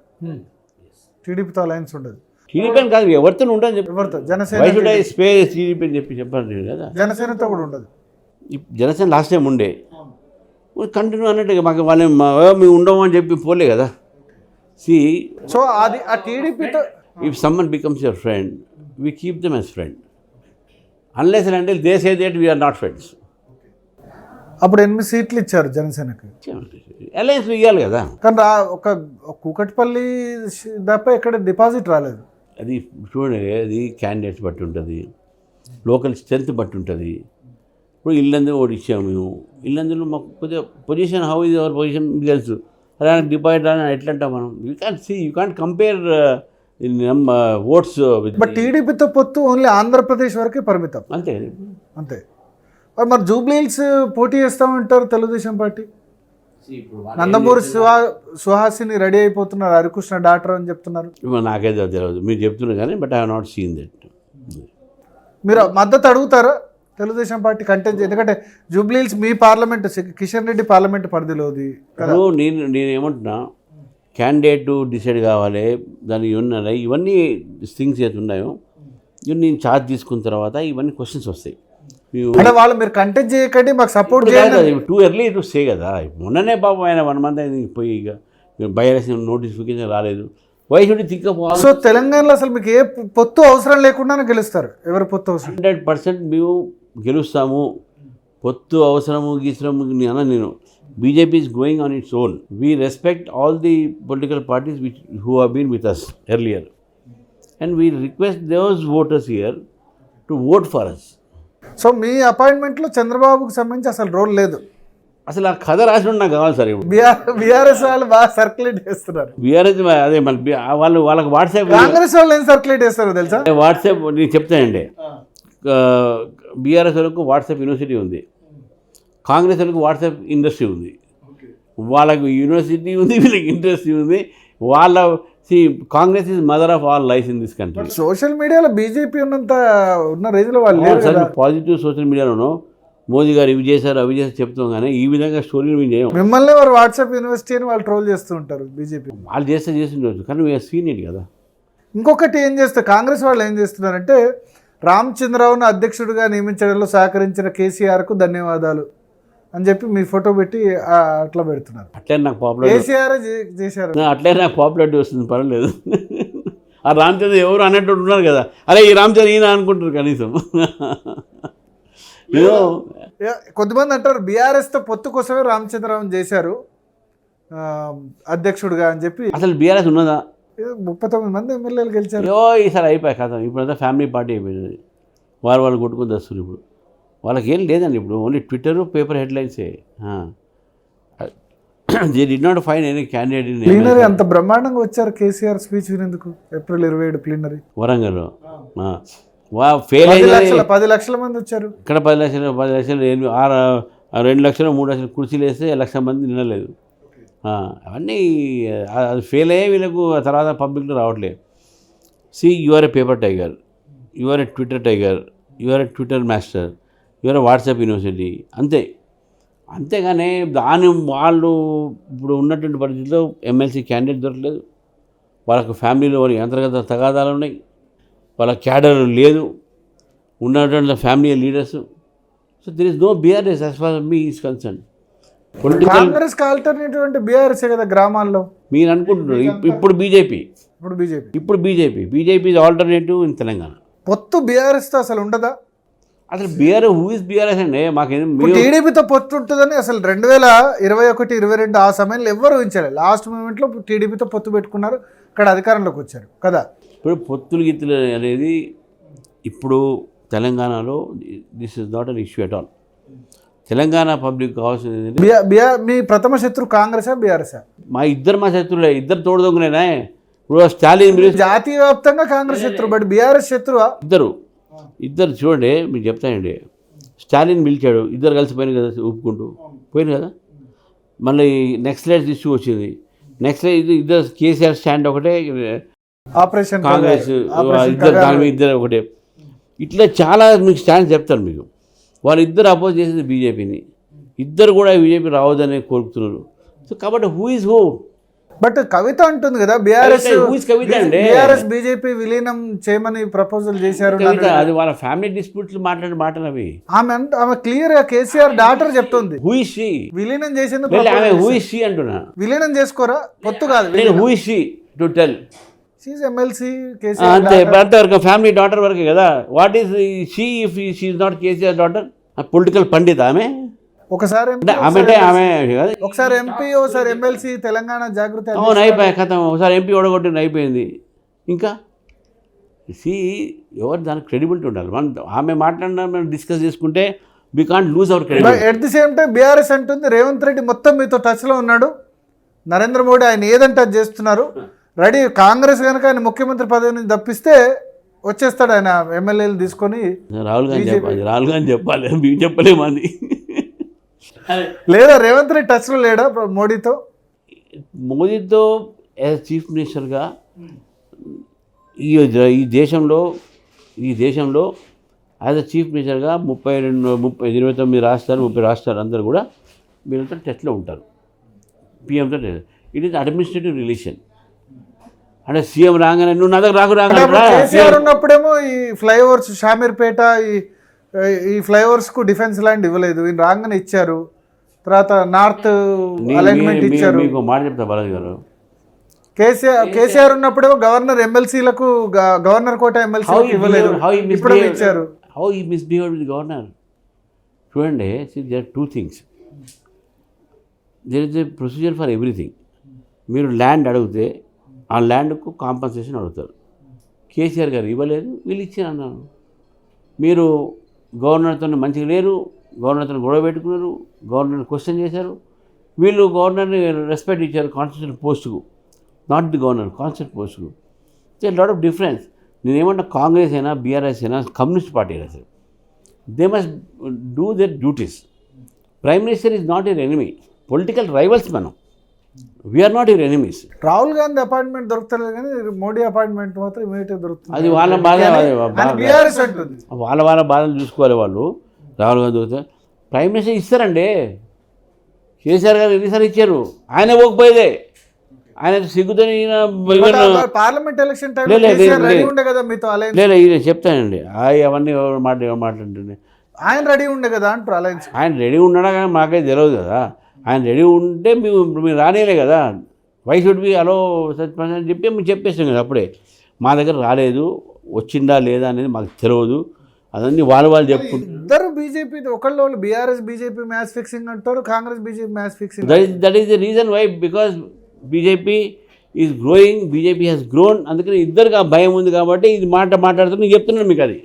టీడీపీతో అలయన్స్ ఉండదు. టీడీపీ అని కాదు, ఎవరితో ఉండని చెప్పి ఎవరితో జనసేన స్పేస్ టీడీపీ అని చెప్పారు కదా. జనసేనతో కూడా ఉండదు. జనసేన లాస్ట్ టైం ఉండే కంటిన్యూ అన్నట్టుగా మాకు వాళ్ళు మేము ఉండము అని చెప్పి పోలే కదా. సి సో అది ఆ టీడీపీతో if someone becomes your friend we keep them as friend unless and until they say that we are not friends. అప్పుడు 8 సీట్లు ఇచ్చారు జనసేనకి. అలయన్స్ ఇవ్వాలి కదా. కానీ ఒక కూకట్పల్లి తప్ప ఎక్కడ డిపాజిట్ రాలేదు. అది చూడండి, అది క్యాండిడేట్స్ బట్టి ఉంటుంది, లోకల్ స్ట్రెంత్ బట్టి ఉంటుంది. ఇప్పుడు ఇల్లందు ఒకటి ఇచ్చాము మేము. ఇల్లందులో మాకు కొద్దిగా పొజిషన్ హౌ ఇది అవర్ పొజిషన్ తెలుసు. అలా డిపాజిట్ అని ఎట్లా అంటాం మనం. You can't compare votes. But టీడీపీతో పొత్తు ఓన్లీ ఆంధ్రప్రదేశ్ వరకే పరిమితం. అంతే అంతే. మరి జూబ్లీ హిల్స్ పోటీ చేస్తామంటారు తెలుగుదేశం పార్టీ. నందమూరి సుహాసిని రెడీ అయిపోతున్నారు, హరికృష్ణ డాక్టర్ అని చెప్తున్నారు. నాకైతే తెలియదు, మీరు చెప్తున్నారు కానీ but I have not seen that. మీరు మద్దతు అడుగుతారా తెలుగుదేశం పార్టీ కంటెంట్? ఎందుకంటే జూబ్లీ హిల్స్ మీ పార్లమెంట్, కిషన్ రెడ్డి పార్లమెంట్ పరిధిలోది కదా. నేను ఏమంటున్నా, క్యాండిడేట్ డిసైడ్ కావాలి, దానికి ఉన్నాయి ఇవన్నీ థింగ్స్ ఏది ఉన్నాయో ఇవన్నీ నేను ఛార్జ్ తీసుకున్న తర్వాత ఇవన్నీ క్వశ్చన్స్ వస్తాయి. అంటే వాళ్ళు మీరు కంటెస్ట్ చేయకండి, మాకు సపోర్ట్ చేయాలి. టూ ఎర్లీ టు సే కదా. మొన్ననే పాపం ఆయన 1 month అయింది పోయి, ఇక బై ఎలక్షన్ నోటిఫికేషన్ రాలేదు. Why should you think of all? So తెలంగాణలో అసలు మీకు ఏ పొత్తు అవసరం లేకుండానే గెలుస్తారు. ఎవరు పొత్తు అవసరం? 100% మేము గెలుస్తాము. పొత్తు అవసరము గీసరము నేను BJP is going on its own. We respect all the political parties which who have been with us earlier and we request those voters here to vote for us. So మీ అపాయింట్మెంట్లో చంద్రబాబుకి సంబంధించి అసలు రోల్ లేదు. అసలు ఆ కథ రాసి నాకు కావాలి సార్. ఇప్పుడు బీఆర్ఎస్ వాళ్ళు బాగా సర్క్యులేట్ చేస్తున్నారు. బీఆర్ఎస్ అదే మన వాళ్ళకి వాట్సాప్, కాంగ్రెస్ వాళ్ళు ఏం సర్క్యులేట్ చేస్తారో తెలుసా? వాట్సాప్ నేను చెప్తానండి. బీఆర్ఎస్ వాళ్ళకు వాట్సాప్ యూనివర్సిటీ ఉంది, కాంగ్రెస్ వాళ్ళకు వాట్సాప్ ఇండస్ట్రీ ఉంది. వాళ్ళకు యూనివర్సిటీ ఉంది, వీళ్ళకి ఇండస్ట్రీ ఉంది. వాళ్ళ Congress is mother of all life in this country. Social మీడియాలో బీజేపీ ఉన్న రేంజ్లో వాళ్ళు పాజిటివ్ సోషల్ మీడియాలోనూ మోదీ గారు ఇవి చేశారు అవి చేశారు చెప్తాం, కానీ ఈ విధంగా స్టోరీలు మేము చేయం. మిమ్మల్ని వారు వాట్సాప్ యూనివర్సిటీ అని వాళ్ళు ట్రోల్ చేస్తూ ఉంటారు బీజేపీ. వాళ్ళు చేస్తుండొచ్చు, కానీ వీఆర్ సీన్ ఇట్ కదా. ఇంకొకటి ఏం చేస్తారు కాంగ్రెస్ వాళ్ళు ఏం చేస్తున్నారంటే, రామచంద్రరావును అధ్యక్షుడిగా నియమించడంలో సహకరించిన కేసీఆర్కు ధన్యవాదాలు అని చెప్పి మీ ఫోటో పెట్టి అట్లా పెడుతున్నారు. అట్లే నాకు పాపులర్ కేసీఆర్ చేశారు, అట్లే నాకు పాపులారిటీ వస్తుంది, పర్వాలేదు. ఆ రామచంద్ర ఎవరు అన్నట్టు ఉన్నారు కదా, అరే ఈ రామచంద్ర ఈయన అనుకుంటారు కనీసం. కొంతమంది అంటారు బీఆర్ఎస్తో పొత్తు కోసమే రామచంద్రరావు చేశారు అధ్యక్షుడిగా అని చెప్పి. అసలు బీఆర్ఎస్ ఉన్నదా? 39 మంది ఎమ్మెల్యేలు గెలిచారు. ఈసారి అయిపోయాయి కదా. ఇప్పుడంతా ఫ్యామిలీ పార్టీ అయిపోయింది. వాళ్ళు కొట్టుకుని వస్తారు. ఇప్పుడు వాళ్ళకి ఏం లేదండి. ఇప్పుడు ఓన్లీ ట్విట్టర్ పేపర్ హెడ్లైన్సే. They did not find any candidate in plenary. అంత బ్రహ్మాండంగా వచ్చారు కేసీఆర్ స్పీచ్ వినేందుకు. ఏప్రిల్ 27 ప్లీనరీ వరంగల్ ఫెయిల్ అయ్యి 10 లక్షల మంది వచ్చారు. ఇక్కడ 10 లక్షలు 2 లక్షలు 3 లక్షలు కుర్చీలు వేస్తే 1,00,000 మంది నిన్నలేదు. అవన్నీ అది ఫెయిల్ అయ్యే వీళ్ళకు తర్వాత పబ్లిక్లో రావట్లేదు. You are a paper tiger, you are a Twitter tiger, you are a Twitter master, you are a WhatsApp university, అంతేగానే దాని వాళ్ళు ఇప్పుడు ఉన్నటువంటి పరిస్థితిలో ఎమ్మెల్సీ క్యాండిడేట్ దొరకలేదు. వాళ్ళకు ఫ్యామిలీలో వాళ్ళకి అంతర్గత తగాదాలు ఉన్నాయి, వాళ్ళ క్యాడర్ లేదు, ఉన్నటువంటి family leaders. So there is no BRS as far me is concern. Congress alternative BRS కదా గ్రామాల్లో మీరు అనుకుంటున్నారు. ఇప్పుడు BJP is alternative in Telangana. పొత్తు బీఆర్ఎస్తో అసలు ఉండదా? అసలు హూ ఇస్ బీఆర్ఎస్ అండి? మాకేం టీడీపీతో పొత్తు ఉంటుందని అసలు 2021-22 ఆ సమయంలో ఎవ్వరు ఊహించలేదు. లాస్ట్ మూమెంట్లో టీడీపీతో పొత్తు పెట్టుకున్నారు, ఇక్కడ అధికారంలోకి వచ్చారు కదా. ఇప్పుడు పొత్తులు గిత్తులు అనేది ఇప్పుడు తెలంగాణలో this is not an issue at all. Telangana public కావాల్సింది మీ ప్రథమ శత్రు కాంగ్రెసా బీఆర్ఎస్? మా శత్రులే, ఇద్దరు తోడుదొంగలేనా. ఇప్పుడు స్టాలిన్ జాతీయ వ్యాప్తంగా కాంగ్రెస్ శత్రు, బట్ బీఆర్ఎస్ శత్రువా? ఇద్దరు చూడండి, మీకు చెప్తానండి. స్టాలిన్ పిలిచాడు, ఇద్దరు కలిసిపోయిన కదా, ఒప్పుకుంటూ పోయింది కదా. మళ్ళీ నెక్స్ట్ లైట్స్ ఇష్యూ వచ్చింది, నెక్స్ట్ ఇద్దరు కేసీఆర్ స్టాండ్ ఒకటే, ఆపరేషన్ కాంగ్రెస్ ఇద్దరు ఒకటే. ఇట్లా చాలా మీకు స్టాండ్ చెప్తారు మీకు. వాళ్ళిద్దరు అపోజ్ చేసేది బీజేపీని, ఇద్దరు కూడా బీజేపీ రావద్దని కోరుకుతున్నారు. సో కాబట్టి హూ ఇస్ హూ? బట్ కవిత అంటుంది కదా బీఆర్ఎస్ కవిత అండి, బీఆర్ఎస్ బీజేపీ విలీనం చేయమని ప్రపోజల్ చేశారు. కవిత అది వాళ్ళ ఫ్యామిలీ డిస్ప్యూట్స్ మాట్లాడే మాటలు అవి. ఆమె క్లియర్ గా కేసీఆర్ డాటర్ చెప్తుంది హూ ఇస్ షీ, విలీనం చేసింది. ఆమె హూ ఇస్ షీ అంటున్నా, విలీనం చేసుకోరా పొత్తు కాదు. నేను who is she to tell. She MLC అంతే, అంతవరకు ఫ్యామిలీ డాటర్ వరకే కదా. What is she if she is not KCR daughter? Political pundit ఆమె. ఒకసారి ఒకసారి ఎంపీ, ఒకసారి ఎమ్మెల్సీ, తెలంగాణ జాగృతి. అవును, అయిపోయా కథం. ఒకసారి ఎంపీ ఓడగొట్టింది, అయిపోయింది. ఇంకా ఎవరు దానికి క్రెడిబిలిటీ ఉండాలి. మనం ఆమె మాట్లాడినా మనం డిస్కస్ చేసుకుంటే we can't lose our credibility. At the same time BRS అంటుంది రేవంత్ రెడ్డి మొత్తం మీతో టచ్లో ఉన్నాడు, నరేంద్ర మోడీ ఆయన ఏదంటే అది చేస్తున్నారు, రెడీ. కాంగ్రెస్ కనుక ఆయన ముఖ్యమంత్రి పదవి నుంచి తప్పిస్తే వచ్చేస్తాడు ఆయన ఎమ్మెల్యేలు తీసుకొని. రాహుల్ గాంధీ చెప్పాలి, మీకు చెప్పలేము అది. లేదా రేవంత్ రెడ్డి టచ్లో లేడా మోడీతో? యాజ్ చీఫ్ మినిస్టర్గా ఈ దేశంలో యాజ్ అ చీఫ్ మినిస్టర్గా 29 రాష్ట్రాలు 30 రాష్ట్రాలు అందరూ కూడా వీళ్ళతో టచ్లో ఉంటారు, పిఎంతో. It is administrative relation. అంటే సీఎం రాగానే నువ్వు నా దగ్గర కేసీఆర్ ఉన్నప్పుడేమో ఈ ఫ్లైఓవర్స్ షామీర్పేట ఈ ఫ్లైఓవర్స్కు డిఫెన్స్ ల్యాండ్ ఇవ్వలేదు, ఈయన రాగానే ఇచ్చారు. తర్వాత నార్త్ అలైన్మెంట్ ఇచ్చారు. మీకు మాట చెప్తా బాలాజీ గారు, కేసీఆర్ ఉన్నప్పుడేమో గవర్నర్ ఎమ్మెల్సీలకు గవర్నర్ కోట ఎమ్మెల్సీలకు ఇవ్వలేదు, ఇప్పుడు ఇచ్చారు. How he misbehave with governor? చూడండి, there are 2 things. There is a procedure for everything. మీరు ల్యాండ్ అడిగితే ఆ ల్యాండ్కు కాంపన్సేషన్ అడుగుతారు. కేసీఆర్ గారు ఇవ్వలేదు, వీళ్ళు ఇచ్చారు అన్నాను. మీరు గవర్నర్తో మంచిగా లేరు, గవర్నర్తో గొడవ పెట్టుకున్నారు, గవర్నర్ని క్వశ్చన్ చేశారు. వీళ్ళు గవర్నర్ని రెస్పెక్ట్ ఇచ్చారు కాన్స్టిట్యూషన్ పోస్టుకు, నాట్ ది గవర్నర్, కాన్స్టిట్యూషన్ పోస్టుకు. The lot of difference. నేనేమన్నా కాంగ్రెస్ అయినా బీఆర్ఎస్ అయినా కమ్యూనిస్ట్ పార్టీ అయినా సరే, they must do their duties. Prime minister is not your enemy, political rivals మనం. We are not your enemies. Rahul Gandhi appointment దొరుకుతలేదు కానీ మోడీ అపాయింట్మెంట్ మాత్రం ఇమీడియట్గా దొరుకుతుంది. అది వాళ్ళ బాధ, వాళ్ళ బాధలు చూసుకోవాలి వాళ్ళు. రాహుల్ గాంధీ దొరికితే ప్రైమ్ మినిస్టర్ ఇస్తారండి. కేసీఆర్ గారు ఎన్నిసార్లు ఇచ్చారు, ఆయన పోకపోయేదే. ఆయన సిగ్గుతోని పార్లమెంట్ ఎలక్షన్ లేదు చెప్తానండి. అవన్నీ మాట్లాడుతుండే ఆయన రెడీ ఉండే కదా అంటారు అలయన్స్. ఆయన రెడీ ఉన్నాడా కానీ మాకైతే తెలియదు కదా. ఆయన రెడీ ఉంటే మీరు రానేలే కదా. Why should be allow such అని చెప్పి మేము చెప్పేస్తాం కదా. అప్పుడే మా దగ్గర రాలేదు, వచ్చిందా లేదా అనేది మాకు తెలియదు. అదన్నీ వాళ్ళు చెప్పుకుంటారు. ఇద్దరు బీజేపీ, ఒకళ్ళు బీఆర్ఎస్ బీజేపీ మ్యాచ్ ఫిక్సింగ్ అంటారు, Congress BJP match fixing. That is the reason why, because BJP is growing, BJP has grown. అందుకని ఇద్దరుగా భయం ఉంది కాబట్టి ఇది మాట్లాడుతున్నా. నేను చెప్తున్నాను మీకు, అది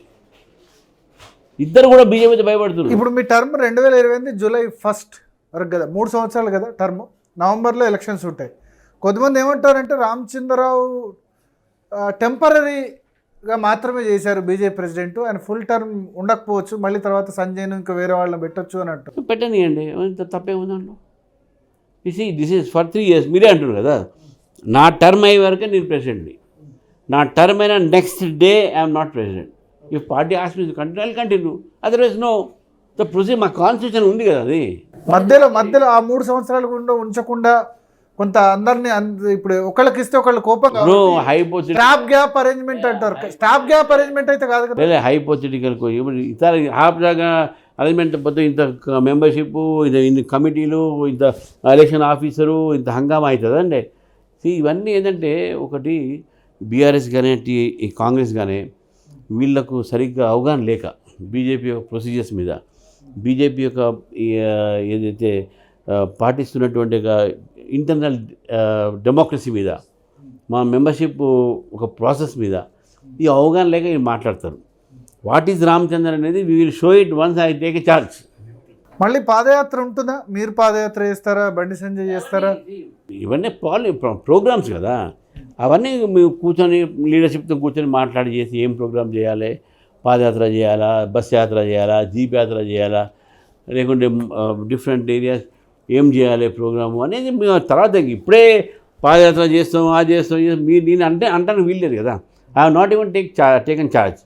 ఇద్దరు కూడా బీజేపీతో భయపడుతున్నారు. ఇప్పుడు మీ టర్మ్ 2028 జూలై 1 వరకు కదా, 3 సంవత్సరాలు కదా టర్మ్. నవంబర్లో ఎలక్షన్స్ ఉంటాయి. కొంతమంది ఏమంటారంటే రామచంద్రరావు టెంపరీగా మాత్రమే చేశారు బీజేపీ ప్రెసిడెంట్, ఆయన ఫుల్ టర్మ్ ఉండకపోవచ్చు, మళ్ళీ తర్వాత సంజయ్ను ఇంకా వేరే వాళ్ళని పెట్టచ్చు అని అంటారు. పెట్టనియండి, తప్పేముందండి. This is for 3 years. మీరే అంటారు కదా, నా టర్మ్ అయ్యే వరకే నేను ప్రెసిడెంట్ని, నా టర్మ్ అయినా next day I'm not president. If party ask me to continue, otherwise no. The procedure మా కాన్స్టిట్యూషన్ ఉంది కదా. అది మధ్యలో ఆ 3 సంవత్సరాలు కూడా ఉంచకుండా కొంత అందరినీ ఇప్పుడు ఒకళ్ళకి ఇస్తే ఒకళ్ళు కోపం. స్టాప్ గ్యాప్ అరేంజ్మెంట్ అంటారు. స్టాప్ గ్యాప్ అరేంజ్మెంట్ అయితే కాదు కదా, హైపోథెటికల్ ఇతర హాఫ్ అరేంజ్మెంట్ పోతే ఇంత మెంబర్షిప్, ఇన్ని కమిటీలు, ఇంత ఎలక్షన్ ఆఫీసరు, ఇంత హంగామా అవుతుందండి. ఇవన్నీ ఏంటంటే, ఒకటి బీఆర్ఎస్ కానీ ఈ కాంగ్రెస్ కానీ వీళ్లకు సరిగ్గా అవగాహన లేక బీజేపీ యొక్క ప్రొసీజర్స్ మీద, బీజేపీ యొక్క ఏదైతే పాటిస్తున్నటువంటి ఇంటర్నల్ డెమోక్రసీ మీద, మా మెంబర్షిప్ ఒక ప్రాసెస్ మీద ఈ అవగాహన లేక మాట్లాడతారు. వాట్ ఈజ్ రామచంద్ర అనేది we will show it once I take a charge. మళ్ళీ పాదయాత్ర ఉంటుందా? మీరు పాదయాత్ర చేస్తారా, బండి సంజయ్ చేస్తారా? ఇవన్నీ ప్రోగ్రామ్స్ కదా. అవన్నీ మేము కూర్చొని లీడర్షిప్తో కూర్చొని మాట్లాడి చేసి ఏం ప్రోగ్రామ్ చేయాలి, పాదయాత్ర చేయాలా, బస్ యాత్ర చేయాలా, జీప్ యాత్ర చేయాలా, లేకుంటే డిఫరెంట్ ఏరియాస్ ఏం చేయాలి ప్రోగ్రాము అనేది మేము తర్వాత. ఇప్పుడే పాదయాత్ర చేస్తాం మీరు నేను అంటాను వీల్లేదు కదా. I have not even taken charge.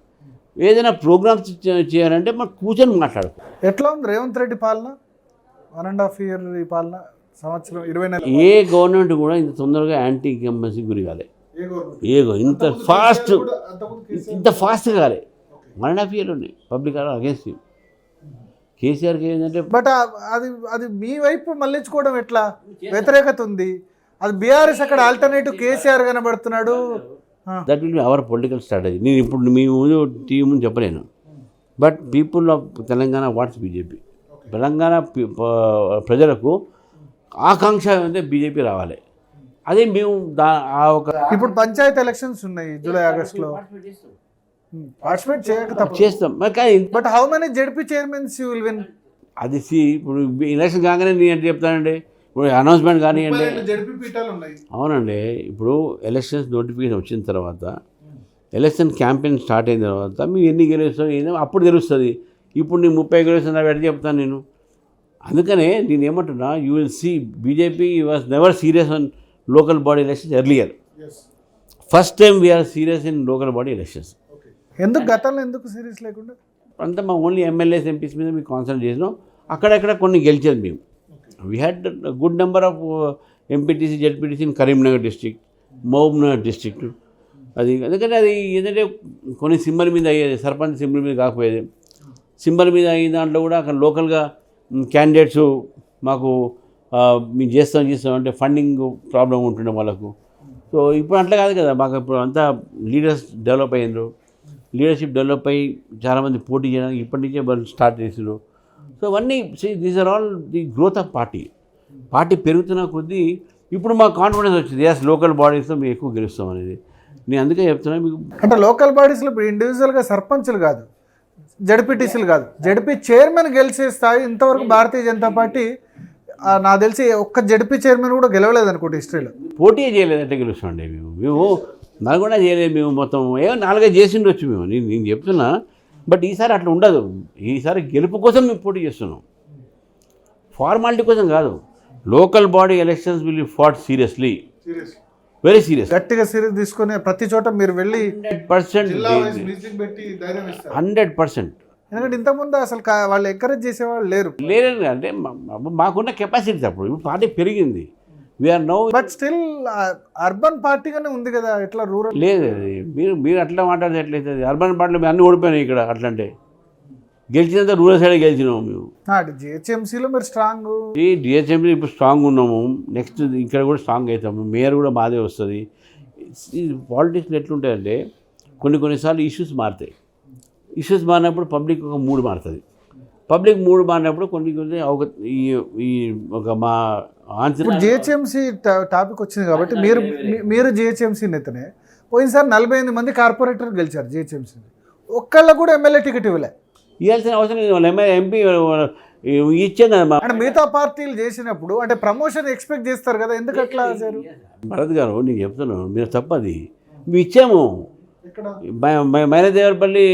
ఏదైనా ప్రోగ్రామ్స్ చేయాలంటే మనం కూర్చొని మాట్లాడుకో. ఎట్లా ఉంది రేవంత్ రెడ్డి పాలన? 1.5 year ఈ పాలన, సంవత్సరం 20 నెలలు. ఏ గవర్నమెంట్ కూడా ఇంత తొందరగా యాంటీ ఇన్కంబెన్సీ గురి కాలే. ఇంత ఫాస్ట్గా కాలే. 1.5 year ఉన్నాయి పబ్లిక్ అగేన్స్ట్ యూ. కేసీఆర్కి ఏంటంటే బట్ అది మీ వైపు మళ్ళించుకోవడం ఎట్లా? వ్యతిరేకత ఉంది. అది బీఆర్ఎస్ అక్కడ ఆల్టర్నేటివ్ కేసీఆర్ కనబడుతున్నాడు. That will be our political strategy. నేను ఇప్పుడు మీ ముందు టీవీ ముందు చెప్పలేను. But people of Telangana wants BJP. Telangana ప్రజలకు ఆకాంక్ష అంటే బీజేపీ రావాలి. అదే మేము ఇప్పుడు పంచాయతీ ఎలక్షన్స్ ఉన్నాయి జూలై ఆగస్టులో. పార్టిసిపేట్ చేయక తప్పదు, చేస్తాం. But how many ZP chairmans you will win? అది ఇప్పుడు ఎలక్షన్ కాగానే నేను అంటే చెప్తానండి. ఇప్పుడు అనౌన్స్మెంట్ కానివ్వండి. అవునండి. ఇప్పుడు ఎలక్షన్స్ నోటిఫికేషన్ వచ్చిన తర్వాత, ఎలక్షన్ క్యాంపెయిన్ స్టార్ట్ అయిన తర్వాత మేము ఎన్ని గెలుస్తాం ఏందో అప్పుడు తెలుస్తుంది. ఇప్పుడు నేను 30 గెలుస్తున్నా ఎట్లా చెప్తాను నేను? అందుకనే నేను ఏమంటున్నా, you will see BJP was never serious on local body elections earlier. First time we are serious in local body elections. ఎందుకు గతంలో ఎందుకు సీరియస్ లేకుండా? అంతా మా ఓన్లీ ఎమ్మెల్యేస్ ఎంపీస్ మీద మేము కాన్సన్ట్రేట్ చేసినాం. అక్కడక్కడ కొన్ని గెలిచేది మేము. We had good number of MPTC ZPTC in Karimnagar district, Mahabubnagar district. అది ఎందుకంటే అది ఏంటంటే కొన్ని సింబల్ మీద అయ్యేది, సర్పంచ్ సింబల్ మీద కాకపోయేది. సింబల్ మీద అయిన దాంట్లో కూడా అక్కడ లోకల్గా క్యాండిడేట్స్ మాకు మేము చేస్తాం అంటే ఫండింగ్ ప్రాబ్లం ఉంటుండే వాళ్ళకు. సో ఇప్పుడు అట్లా కాదు కదా. మాకు ఇప్పుడు అంతా లీడర్స్ డెవలప్ అయ్యారు. లీడర్షిప్ డెవలప్ అయ్యి చాలామంది పోటీ చేయడానికి ఇప్పటి నుంచే వాళ్ళు స్టార్ట్ చేసారు. సో అవన్నీ these are all the growth of party. Party పెరుగుతున్న కొద్దీ ఇప్పుడు మాకు కాన్ఫిడెన్స్ వచ్చింది, ఎస్ లోకల్ బాడీస్లో మేము ఎక్కువ గెలుస్తాం అనేది. నేను అందుకే చెప్తున్నాను మీకు. అంటే లోకల్ బాడీస్లో ఇప్పుడు ఇండివిజువల్గా సర్పంచ్లు కాదు, జడ్పీటీసీలు కాదు, జడ్పీ చైర్మన్ గెలిచే స్థాయి ఇంతవరకు భారతీయ జనతా పార్టీ నాకు తెలిసి ఒక్క జడ్పీ చైర్మన్ కూడా గెలవలేదు అనుకోండి హిస్టరీలో. పోటీ చేయలేదంటే గెలుస్తామండి మేము నల్గొండ చేయలేదు. మేము మొత్తం 4-5 చేసిండొచ్చు మేము. నేను చెప్తున్నా. బట్ ఈసారి అట్లా ఉండదు. ఈసారి గెలుపు కోసం మేము పోటీ చేస్తున్నాం, ఫార్మాలిటీ కోసం కాదు. Local body elections will be fought seriously, very serious, గట్టిగా సీరియస్ తీసుకుని ప్రతి చోట మీరు వెళ్ళి 100%. ఎందుకంటే ఇంతకుముందు అసలు వాళ్ళు ఎంకరేజ్ చేసేవాళ్ళు లేరండి. అంటే మాకున్న కెపాసిటీస్ అప్పుడు. ఇప్పుడు పార్టీ పెరిగింది. We are now but still urban పార్టీగానే ఉంది కదా. ఎట్లా రూరల్ లేదు. మీరు అట్లా మాట్లాడితే ఎట్లయితుంది? అర్బన్ పార్టీలో మేము అన్నీ ఓడిపోయినాయి ఇక్కడ. అట్లంటే గెలిచినంత రూరల్ సైడ్ గెలిచినాము మేము. జిహెచ్ఎంసీలో మీరు స్ట్రాంగ్, జిహెచ్ఎంసీ ఇప్పుడు స్ట్రాంగ్ ఉన్నాము. నెక్స్ట్ ఇక్కడ కూడా స్ట్రాంగ్ అవుతాము. మేయర్ కూడా మాదే వస్తుంది. పాలిటిక్స్లో ఎట్లుంటాయంటే కొన్నిసార్లు ఇష్యూస్ మారుతాయి. ఇష్యూస్ మారినప్పుడు పబ్లిక్ ఒక మూడు మారుతుంది. పబ్లిక్ మూడు మారినప్పుడు కొన్ని ఒక మా ఆన్సర్. జిహెచ్ఎంసీ టాపిక్ వచ్చింది కాబట్టి మీరు జిహెచ్ఎంసీ నేతనే. పోయినసారి 48 మంది కార్పొరేటర్ గెలిచారు జిహెచ్ఎంసీ. ఒక్కళ్ళకు కూడా ఎమ్మెల్యే టికెట్ ఇవ్వలే. ఇవ్వాల్సిన అవసరం లేదు. వాళ్ళ ఎంపీ ఇచ్చాను. అంటే మిగతా పార్టీలు చేసినప్పుడు అంటే ప్రమోషన్ ఎక్స్పెక్ట్ చేస్తారు కదా, ఎందుకు అట్లా చేశారు? భరత్ గారు నేను చెప్తున్నాను, మీరు తప్పది. మేము ఇచ్చాము. మైనదేవరపల్లి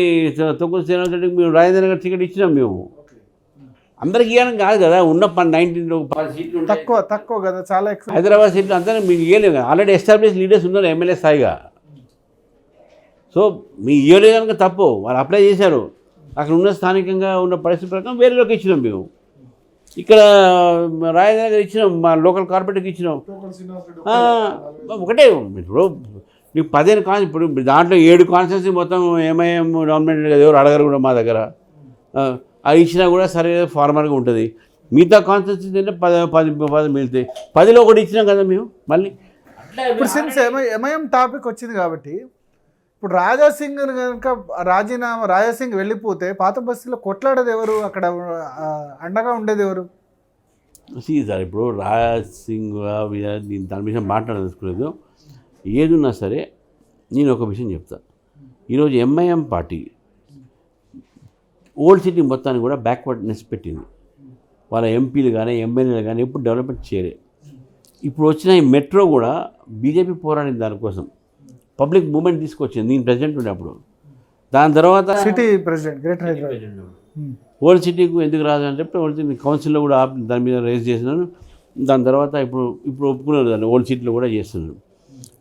తొక్కుడు శ్రీనివాస్ రెడ్డికి మేము రాజేంద్ర నగర్ టికెట్ ఇచ్చినాం. మేము అందరికి ఇవ్వడం కాదు కదా. ఉన్న 10 సీట్లు తక్కువ కదా, చాలా ఎక్కువ. హైదరాబాద్ సీట్లు అంతా మీకు ఇవ్వలేము కదా. ఆల్రెడీ ఎస్టాబ్లిష్ లీడర్స్ ఉన్నారు ఎమ్మెల్యే స్థాయిగా. సో మీ ఇవ్వలేదు కనుక తప్పు. వాళ్ళు అప్లై చేశారు. అక్కడ ఉన్న స్థానికంగా ఉన్న పరిస్థితి ప్రకారం వేరేలోకి ఇచ్చినాం. మేము ఇక్కడ రాజేంద్ర నగర్ ఇచ్చినాం, మా లోకల్ కార్పొరేటర్కి ఇచ్చినాం. ఒకటే. ఇప్పుడు నీకు 15 ఇప్పుడు దాంట్లో 7 కాన్స్టిట్యున్సీ మొత్తం ఎంఐఎం గవర్నమెంట్ కదా, ఎవరు అడగరు కూడా మా దగ్గర. అది ఇచ్చినా కూడా సరే ఫార్మల్గా ఉంటుంది. మిగతా కాన్స్టిట్యున్సీ అంటే 10 మిగులుతాయి. 10లో ఒకటి ఇచ్చినాం కదా మేము. మళ్ళీ ఇప్పుడు సిన్స్ ఎంఐఎం టాపిక్ వచ్చింది కాబట్టి ఇప్పుడు రాజాసింగ్ కనుక రాజాసింగ్ వెళ్ళిపోతే పాత బస్తీలో కొట్లాడేది ఎవరు? అక్కడ అండగా ఉండేది ఎవరు? సార్ ఇప్పుడు రాజాసింగ్ నేను దాని విషయం మాట్లాడదలుచుకోలేదు. ఏదున్నా సరే నేను ఒక విషయం చెప్తా. ఈరోజు ఎంఐఎం పార్టీ ఓల్డ్ సిటీ మొత్తాన్ని కూడా బ్యాక్వర్డ్నెస్ పెట్టింది. వాళ్ళ ఎంపీలు కానీ ఎమ్మెల్యేలు కానీ ఎప్పుడు డెవలప్మెంట్ చేయలే. ఇప్పుడు వచ్చిన ఈ మెట్రో కూడా బీజేపీ పోరాడింది దానికోసం. పబ్లిక్ మూమెంట్ తీసుకొచ్చింది. నేను ప్రెసిడెంట్ ఉండేప్పుడు. దాని తర్వాత city president greater Hyderabad old సిటీకు ఎందుకు రాదు అని చెప్పి ఓల్డ్ సిటీ కౌన్సిల్లో కూడా దాని మీద రేజ్ చేసినాను. దాని తర్వాత ఇప్పుడు ఒప్పుకున్నారు దాన్ని ఓల్డ్ సిటీలో కూడా చేస్తున్నారు.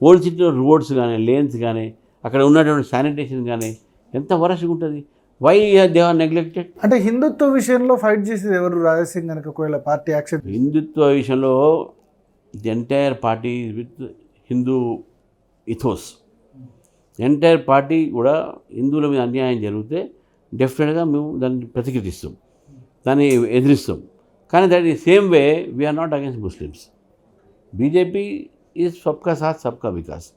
ఓల్డ్ సిటీలో రోడ్స్ కానీ లేన్స్ కానీ అక్కడ ఉన్నటువంటి శానిటేషన్ కానీ ఎంత వరస్ట్గా ఉంటుంది. Why they are neglected? అంటే హిందుత్వ విషయంలో ఫైట్ చేసేది ఎవరు? రాజాసింగ్ కనుక ఒకవేళ పార్టీ యాక్సెప్ట్ హిందుత్వ విషయంలో the entire party with Hindu ethos. Entire party కూడా హిందువుల మీద అన్యాయం జరిగితే డెఫినెట్గా మేము దాన్ని ప్రతిఘటిస్తాం, దాన్ని ఎదిరిస్తాం. కానీ దట్ ఈ same way we are not against Muslims. BJP is సబ్కా సాత్ సబ్కా వికాస్.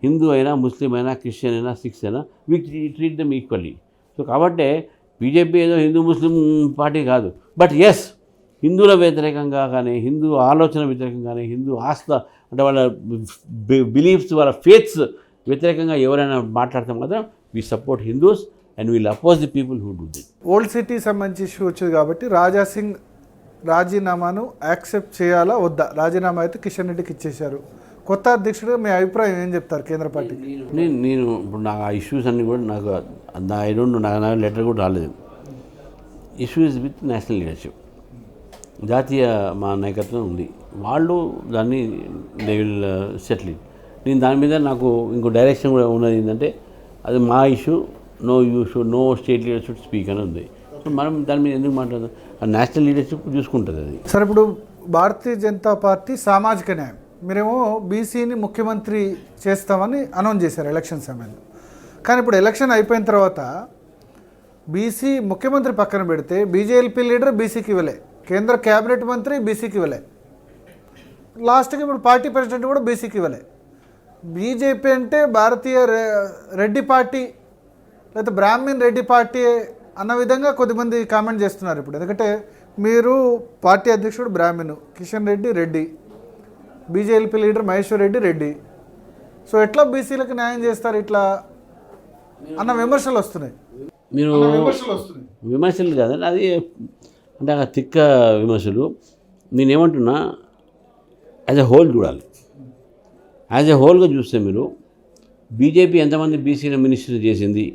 హిందూ అయినా, ముస్లిం అయినా, క్రిస్టియన్ అయినా, సిక్స్ అయినా we treat them equally. So కాబట్టి బీజేపీ ఏదో హిందూ ముస్లిం పార్టీ కాదు. బట్ ఎస్, హిందువుల వ్యతిరేకంగా కానీ, హిందూ ఆలోచన వ్యతిరేకంగా కానీ, హిందూ ఆస్థ అంటే వాళ్ళ బిలీఫ్స్, వాళ్ళ ఫేత్స్ వ్యతిరేకంగా ఎవరైనా మాట్లాడతాం కదా, we support Hindus and we'll oppose the people who do it. Old city సంబంధించి ఇష్యూ వచ్చింది కాబట్టి రాజాసింగ్ రాజీనామాను యాక్సెప్ట్ చేయాలా వద్దా? రాజీనామా అయితే కిషన్ రెడ్డికి ఇచ్చేశారు. కొత్త అధ్యక్షుడిగా మీ అభిప్రాయం ఏం చెప్తారు కేంద్ర పార్టీకి? నేను ఇప్పుడు నాకు ఆ ఇష్యూస్ అన్నీ కూడా నాకు ఐ డోంట్ నో, నాకు లెటర్ కూడా రాలేదు. ఇష్యూస్ విత్ నేషనల్ లీడర్షిప్, జాతీయ మా నాయకత్వం ఉంది, వాళ్ళు దాన్ని దే విల్ సెటిల్ ఇట్. నేను దాని మీద నాకు ఇంకో డైరెక్షన్ కూడా ఉన్నది ఏంటంటే, అది మా issue, no state leader should speak అని ఉంది. మనం దాని మీద ఎందుకు మాట్లాడదాం? ఆ నేషనల్ లీడర్షిప్ చూసుకుంటుంది అది. సరే, ఇప్పుడు భారతీయ జనతా పార్టీ సామాజిక న్యాయం, మీరేమో బీసీని ముఖ్యమంత్రి చేస్తామని అనౌన్స్ చేశారు ఎలక్షన్ సమయంలో. కానీ ఇప్పుడు ఎలక్షన్ అయిపోయిన తర్వాత బీసీ ముఖ్యమంత్రి పక్కన పెడితే బీజేపీ లీడర్ బీసీకి ఇవ్వలే, కేంద్ర క్యాబినెట్ మంత్రి బీసీకి ఇవ్వలే, లాస్ట్కి ఇప్పుడు పార్టీ ప్రెసిడెంట్ కూడా బీసీకి ఇవ్వలే. బీజేపీ అంటే భారతీయ రెడ్డి పార్టీ లేకపోతే బ్రాహ్మణ్ రెడ్డి పార్టీ అన్న విధంగా కొద్దిమంది కామెంట్ చేస్తున్నారు ఇప్పుడు. ఎందుకంటే మీరు పార్టీ అధ్యక్షుడు బ్రాహ్మణు, Kishan Reddy Reddy, BJP leader Maheshwar Reddy Reddy. So ఎట్లా బీసీలకు న్యాయం చేస్తారు ఇట్లా అన్న విమర్శలు వస్తున్నాయి. మీరు విమర్శలు కాదండి, అది అంటే ఆ తిక్క విమర్శలు. నేనేమంటున్నా, యాజ్ ఎ హోల్ చూడాలి. యాజ్ ఎ హోల్గా చూస్తే మీరు బీజేపీ ఎంతమంది బీసీల మినిస్టర్ చేసింది,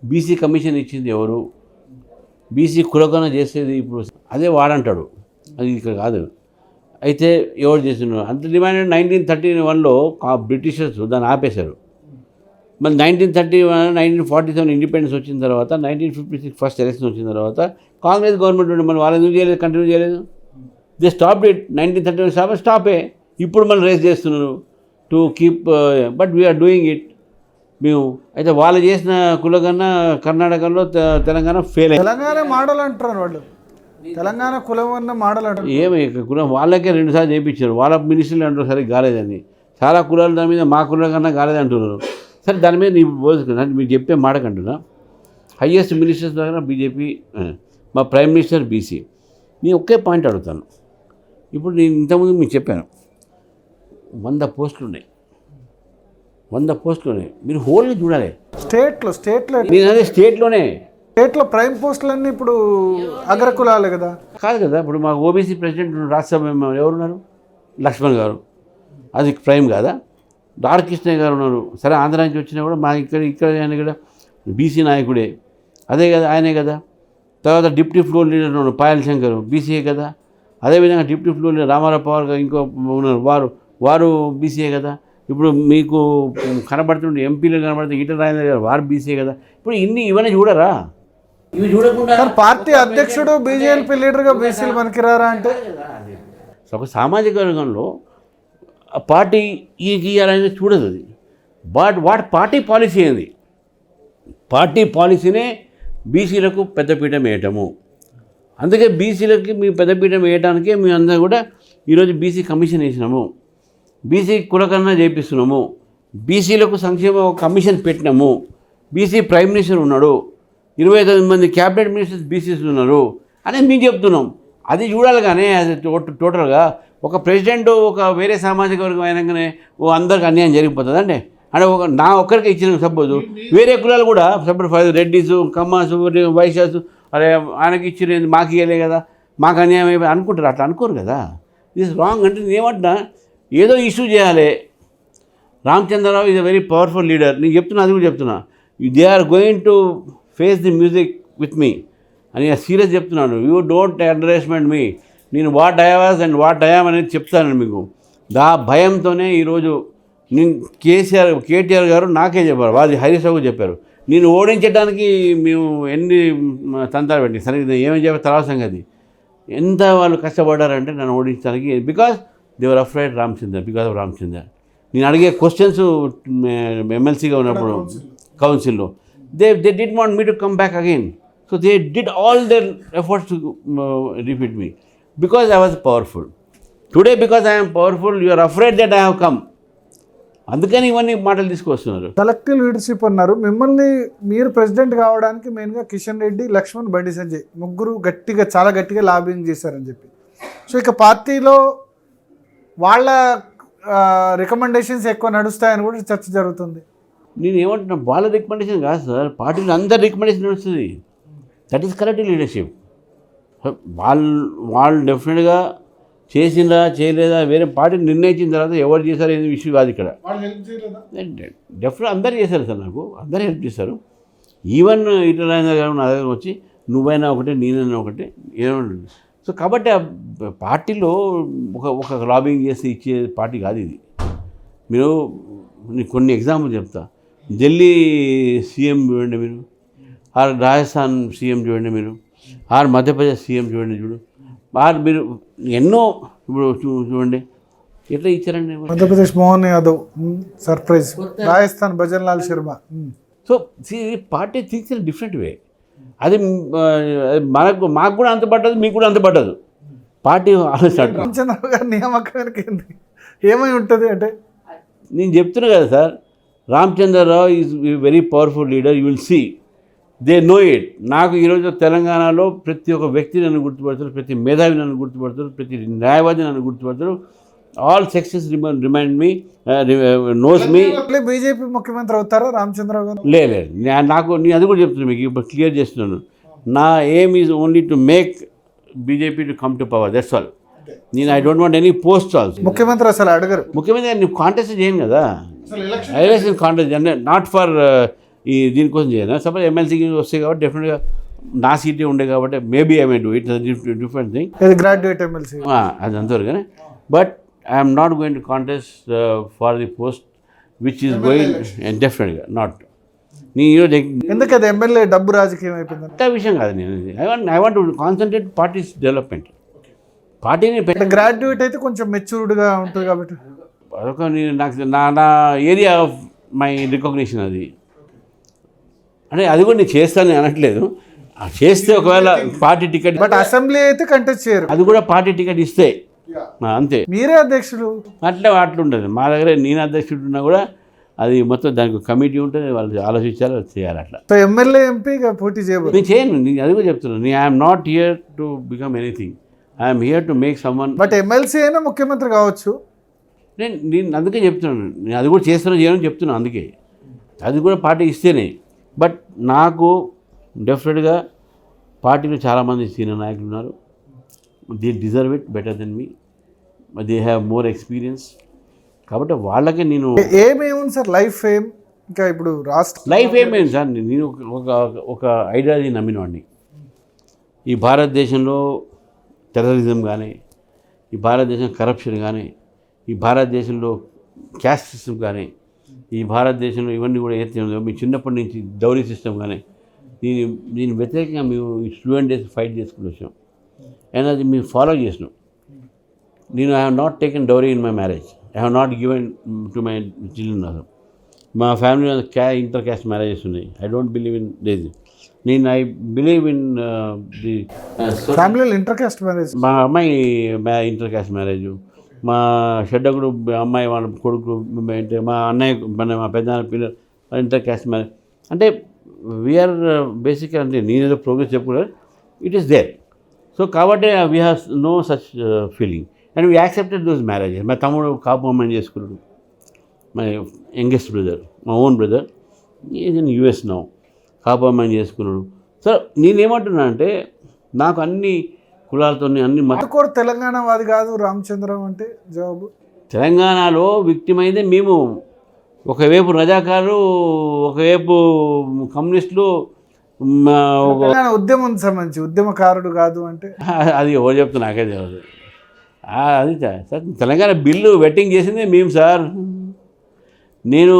బీసీ కమిషన్ ఇచ్చింది ఎవరు, బీసీ కులగణన చేసేది ఇప్పుడు అదే వాడంటాడు, అది ఇక్కడ కాదు. అయితే ఎవరు చేస్తున్నారు అంత డిమాండ్? 1931లో బ్రిటిషర్స్ దాన్ని ఆపేశారు. మరి 1931, 1947 ఇండిపెండెన్స్ వచ్చిన తర్వాత, 1956 ఫస్ట్ ఎలక్షన్ వచ్చిన తర్వాత కాంగ్రెస్ గవర్నమెంట్ ఉండి మనం వాళ్ళు ఎందుకు చేయలేదు, కంటిన్యూ చేయలేదు? They stop it. 1931 స్టాపే. ఇప్పుడు మనం రేస్ చేస్తున్నారు to keep, but we are doing it మేము. అయితే వాళ్ళు చేసిన కులగన్నా కర్ణాటకలో తెలంగాణ ఫెయిల్ అయ్యింది. తెలంగాణ మోడల్ అంటారు వాళ్ళు, తెలంగాణ కులం అన్న మోడల్ అంటారు. ఏమి కులం వాళ్ళకే 2 సార్లు చేయించారు, వాళ్ళ మినిస్టర్లు అంటారు సరే కాలేదని. చాలా కులాలు దాని మీద మా కులం కన్నా కాలేదంటున్నారు. సరే దాని మీద నీకు పోల్చుకున్నా మీరు చెప్పే మాటకంటున్నా, హయ్యెస్ట్ మినిస్టర్స్ దగ్గర బీజేపీ, మా ప్రైమ్ మినిస్టర్ బీసీ. నేను ఒకే పాయింట్ అడుగుతాను. ఇప్పుడు నేను ఇంతకుముందు మీకు చెప్పాను 100 పోస్టులు ఉన్నాయి, 100 పోస్టులు ఉన్నాయి. మీరు హోల్గా చూడాలి. స్టేట్లో నేను అదే స్టేట్లో ప్రైమ్ పోస్టులన్నీ ఇప్పుడు అగ్రకులాలే కదా. కాదు కదా, ఇప్పుడు మాకు ఓబీసీ ప్రెసిడెంట్ రాజ్యసభ ఎవరున్నారు? లక్ష్మణ్ గారు, అది ప్రైమ్ కాదా? రాధాకృష్ణయ్య గారు ఉన్నారు. సరే ఆంధ్ర నుంచి వచ్చినా కూడా మా ఇక్కడ ఆయన కూడా బీసీ నాయకుడే, అదే కదా, ఆయనే కదా. తర్వాత డిప్యూటీ ఫ్లోర్ లీడర్ ఉన్నారు పాయల్ శంకర్, బీసీఏ కదా. అదేవిధంగా deputy floor leader Ramarao Pawar గారు ఇంకో ఉన్నారు, వారు బీసీఏ కదా. ఇప్పుడు మీకు కనబడుతుండే ఎంపీలు కనబడుతుంది ఈటల రాజేంద్ర గారు, వారు బీసీఏ కదా. ఇప్పుడు ఇవన్నీ చూడరా? ఇవి చూడకుండా పార్టీ అధ్యక్షుడు బీజేపీ లీడర్గా బీసీలు పనికిరారా అంటే? ఒక సామాజిక వర్గంలో పార్టీ ఇవ్వాలనేది చూడదు అది. బట్ వాట్ పార్టీ పాలసీ ఏంది? పార్టీ పాలసీనే బీసీలకు పెద్దపీఠం వేయటము. అందుకే బీసీలకి మీ పెద్దపీఠం వేయడానికే మేము అందరూ కూడా ఈరోజు బీసీ కమిషన్ వేసినాము, బీసీ కులకన్నా చేపిస్తున్నాము, బీసీలకు సంక్షేమ కమిషన్ పెట్టినాము, బీసీ ప్రైమ్ మినిస్టర్ ఉన్నాడు, 29 మంది క్యాబినెట్ మినిస్టర్స్ బీసీస్ ఉన్నారు అనేది మేము చెప్తున్నాం. అది చూడాలి. కానీ అది టోటల్గా ఒక ప్రెసిడెంట్ ఒక వేరే సామాజిక వర్గం అయినాకనే అందరికి అన్యాయం జరిగిపోతుంది అంటే నా ఒక్కరికి ఇచ్చిన సపోజ్ వేరే కులాలు కూడా సపోజ్ రెడ్డిస్, కమ్మాస్, వైశ్యాస్, అరే ఆయనకి ఇచ్చిన మాకు ఇవ్వలే కదా, మాకు అన్యాయం అయిపోయి అనుకుంటారు. అట్లా అనుకోరు కదా. This wrong. అంటే నేనేమంటున్నా, ఏదో ఇష్యూ చేయాలి. Ramachandra Rao is a very powerful leader. నేను చెప్తున్నా, అది కూడా చెప్తున్నా, they are going to face the music with me అని సీరియస్ చెప్తున్నాను. You don't underestimate me. నేను what I was and what I am అనేది చెప్తాను మీకు. దా భయంతోనే ఈరోజు నేను కేటీఆర్ గారు నాకే చెప్పారు, వాళ్ళు హరీష్ రావు చెప్పారు, నేను ఓడించడానికి మేము ఎన్ని తంతాలు పెట్టి సరే ఏమని చెప్పారు తర్వాత సంగతి. ఎంత వాళ్ళు కష్టపడ్డారంటే నన్ను ఓడించడానికి, because they're afraid Ramachandra, because of Ramachandra. నేను అడిగే క్వశ్చన్స్ ఎమ్మెల్సీగా ఉన్నప్పుడు కౌన్సిల్లో they did want me to come back again. So they did all their efforts to repeat me because I was powerful. Today because I'm powerful you are afraid that I have come. అందుకని ఇవన్నీ మాటలు తీసుకొస్తున్నారు. Collective leadership అన్నారు. మిమ్మల్ని మీరు president కావడానికి మెయిన్గా కిషన్ రెడ్డి, లక్ష్మణ్, బండి సంజయ్ ముగ్గురు చాలా గట్టిగా లాబింగ్ చేశారని చెప్పి. సో ఇక పార్టీలో వాళ్ళ రికమెండేషన్స్ ఎక్కువ నడుస్తాయని కూడా చర్చ జరుగుతుంది. నేను ఏమంటున్నా, వాళ్ళ రికమెండేషన్ కాదు సార్, పార్టీలో అందరి రికమెండేషన్ నడుస్తుంది. That is collective leadership. వాళ్ళు డెఫినెట్గా చేసిందా చేయలేదా వేరే పార్టీ నిర్ణయించిన తర్వాత ఎవరు చేశారు ఏది ఇష్యూ కాదు ఇక్కడ. డెఫినెట్ అందరు చేశారు సార్, నాకు అందరూ హెల్ప్ చేశారు. ఈవెన్ ఈటల రాజేందర్ గారు నా దగ్గర వచ్చి నువ్వైనా ఒకటే నేనైనా ఒకటే ఏమంటుంది. సో కాబట్టి ఆ పార్టీలో ఒక లాబింగ్ చేసి ఇచ్చే పార్టీ కాదు ఇది. మీరు కొన్ని ఎగ్జాంపుల్ చెప్తా. ఢిల్లీ సీఎం చూడండి మీరు, ఆర్ రాజస్థాన్ సీఎం చూడండి మీరు, ఆర్ మధ్యప్రదేశ్ సీఎం చూడండి ఆర్ మీరు ఎన్నో ఇప్పుడు చూడండి ఎట్లా ఇచ్చారండి. Madhya Pradesh Mohan Yadav surprise, Rajasthan bhajan Lal Sharma. So party thinks different way. అది మాకు కూడా అంత పట్టదు, మీకు కూడా అంత పట్టదు. పార్టీ ఆలోచన రామచంద్రరావు గారి నియామకానికి ఏమై ఉంటుంది అంటే నేను చెప్తున్నా కదా sir, Ramachandrarao is very powerful leader, you will see, they know it. నాకు ఈరోజు తెలంగాణలో ప్రతి ఒక్క వ్యక్తి నన్ను గుర్తుపడతారు, ప్రతి మేధావి నన్ను గుర్తుపడతారు, ప్రతి న్యాయవాది నన్ను గుర్తుపడతారు. All sections remind me, knows me. BJP ముఖ్యమంత్రి అవుతారా రామచంద్రరావు గారు? లేదు, నేను అది కూడా చెప్తున్నాను మీకు, ఇప్పుడు క్లియర్ చేస్తున్నాను. నా aim is only to make BJP to come to power, that's all. నేను I don't want any post also. ముఖ్యమంత్రి అసలు అడగరు. ముఖ్యమంత్రి నువ్వు కాంటెస్ట్ చేయను కదా, ఎలక్షన్ కాంటెస్ట్ అంటే నాట్ ఫర్ ఈ దీనికోసం చేయను. సపోజ్ ఎమ్మెల్సీకి వస్తాయి కాబట్టి డెఫినెట్గా నా సీటే ఉండే కాబట్టి maybe I may do it, different thing. Graduate MLC అది అంతవరకు కానీ, but I'm not going to contest for the post which is going, డెఫినెట్గా నాట్. నీ ఈరోజు ఎందుకు అది ఎమ్మెల్యే డబ్బు రాజకీయం అయిపోయింది అంత విషయం కాదు. నేను I want to concentrate parties development. పార్టీని గ్రాడ్యుయేట్ అయితే కొంచెం మెచ్యూర్డ్గా ఉంటుంది కాబట్టి అదొక నాకు నా ఏరియా ఆఫ్ మై రికగ్నిషన్ అది. అంటే అది కూడా నేను చేస్తాను అనట్లేదు, చేస్తే ఒకవేళ పార్టీ టికెట్, బట్ అసెంబ్లీ అయితే కంటెస్ట్ చేయరు, అది కూడా పార్టీ టికెట్ ఇస్తే అంతే. మీరే అధ్యక్షుడు అట్లుంటుంది మా దగ్గర. నేను అధ్యక్షుడు ఉన్నా కూడా అది మొత్తం దానికి కమిటీ ఉంటుంది, వాళ్ళు ఆలోచించాలి, వాళ్ళు చేయాలి. అట్లా సో ఎమ్మెల్యే ఎంపీగా పోటీ చేయబోదు. నేను చేయను, నేను అది కూడా చెప్తున్నాను. I'm not here to become anything, I'm here to make someone. But MLC అయినా ముఖ్యమంత్రి కావచ్చు. నేను అందుకే చెప్తున్నాను, నేను అది కూడా చేస్తున్నా చేయను చెప్తున్నాను. అందుకే అది కూడా పార్టీ ఇస్తేనే. బట్ నాకు డెఫినెట్గా పార్టీలో చాలామంది సీనియర్ నాయకులు ఉన్నారు, they deserve it better than me, they have more experience. కాబట్టి వాళ్ళకే నేను ఏమేమి సార్ లైఫ్ ఏం, ఇంకా ఇప్పుడు రాష్ట్ర లైఫ్ ఏమేమి సార్, నేను ఒక ఐడియాలజీ నమ్మినవాడిని. ఈ భారతదేశంలో టెర్రరిజం కానీ, ఈ భారతదేశం కరప్షన్ కానీ, ఈ భారతదేశంలో క్యాస్ట్ సిస్టమ్ కానీ, ఈ భారతదేశంలో ఇవన్నీ కూడా ఏదైతే ఉందో మీ చిన్నప్పటి నుంచి డౌరీ సిస్టమ్ కానీ, దీని వ్యతిరేకంగా మేము ఈ స్టూడెంట్ డేస్ ఫైట్ చేసుకుని వచ్చాం. అండ్ అది మేము ఫాలో చేసినాం. నేను I have not taken dowry in my marriage, I have not given to my children. అసలు మా ఫ్యామిలీలో ఇంటర్ క్యాస్ట్ మ్యారేజెస్ ఉన్నాయి. I don't believe in these. నేను ఐ బిలీవ్ ఇన్ ది ఫ్యామిలీలో ఇంటర్ క్యాస్ట్ మ్యారేజ్. మా అమ్మాయి ఇంటర్ క్యాస్ట్ మ్యారేజ్, మా షెడ్డకుడు అమ్మాయి వాళ్ళ కొడుకు, అంటే మా అన్నయ్య మా పెద్ద పిల్లలు ఇంటర్ క్యాస్ట్ మ్యారేజ్. అంటే వీఆర్ బేసిక్గా, అంటే నేనేదో ప్రోగ్రెస్ చెప్పుకున్నాను, ఇట్ ఈస్ దేర్. సో కాబట్టి we have no such feeling and we accepted those marriages. మా తమ్ముడు కాపు అమ్మాయిని చేసుకున్నాడు, మై యంగెస్ట్ బ్రదర్, మా own brother is in US now, Kapu అమ్మాయిని చేసుకున్నాడు. సో నేనేమంటున్నా అంటే నాకు అన్ని కులాలతో అన్ని కూడా తెలంగాణ వాది కాదు రామచంద్రరావు అంటే జవాబు. తెలంగాణలో విక్టిమ్ అయితే మేము, ఒకవైపు రజాకారులు, ఒకవైపు కమ్యూనిస్టులు, తెలంగాణ ఉద్యమం సంబంధించి ఉద్యమకారుడు కాదు అంటే అది ఎవరు చెప్తా నాకే తెలియదు. అది సార్ తెలంగాణ బిల్లు వెట్టింగ్ చేసిందే మేము సార్. నేను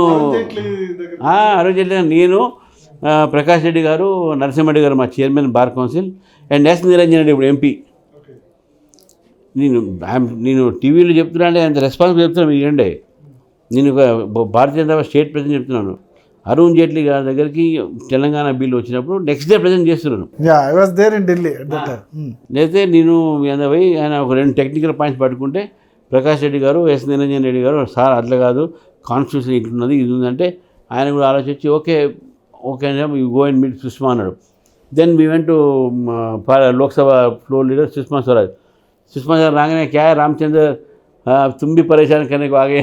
అరుణ్ జైట్లీ నేను ప్రకాష్ రెడ్డి గారు, నరసింహారెడ్డి గారు మా chairman bar council, and S Niranjan Reddy ఇప్పుడు ఎంపీ. నేను టీవీలో చెప్తున్నా అంటే అంత రెస్పాన్సిబుల్ చెప్తున్నాను మీరు ఏంటంటే. నేను భారతీయ జనతా పార్టీ స్టేట్ ప్రెసిడెంట్ చెప్తున్నాను. అరుణ్ జైట్లీ గారి దగ్గరికి తెలంగాణ బిల్లు వచ్చినప్పుడు నెక్స్ట్ డే ప్రెజెంట్ చేస్తున్నాను. అయితే నేను పోయి ఆయన ఒక 2 టెక్నికల్ పాయింట్స్ పట్టుకుంటే ప్రకాష్ రెడ్డి గారు, ఎస్ నిరంజన్ రెడ్డి గారు, సార్ అట్లా కాదు కాన్స్టిట్యూషన్ ఇట్లున్నది ఇది ఉందంటే ఆయన కూడా ఆలోచించి okay you go and meet Sushma అన్నాడు. Then we went to Lok Sabha floor leader Sushma Swaraj. Sushma గారు రాగానే క్యా రామచంద్ర तुम भी परेशान करने को आ गए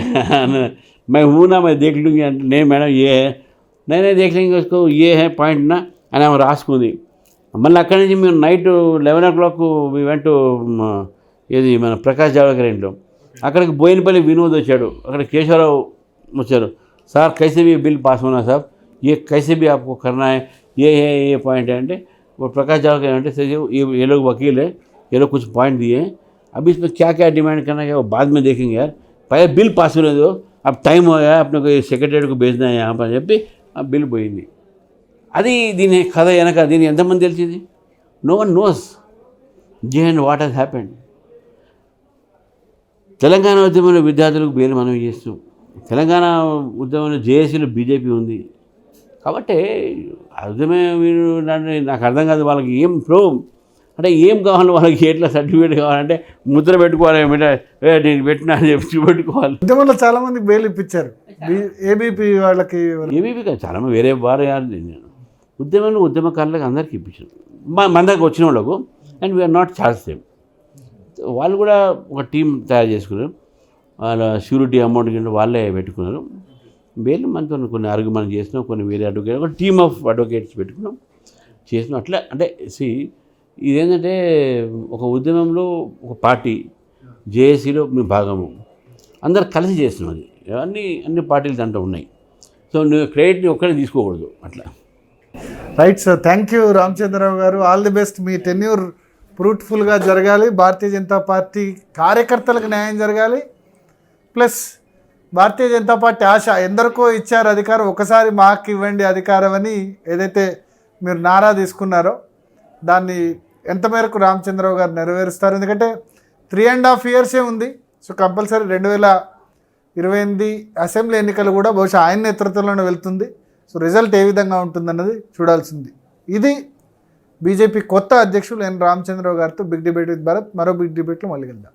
मैं हूँ ना मैं देख लूँगी అంటే नहीं మేడం ये है नहीं देख लेंगे उसको ये है పాయింట్ నా అని ఆమె రాసుకుంది. మళ్ళీ అక్కడి నుంచి మేము నైట్ 11 o'clock మీ వెంట ఏది మన ప్రకాష్ జావడేకర్ ఇంట్లో అక్కడికి బోయినపల్లి వినోద్ వచ్చాడు, అక్కడ కేశవరావు వచ్చారు. సార్ कैसे भी बिल पास होना साहब ये कैसे भी आपको करना है ये है ये पॉइंट है అంటే प्रकाश जावड़ेकर అంటే ये लोग वकील है ये लोग कुछ पॉइंट दिए हैं अब इसमें क्या क्या डिमांड करना है वो बाद में देखेंगे यार पहले बिल पास होने दो अब टाइम हो गया अपने को सेक्रेटरी को भेजना है यहाँ पर చెప్పి ఆ బిల్ పోయింది. అది దీని కథ వెనక దీని ఎంతమంది తెలిసింది? No one knows J and what he's happened. Telangana ఉద్యమంలో విద్యార్థులకు బేలు మనవి చేస్తూ తెలంగాణ ఉద్యమంలో జేఏసీలో బీజేపీ ఉంది కాబట్టి అర్థమే మీరు నాకు అర్థం కాదు. వాళ్ళకి ఏం అంటే ఏం కావాలి, వాళ్ళకి ఎట్లా సర్టిఫికేట్ కావాలంటే ముద్ర పెట్టుకోవాలి, నేను పెట్టినా అని చెప్పి పెట్టుకోవాలి. ఉద్యమంలో చాలామంది బెయిల్ ఇప్పించారు. ఏబీపీ వాళ్ళకి ఏబీపీ కాదు చాలామంది వేరే వారు నేను ఉద్యమంలో ఉద్యమకారులకు అందరికీ ఇప్పించాను మన దగ్గర వచ్చిన వాళ్ళకు. And we are not charge same. వాళ్ళు కూడా ఒక టీం తయారు చేసుకున్నారు. వాళ్ళ షూరిటీ అమౌంట్ కింద వాళ్ళే పెట్టుకున్నారు. బెయిల్ మనతో కొన్ని ఆర్గ్యుమెంట్ చేసినాం, కొన్ని వేరే అడ్వకేట్ ఒక టీమ్ ఆఫ్ అడ్వకేట్స్ పెట్టుకున్నాం చేసినాం. అట్లా అంటే ఇదేంటంటే ఒక ఉద్యమంలో ఒక పార్టీ జేఏసీలో మీ భాగము అందరు కలిసి చేస్తున్నాం. అది అన్ని పార్టీలు దాంట్లో ఉన్నాయి. సో నువ్వు క్రెడిట్ని ఒక్కడే తీసుకోకూడదు అట్లా. Right sir, thank you Ramachandra Rao గారు. All the best. మీ టెన్యూర్ ఫ్రూట్ఫుల్గా జరగాలి. భారతీయ జనతా పార్టీ కార్యకర్తలకు న్యాయం జరగాలి. ప్లస్ భారతీయ జనతా పార్టీ ఆశ ఎందరికో ఇచ్చారు అధికారం, ఒకసారి మాకు ఇవ్వండి అధికారం అని ఏదైతే మీరు నారా తీసుకున్నారో దాన్ని ఎంత మేరకు రామచంద్రరావు గారు నెరవేరుస్తారు? ఎందుకంటే 3.5 years ఉంది. సో కంపల్సరీ 2028 అసెంబ్లీ ఎన్నికలు కూడా బహుశా ఆయన నేతృత్వంలోనే వెళ్తుంది. సో రిజల్ట్ ఏ విధంగా ఉంటుందన్నది చూడాల్సింది. ఇది బీజేపీ కొత్త అధ్యక్షులు ఎన్ రామచంద్రరావు గారితో బిగ్ డిబేట్ విత్ భారత్. మరో బిగ్ డిబేట్లో మళ్ళీ వెళ్దాం.